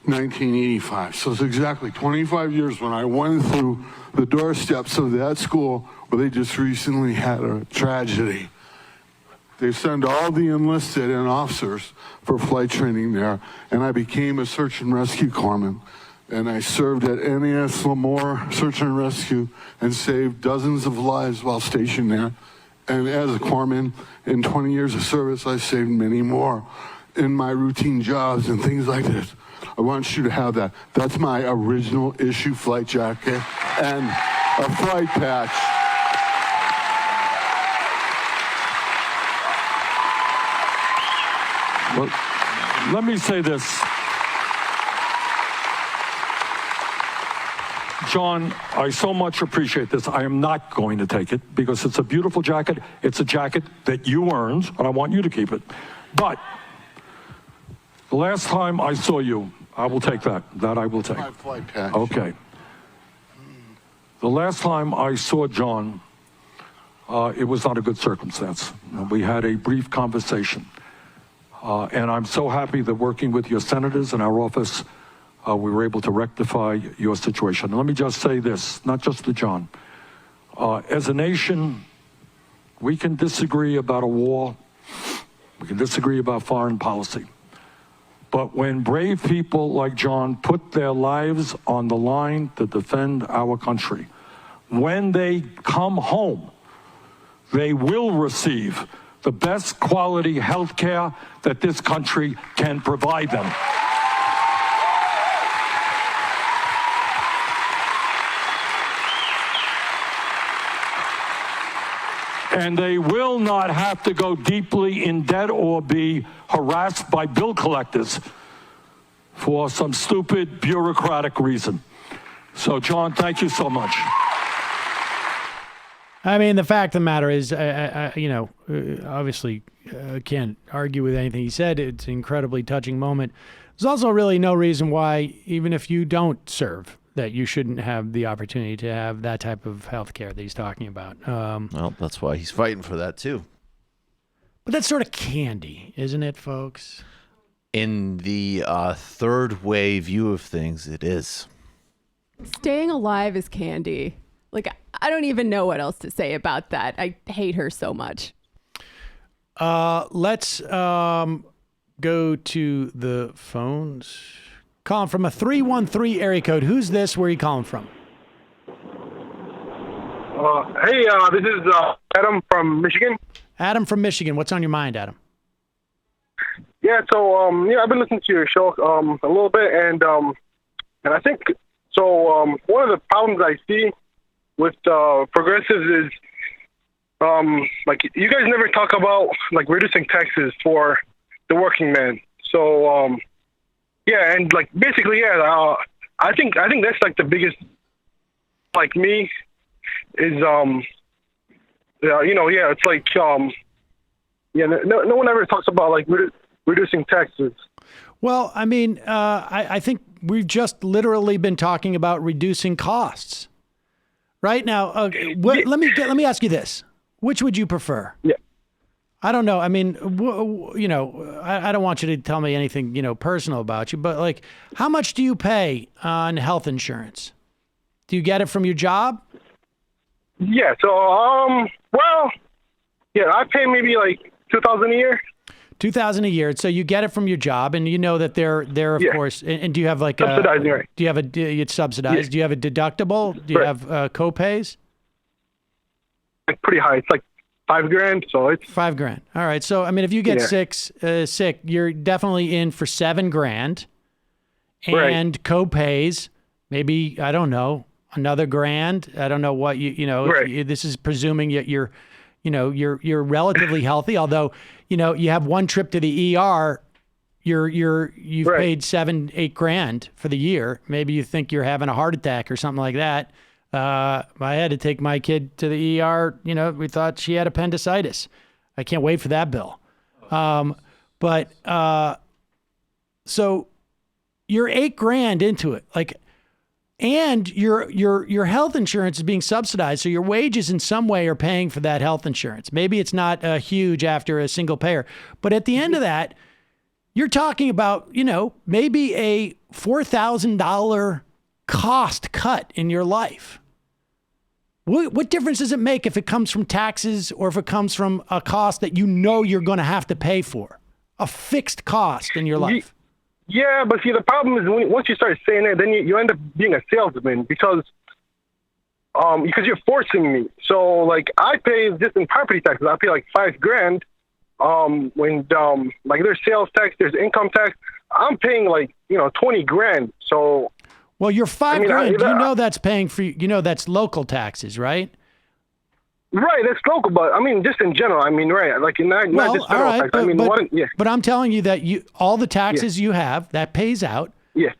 1985. So it's exactly 25 years when I went through the doorsteps of that school where they just recently had a tragedy. They send all the enlisted and officers for flight training there, and I became a search and rescue corpsman and I served at NAS Lemoore Search and Rescue and saved dozens of lives while stationed there. And as a corpsman, in 20 years of service, I saved many more in my routine jobs and things like this. I want you to have that. That's my original issue flight jacket and a flight patch. But let me say this. John, I so much appreciate this. I am not going to take it because it's a beautiful jacket. It's a jacket that you earned, and I want you to keep it. But the last time I saw you, I will take that. That I will take. My flight patch. Okay. The last time I saw John, it was not a good circumstance. We had a brief conversation. And I'm so happy that working with your senators in our office, we were able to rectify your situation. And let me just say this, not just to John. As a nation, we can disagree about a war. We can disagree about foreign policy. But when brave people like John put their lives on the line to defend our country, when they come home, they will receive the best quality health care that this country can provide them. And they will not have to go deeply in debt or be harassed by bill collectors for some stupid bureaucratic reason. So, John, thank you so much. I mean, the fact of the matter is, obviously, can't argue with anything he said. It's an incredibly touching moment. There's also really no reason why, even if you don't serve, that you shouldn't have the opportunity to have that type of health care that he's talking about. Well, that's why he's fighting for that, too. But that's sort of candy, isn't it, folks? In the third way view of things, it is. Staying alive is candy. Like, I don't even know what else to say about that. I hate her so much. Let's go to the phones. Calling from a 313 area code. Who's this? Where are you calling from? Hey, this is Adam from Michigan. Adam from Michigan. What's on your mind, Adam? Yeah, so I've been listening to your show a little bit, and I think so. One of the problems I see with progressives is like you guys never talk about like reducing taxes for the working man. So yeah, and like basically, yeah, I think that's like the biggest, like me, is it's like no one ever talks about like reducing taxes. Well, I mean, I think we've just literally been talking about reducing costs. Right now, let me ask you this: which would you prefer? Yeah. I don't know. I mean, I don't want you to tell me anything, personal about you, but like, how much do you pay on health insurance? Do you get it from your job? Yeah. So, well, yeah, I pay maybe like $2,000 a year. $2,000 a year. So you get it from your job, and you know that they're of course. And do you have like subsidized? Right. Do you have it's subsidized? Yeah. Do you have a deductible? Do you have co-pays? Like pretty high. It's like $5,000. So it's $5,000. All right. So I mean, if you get sick, you're definitely in for $7,000, and co-pays maybe, I don't know, another $1,000. I don't know what this is presuming you're relatively healthy, although you have one trip to the ER, you've paid $7,000-8,000 for the year. Maybe you think you're having a heart attack or something like that. I had to take my kid to the ER. We thought she had appendicitis. I can't wait for that bill. So you're $8,000 into it, and your health insurance is being subsidized, so your wages in some way are paying for that health insurance. Maybe it's not huge after a single payer, but at the end of that, you're talking about maybe a $4,000 cost cut in your life. What difference does it make if it comes from taxes or if it comes from a cost that you're going to have to pay for, a fixed cost in your life? Yeah, but see, the problem is once you start saying that, then you end up being a salesman because you're forcing me. So like I pay just in property taxes, I pay like $5,000. Like there's sales tax, there's income tax. I'm paying like $20,000. So well, your $5,000, that's paying for that's local taxes, right? Right, that's local, but I mean, just in general, I mean, right, like not just federal tax. But, I mean, but I'm telling you that all the taxes you have, that pays out. Yeah.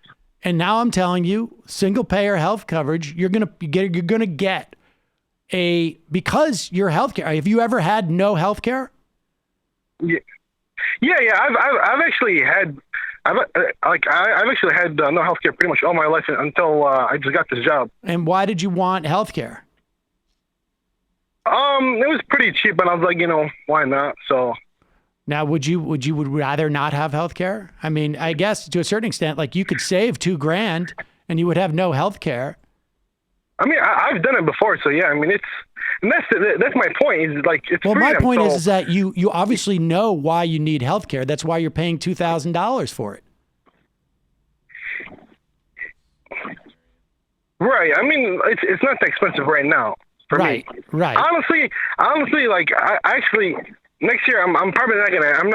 And now I'm telling you, single payer health coverage, you're gonna get because your healthcare. Have you ever had no healthcare? Yeah. I've actually had. I've actually had no healthcare pretty much all my life until I just got this job. And why did you want healthcare? It was pretty cheap, and I was like, why not? So now, would you rather not have health care? I mean, I guess to a certain extent, like you could save $2,000 and you would have no health care. I mean, I've done it before, so yeah. I mean, that's my point. Is like it's well, freedom, my point so. is that you obviously know why you need health care. That's why you're paying $2,000 for it. Right. I mean, it's not that expensive right now. For me. Right. Honestly, like I actually next year I'm probably not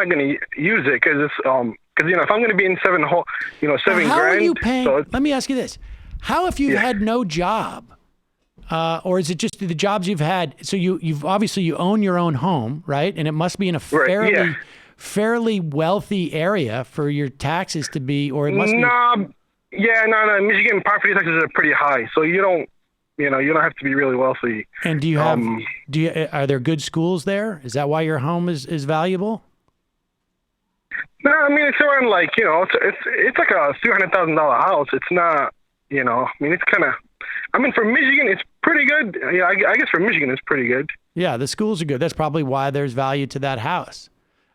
gonna use it because it's if I'm gonna be in $7,000. How are you paying? So let me ask you this: how if you've had no job, or is it just the jobs you've had? So you've obviously you own your own home, right? And it must be in a fairly wealthy area for your taxes to be, or it must be. No. Michigan property taxes are pretty high, so you don't have to be really wealthy. And do you have? Are there good schools there? Is that why your home is valuable? No, I mean it's around like it's like a $300,000 house. It's not I mean it's kind of. I mean for Michigan it's pretty good. Yeah, I guess for Michigan it's pretty good. Yeah, the schools are good. That's probably why there's value to that house.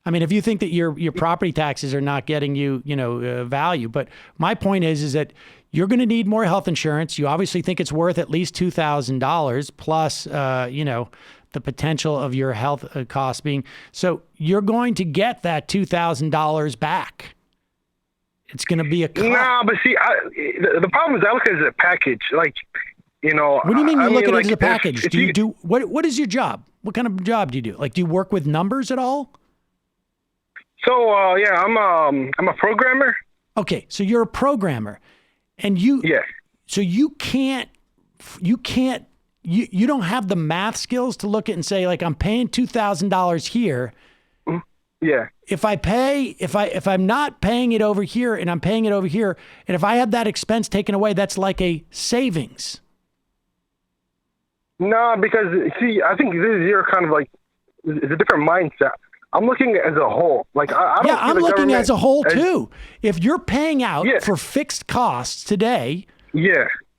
I mean, if you think that your property taxes are not getting you, value, but my point is that you're going to need more health insurance. You obviously think it's worth at least $2,000 plus, the potential of your health costs being. So you're going to get that $2,000 back. It's going to be a cut. No, but see, the problem is I look at it as a package. Like, What do you mean you look at it as a package? Do you do what is your job? What kind of job do you do? Like, do you work with numbers at all? So I'm a programmer. Okay, so you're a programmer, and you don't have the math skills to look at and say like I'm paying $2,000 here. Yeah. If I'm not paying it over here and I'm paying it over here, and if I had that expense taken away, that's like a savings. No, because see, I think this is your kind of like it's a different mindset. I'm looking as a whole. Like I don't. Yeah, I'm looking as a whole too. If you're paying out for fixed costs today,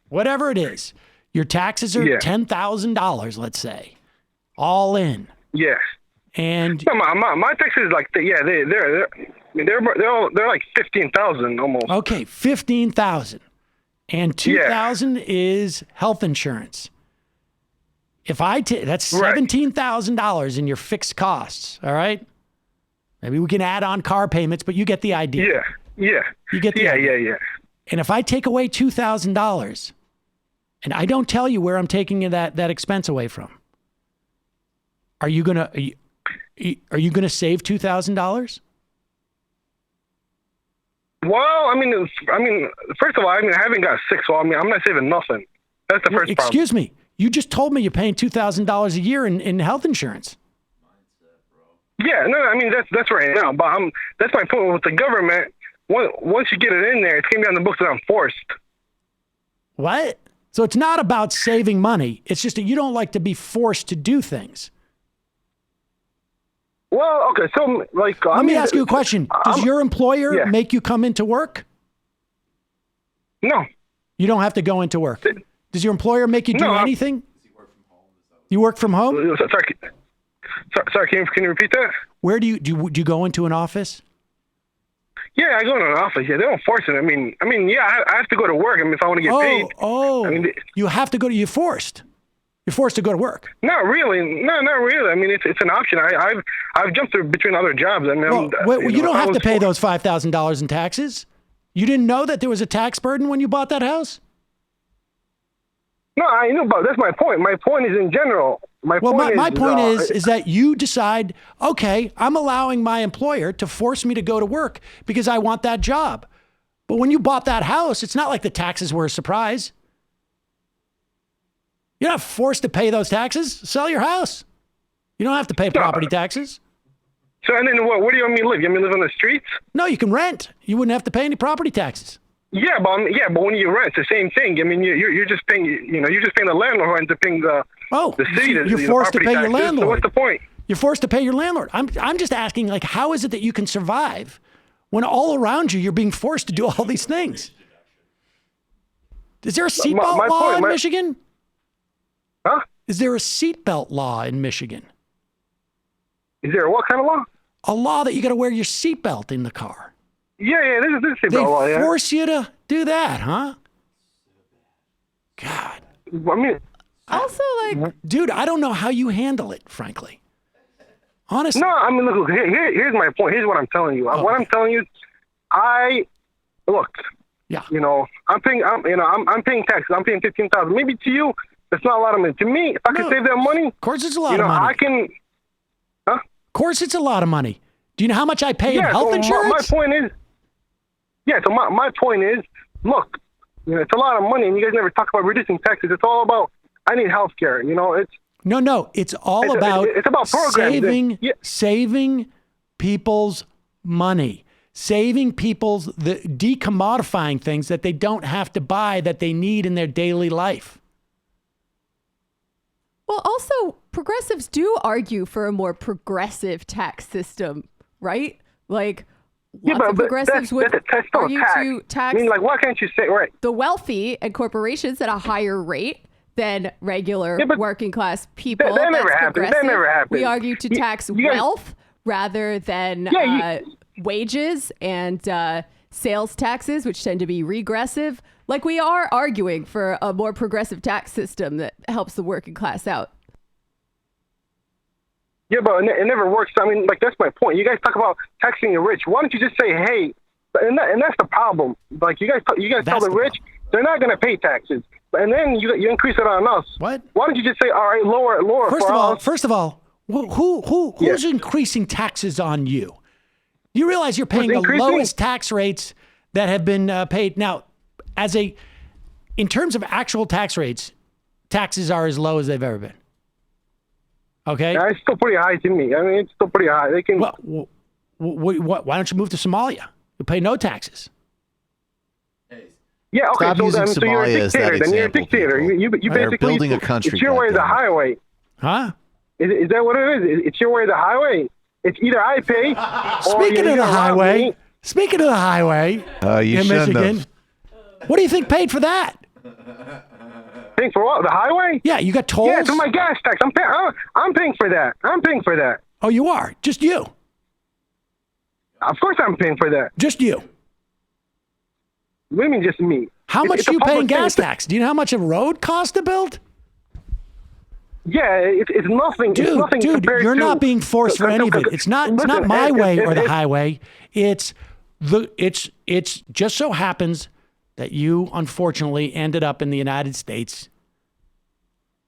whatever it is, your taxes are $10,000, let's say, all in. Yes. And no, my taxes like they're like 15,000 almost. Okay, 15,000, and 2,000 is health insurance. If that's $17,000 in your fixed costs, all right? Maybe we can add on car payments, but you get the idea. Yeah. You get the idea. Yeah. And if I take away $2,000, and I don't tell you where I'm taking that expense away from, are you gonna save $2,000? Well, I mean, first of all, I haven't got sick, so I'm not saving nothing. That's the first problem. Excuse me. You just told me you're paying $2,000 a year in health insurance. Yeah, no, I mean that's right now, but that's my point with the government. Once you get it in there, it's gonna be on the books that I'm forced. What? So it's not about saving money. It's just that you don't like to be forced to do things. Well, okay, so like let me ask you a question. Does your employer make you come into work? No. You don't have to go into work. Does your employer make you do anything? You work from home? Sorry, can you repeat that? Where do you go into an office? Yeah, I go into an office. Yeah, they don't force it. I mean, yeah, I have to go to work. I mean, if I want to get paid. You have to go to. You're forced. You're forced to go to work. Not really. No, not really. I mean, it's an option. I've jumped through between other jobs. I mean, you don't have to pay those $5,000 in taxes. You didn't know that there was a tax burden when you bought that house? No, I know, but that's my point. My point is in general. My point is that you decide, okay, I'm allowing my employer to force me to go to work because I want that job. But when you bought that house, it's not like the taxes were a surprise. You're not forced to pay those taxes. Sell your house. You don't have to pay property taxes. So, and then what do you want me to live? You want me to live on the streets? No, you can rent. You wouldn't have to pay any property taxes. Yeah, but when you rent, it's the same thing. I mean, you're just paying, you're just paying the landlord who ends up paying the city. You're forced to pay your landlord. So what's the point? You're forced to pay your landlord. I'm just asking, like, how is it that you can survive when all around you you're being forced to do all these things? Is there a seatbelt law in Michigan? Huh? Is there a seatbelt law in Michigan? Is there what kind of law? A law that you got to wear your seatbelt in the car. Yeah, there's a seatbelt law. They force you to do that, huh? God. I mean, also, like, dude, I don't know how you handle it, frankly. Honestly. No, I mean, look, here's my point. Here's what I'm telling you. What I'm telling you, Yeah. I'm paying taxes. I'm paying $15,000. Maybe to you, it's not a lot of money. To me, if I can save that money, of course, it's a lot of money. I can. Huh? Of course, it's a lot of money. Do you know how much I pay in health insurance? My point is, so my point is, look, it's a lot of money, and you guys never talk about reducing taxes. It's all about, I need health care. It's no. It's all about programs. saving people's money, saving people's decommodifying things that they don't have to buy that they need in their daily life. Well, also, progressives do argue for a more progressive tax system, right? Like, lots of progressives would argue to tax. I mean, like, why can't you say the wealthy and corporations at a higher rate than regular working class people? That never happens. That never happens. We argue to tax wealth rather than wages and sales taxes, which tend to be regressive. Like, we are arguing for a more progressive tax system that helps the working class out. Yeah, but it never works. I mean, like, that's my point. You guys talk about taxing the rich. Why don't you just say, hey, and that's the problem. Like, you guys tell the rich they're not going to pay taxes, and then you increase it on us. What? Why don't you just say, all right, lower First of all, who's increasing taxes on you? You realize you're paying the lowest tax rates that have been paid. Now, in terms of actual tax rates, taxes are as low as they've ever been. Okay? Yeah, it's still pretty high to me. I mean, it's still pretty high. They can. Well, why don't you move to Somalia? You pay no taxes. Yeah, okay. So you're a dictator. Then you're a dictator. You basically building a country. It's your way or the highway. Huh? Is that what it is? It's your way or the highway. It's either I pay. Speaking of the highway. Speaking of the highway. In Michigan. What do you think paid for that? Paying for what? The highway? Yeah, you got tolls. Yeah, it's my gas tax. I'm paying for that. I'm paying for that. Oh, you are? Just you? Of course, I'm paying for that. Just you? What do you mean, just me? How much do you pay in gas tax? Do you know how much a road costs to build? Yeah, it's nothing. Dude, it's nothing you're not being forced for any of it. It's not my way or the highway. It's just so happens that you unfortunately ended up in the United States,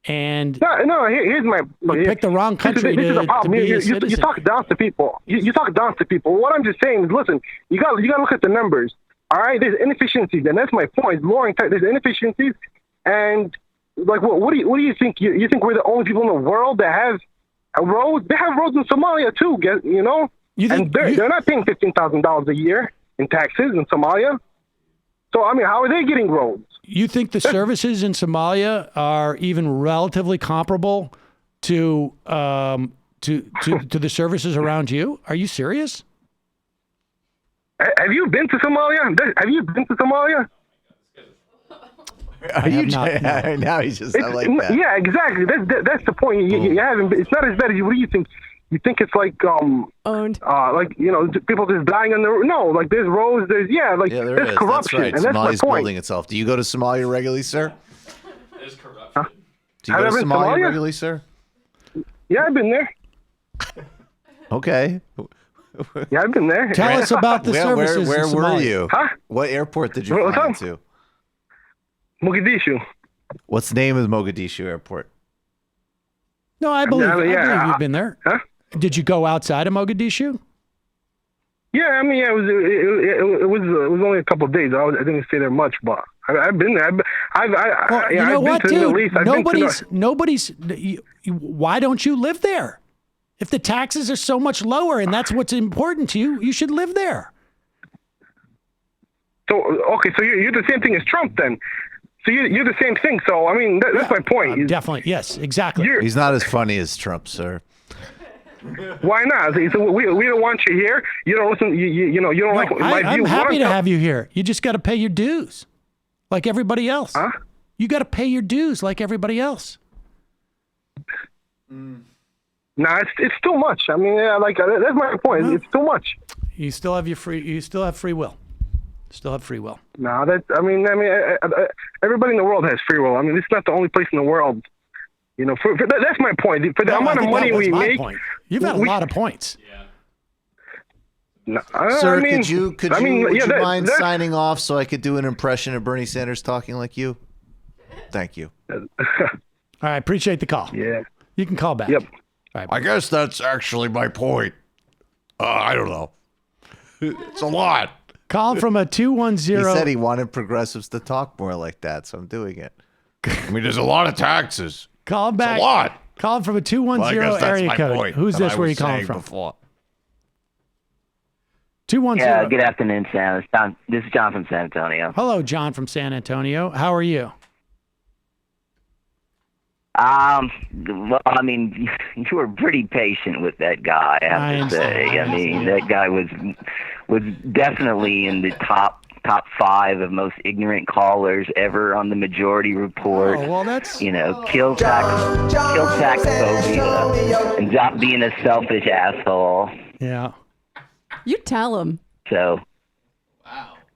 and here's my. You picked the wrong country this is the problem. You talk down to people. You talk down to people. What I'm just saying is, listen, you got to look at the numbers. All right, there's inefficiencies, and that's my point. Lowering tax, there's inefficiencies, and like, what do you think? You think we're the only people in the world that have roads? They have roads in Somalia too. And they're not paying $15,000 a year in taxes in Somalia. So I mean, how are they getting roads? You think the services in Somalia are even relatively comparable to the services around you? Are you serious? Have you been to Somalia? Have you been to Somalia? Are you now he's just not like that. Yeah, exactly. That's the point. You haven't. It's not as bad as you. What do you think? You think it's like owned? Like people just dying on the road. No, like there's roads. There's there's corruption. That's right. And that's Somalia's my point. building itself. Do you go to Somalia regularly, sir? There's corruption. Do you go to Somalia regularly, sir? Yeah, I've been there. Okay. Yeah, I've been there. Tell us about the Where services. where in were Somalia. you? Huh? What airport did you What's fly up? into? Mogadishu. What's the name of the Mogadishu airport? No, I believe, I yeah, believe you've been there. Huh? Did you go outside of Mogadishu? Yeah, I mean, yeah, it was only a couple of days. I didn't stay there much, but I've been there. Well, you know I've what, been to the dude? Middle East. I've been to Nobody's. Why don't you live there? If the taxes are so much lower and that's what's important to you, you should live there. So okay, so you're the same thing as Trump then. So you're the same thing. So I mean, that's my point. Definitely, yes, exactly. He's not as funny as Trump, sir. Why not? So we don't want you here. You don't listen. You know you don't like my I'm views. happy to have you here. You just got to pay your dues, like everybody else. Huh? You got to pay your dues like everybody else. Nah, it's too much. I mean, yeah, like that's my point. It's too much. You still have You still have free will. Still have free will. No, everybody in the world has free will. I mean, it's not the only place in the world. You know, that's my point. For the amount of money we make, you've had a lot of points. No, Sir, I mean, would you mind signing off so I could do an impression of Bernie Sanders talking like you? Thank you. All right, appreciate the call. Yeah. You can call back. Yep. All right. I guess that's actually my point. I don't know. It's a lot. Call from a 210. He said he wanted progressives to talk more like that, so I'm doing it. I mean, there's a lot of taxes. Call back. It's a lot. Call from a 210 area code. Who's this? Where are you calling from? 210. Yeah, good afternoon, Sam. This is John from San Antonio. Hello, John from San Antonio. How are you? Well, I mean, you were pretty patient with that guy, I have to say. I mean, that guy was definitely in the top 5 of most ignorant callers ever on the Majority Report. Oh, well, that's kill taxophobia and stop being a selfish asshole. Yeah. You tell him. So.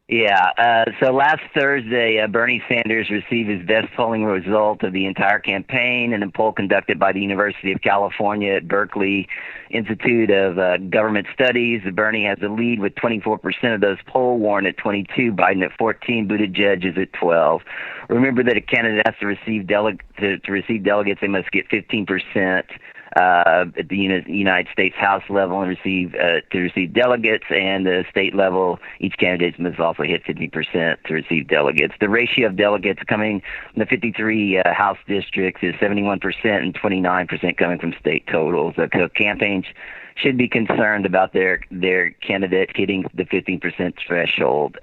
Yeah. So last Thursday, Bernie Sanders received his best polling result of the entire campaign in a poll conducted by the University of California at Berkeley Institute of Government Studies. Bernie has the lead with 24% of those polled. Warren at 22, Biden at 14, Buttigieg is at 12. Remember that a candidate has to receive delegates, they must get 15%. At the United States House level and receive delegates, and the state level, each candidate must also hit 50% to receive delegates. The ratio of delegates coming from the 53 House districts is 71% and 29% coming from state totals. So campaigns should be concerned about their candidate hitting the 15% threshold.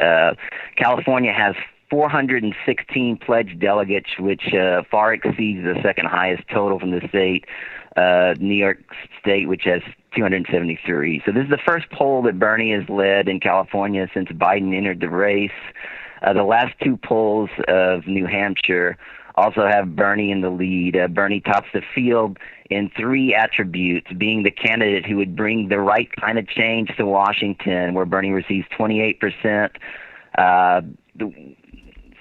California has 416 pledged delegates, which far exceeds the second highest total from the state, New York State, which has 273. So this is the first poll that Bernie has led in California since Biden entered the race. The last 2 polls of New Hampshire also have Bernie in the lead. Bernie tops the field in 3 attributes, being the candidate who would bring the right kind of change to Washington, where Bernie receives 28%.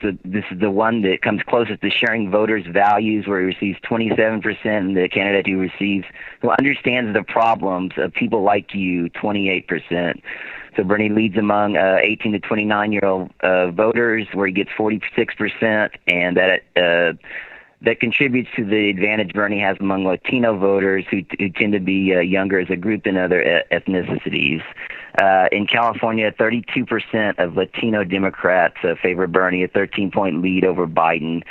So this is the one that comes closest to sharing voters' values, where he receives 27%, and the candidate who understands the problems of people like you, 28%. So Bernie leads among 18 to 29-year-old voters, where he gets 46%, and that contributes to the advantage Bernie has among Latino voters who tend to be younger as a group than other ethnicities. In California, 32% of Latino Democrats favor Bernie, a 13-point lead over Biden.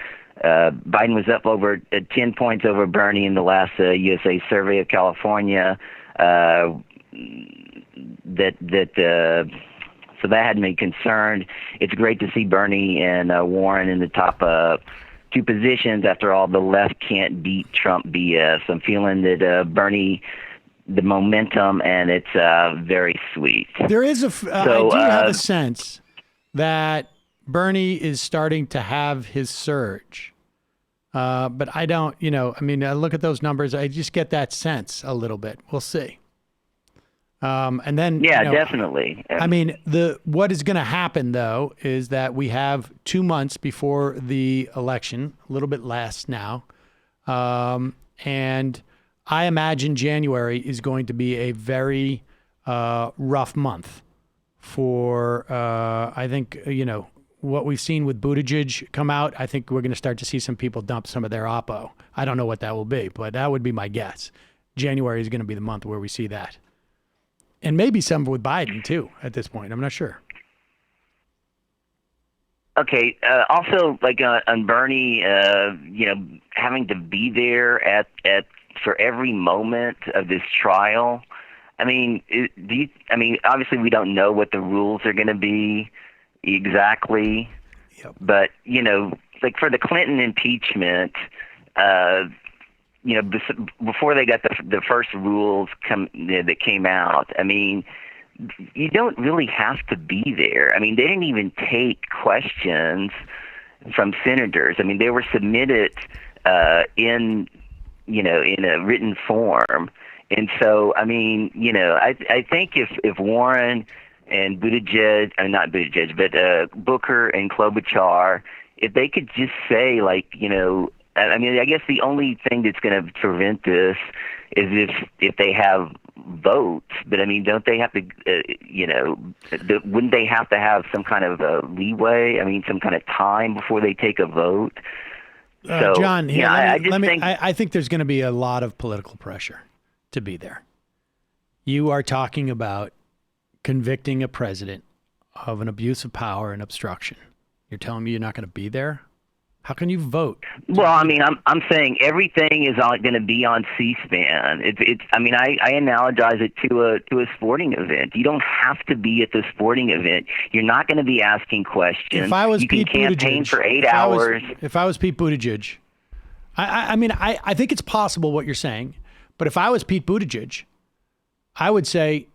Biden was up over 10 points over Bernie in the last USA survey of California. So that had me concerned. It's great to see Bernie and Warren in the top 2 positions. After all, the left can't beat Trump BS. I'm feeling that Bernie, the momentum, and it's very sweet. There is I do have a sense that Bernie is starting to have his surge. But I don't, I mean, I look at those numbers, I just get that sense a little bit. We'll see. And then, definitely. I mean, what is going to happen though is that we have 2 months before the election, a little bit less now, and I imagine January is going to be a very rough month for, I think, what we've seen with Buttigieg come out. I think we're going to start to see some people dump some of their oppo. I don't know what that will be, but that would be my guess. January is going to be the month where we see that. And maybe some with Biden, too, at this point. I'm not sure. Okay. Also, like on Bernie, having to be there at for every moment of this trial. I mean, obviously we don't know what the rules are going to be exactly, but like for the Clinton impeachment, before they got the first rules that came out, I mean, you don't really have to be there. I mean, they didn't even take questions from senators. I mean, they were submitted in a written form. And so, I mean, I think if Warren and Buttigieg, or not Buttigieg, but Booker and Klobuchar, if they could just say, like, I mean, I guess the only thing that's going to prevent this is if they have votes. But I mean, don't they have to, wouldn't they have to have some kind of leeway? I mean, some kind of time before they take a vote? So, John, here, think I think there's going to be a lot of political pressure to be there. You are talking about convicting a president of an abuse of power and obstruction. You're telling me you're not going to be there? How can you vote? Well, I mean, I'm saying everything is going to be on C-SPAN. It's. I mean, I analogize it to a sporting event. You don't have to be at the sporting event. You're not going to be asking questions. If I was you Pete can campaign Buttigieg, for 8 hours. If I was Pete Buttigieg, I mean, I think it's possible what you're saying, but if I was Pete Buttigieg, I would say,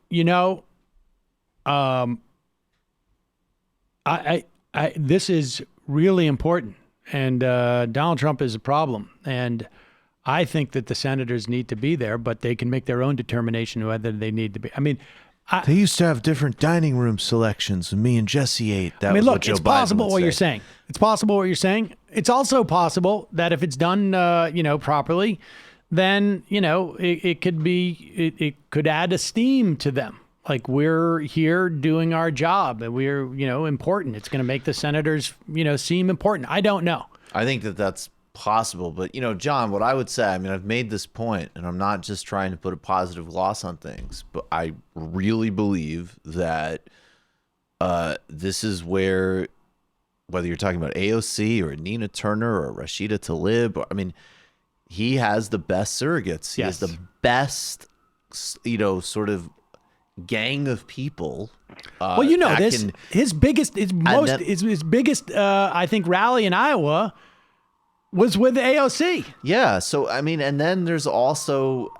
this is really important. And Donald Trump is a problem. And I think that the senators need to be there, but they can make their own determination whether they need to be. I mean, they used to have different dining room selections, and me and Jesse ate. That was look, what Joe it's Biden possible would what say. you're saying. It's possible what you're saying. It's also possible that if it's done, properly, then, it could be, it could add esteem to them. Like, we're here doing our job and we're, important. It's going to make the senators, seem important. I don't know. I think that that's possible. But, John, what I would say, I mean, I've made this point, and I'm not just trying to put a positive gloss on things, but I really believe that this is where, whether you're talking about AOC or Nina Turner or Rashida Tlaib, I mean, he has the best surrogates. He has the best, sort of gang of people. Well, this. His biggest, I think, rally in Iowa was with AOC. Yeah. So, I mean, and then there's also,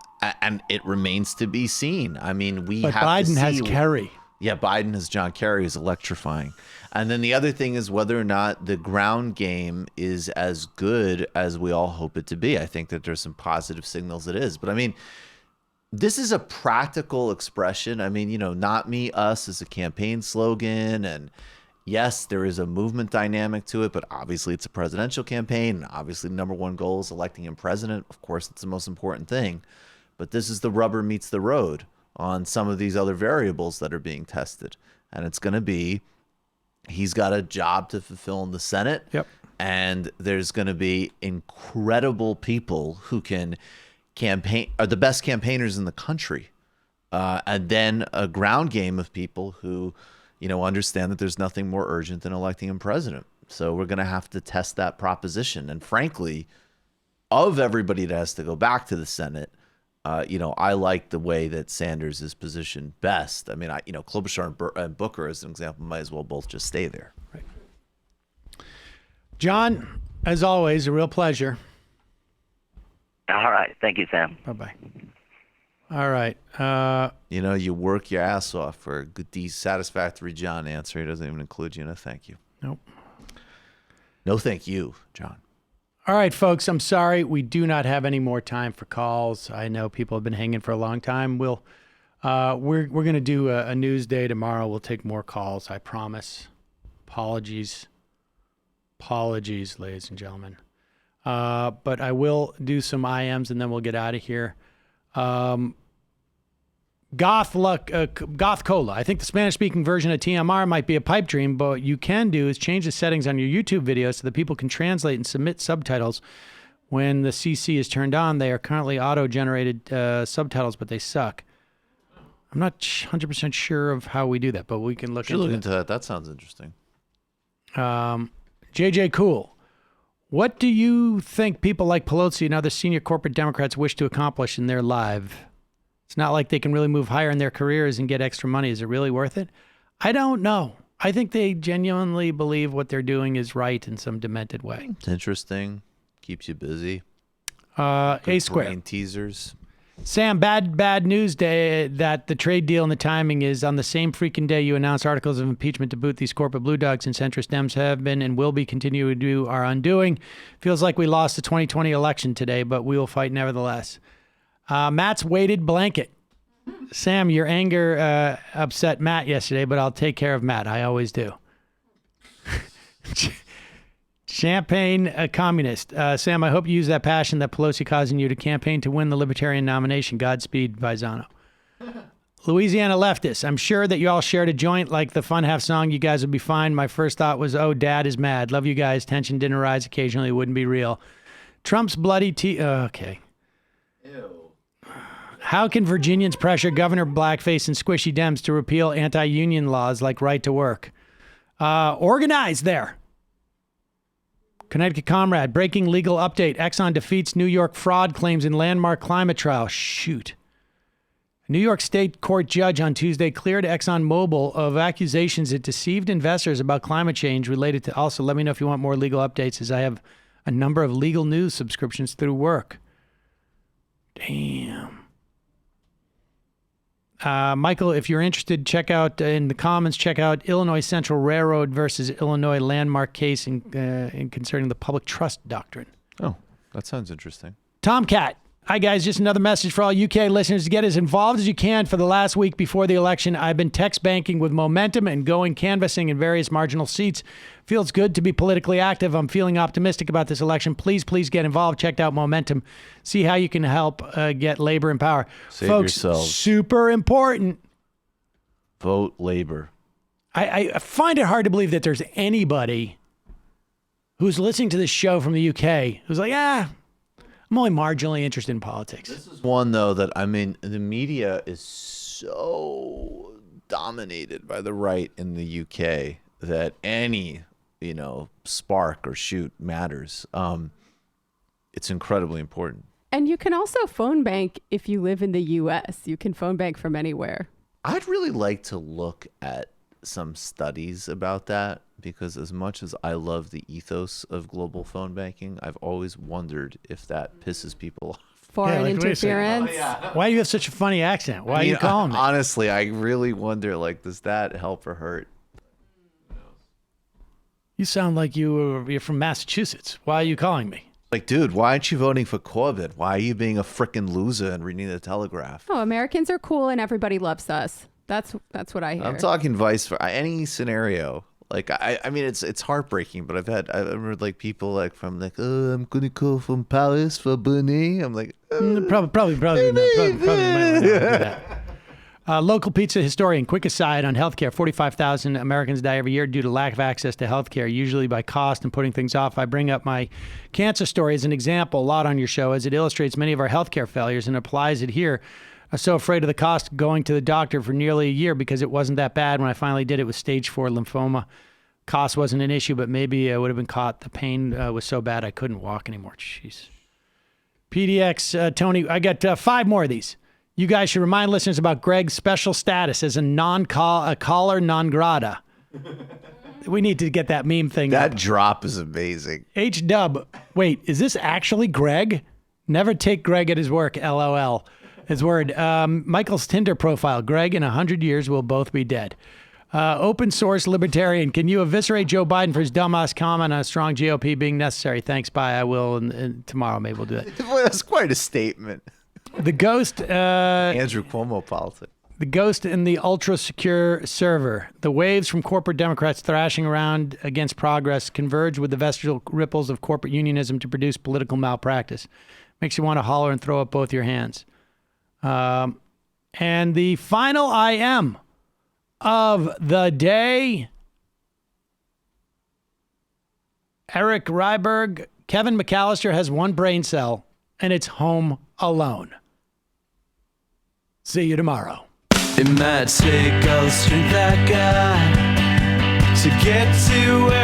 and it remains to be seen. I mean, But Biden has Kerry. Yeah, Biden has John Kerry, who's electrifying. And then the other thing is whether or not the ground game is as good as we all hope it to be. I think that there's some positive signals it is. But I mean, this is a practical expression. I mean, not me, us is a campaign slogan. And yes, there is a movement dynamic to it, but obviously it's a presidential campaign. And obviously the number one goal is electing him president. Of course, it's the most important thing. But this is the rubber meets the road on some of these other variables that are being tested. And it's going to be, he's got a job to fulfill in the Senate. Yep. And there's going to be incredible people who can campaign, are the best campaigners in the country. And then a ground game of people who, understand that there's nothing more urgent than electing him president. So we're going to have to test that proposition. And frankly, of everybody that has to go back to the Senate, I like the way that Sanders is positioned best. I mean, Klobuchar and Booker, as an example, might as well both just stay there. Right. John, as always, a real pleasure. All right. Thank you, Sam. Bye-bye. All right. You work your ass off for a good, satisfactory John answer. He doesn't even include you in a thank you. Nope. No thank you, John. All right, folks, I'm sorry. We do not have any more time for calls. I know people have been hanging for a long time. We're going to do a news day tomorrow. We'll take more calls, I promise. Apologies, ladies and gentlemen. But I will do some IMs and then we'll get out of here. Goth Cola. I think the Spanish-speaking version of TMR might be a pipe dream, but what you can do is change the settings on your YouTube videos so that people can translate and submit subtitles. When the CC is turned on, they are currently auto-generated subtitles, but they suck. I'm not 100% sure of how we do that, but we can look into that. That sounds interesting. JJ Cool. What do you think people like Pelosi and other senior corporate Democrats wish to accomplish in their life? It's not like they can really move higher in their careers and get extra money. Is it really worth it? I don't know. I think they genuinely believe what they're doing is right in some demented way. It's interesting. Keeps you busy. A Square. Brain teasers. Sam, bad news day that the trade deal and the timing is on the same freaking day you announce articles of impeachment to boot these corporate blue dogs and centrist Dems have been and will be continuing to do our undoing. Feels like we lost the 2020 election today, but we will fight nevertheless. Matt's weighted blanket. Sam, your anger upset Matt yesterday, but I'll take care of Matt. I always do. Champagne, a communist. Sam, I hope you use that passion that Pelosi causing you to campaign to win the Libertarian nomination. Godspeed, Paisano. Louisiana leftist. I'm sure that you all shared a joint like the Fun Half song. You guys will be fine. My first thought was, oh, Dad is mad. Love you guys. Tension didn't arise occasionally. It wouldn't be real. Trump's bloody okay. How can Virginians pressure Governor Blackface and squishy Dems to repeal anti-union laws like right to work? Organize there. Connecticut Comrade, breaking legal update. Exxon defeats New York fraud claims in landmark climate trial. Shoot. A New York State court judge on Tuesday cleared ExxonMobil of accusations it deceived investors about climate change related to. Also, let me know if you want more legal updates, as I have a number of legal news subscriptions through work. Damn. Michael, if you're interested, check out in the comments, check out Illinois Central Railroad versus Illinois landmark case in concerning the public trust doctrine. Oh, that sounds interesting. Tomcat. Hi, guys. Just another message for all UK listeners to get as involved as you can for the last week before the election. I've been text banking with Momentum and going canvassing in various marginal seats. Feels good to be politically active. I'm feeling optimistic about this election. Please get involved. Check out Momentum. See how you can help get Labor in power. Save Folks, yourselves. super important. Vote Labor. I find it hard to believe that there's anybody who's listening to this show from the UK who's like, I'm only marginally interested in politics. This is one, though, that, I mean, the media is so dominated by the right in the UK that any, spark or shoot matters. It's incredibly important. And you can also phone bank if you live in the U.S. You can phone bank from anywhere. I'd really like to look at some studies about that, because as much as I love the ethos of global phone banking, I've always wondered if that pisses people off. Foreign interference. Why do you have such a funny accent? Why are you calling me? Honestly, I really wonder, does that help or hurt? You sound like you're from Massachusetts. Why are you calling me? Dude, why aren't you voting for Corbyn? Why are you being a frickin' loser and reading the Telegraph? Oh, Americans are cool and everybody loves us. That's what I hear. I'm talking vice for any scenario. I mean, it's heartbreaking, but I've heard people from I'm gonna call from Paris for Bernie. I'm like, probably might want to do that. Local pizza historian, quick aside on healthcare. 45,000 Americans die every year due to lack of access to healthcare, usually by cost and putting things off. I bring up my cancer story as an example a lot on your show, as it illustrates many of our healthcare failures and applies it here. I was so afraid of the cost going to the doctor for nearly a year because it wasn't that bad. When I finally did it with stage 4 lymphoma, cost wasn't an issue, but maybe I would have been caught. The pain was so bad I couldn't walk anymore. Jeez. PDX, Tony, I got 5 more of these. You guys should remind listeners about Greg's special status as a caller non grata. We need to get that meme thing. That drop is amazing. H-Dub. Wait, is this actually Greg? Never take Greg at his work, LOL. His word. Michael's Tinder profile. Greg, in 100 years, we'll both be dead. Open source libertarian. Can you eviscerate Joe Biden for his dumbass comment on a strong GOP being necessary? Thanks, bye. I will. And tomorrow maybe we'll do that. Well, that's quite a statement. The ghost. Andrew Cuomo politics. The ghost in the ultra-secure server. The waves from corporate Democrats thrashing around against progress converge with the vestigial ripples of corporate unionism to produce political malpractice. Makes you want to holler and throw up both your hands. And the final IM of the day, Eric Ryberg, Kevin McAllister has one brain cell, and it's home alone. See you tomorrow. It might take all the strength I got to get to where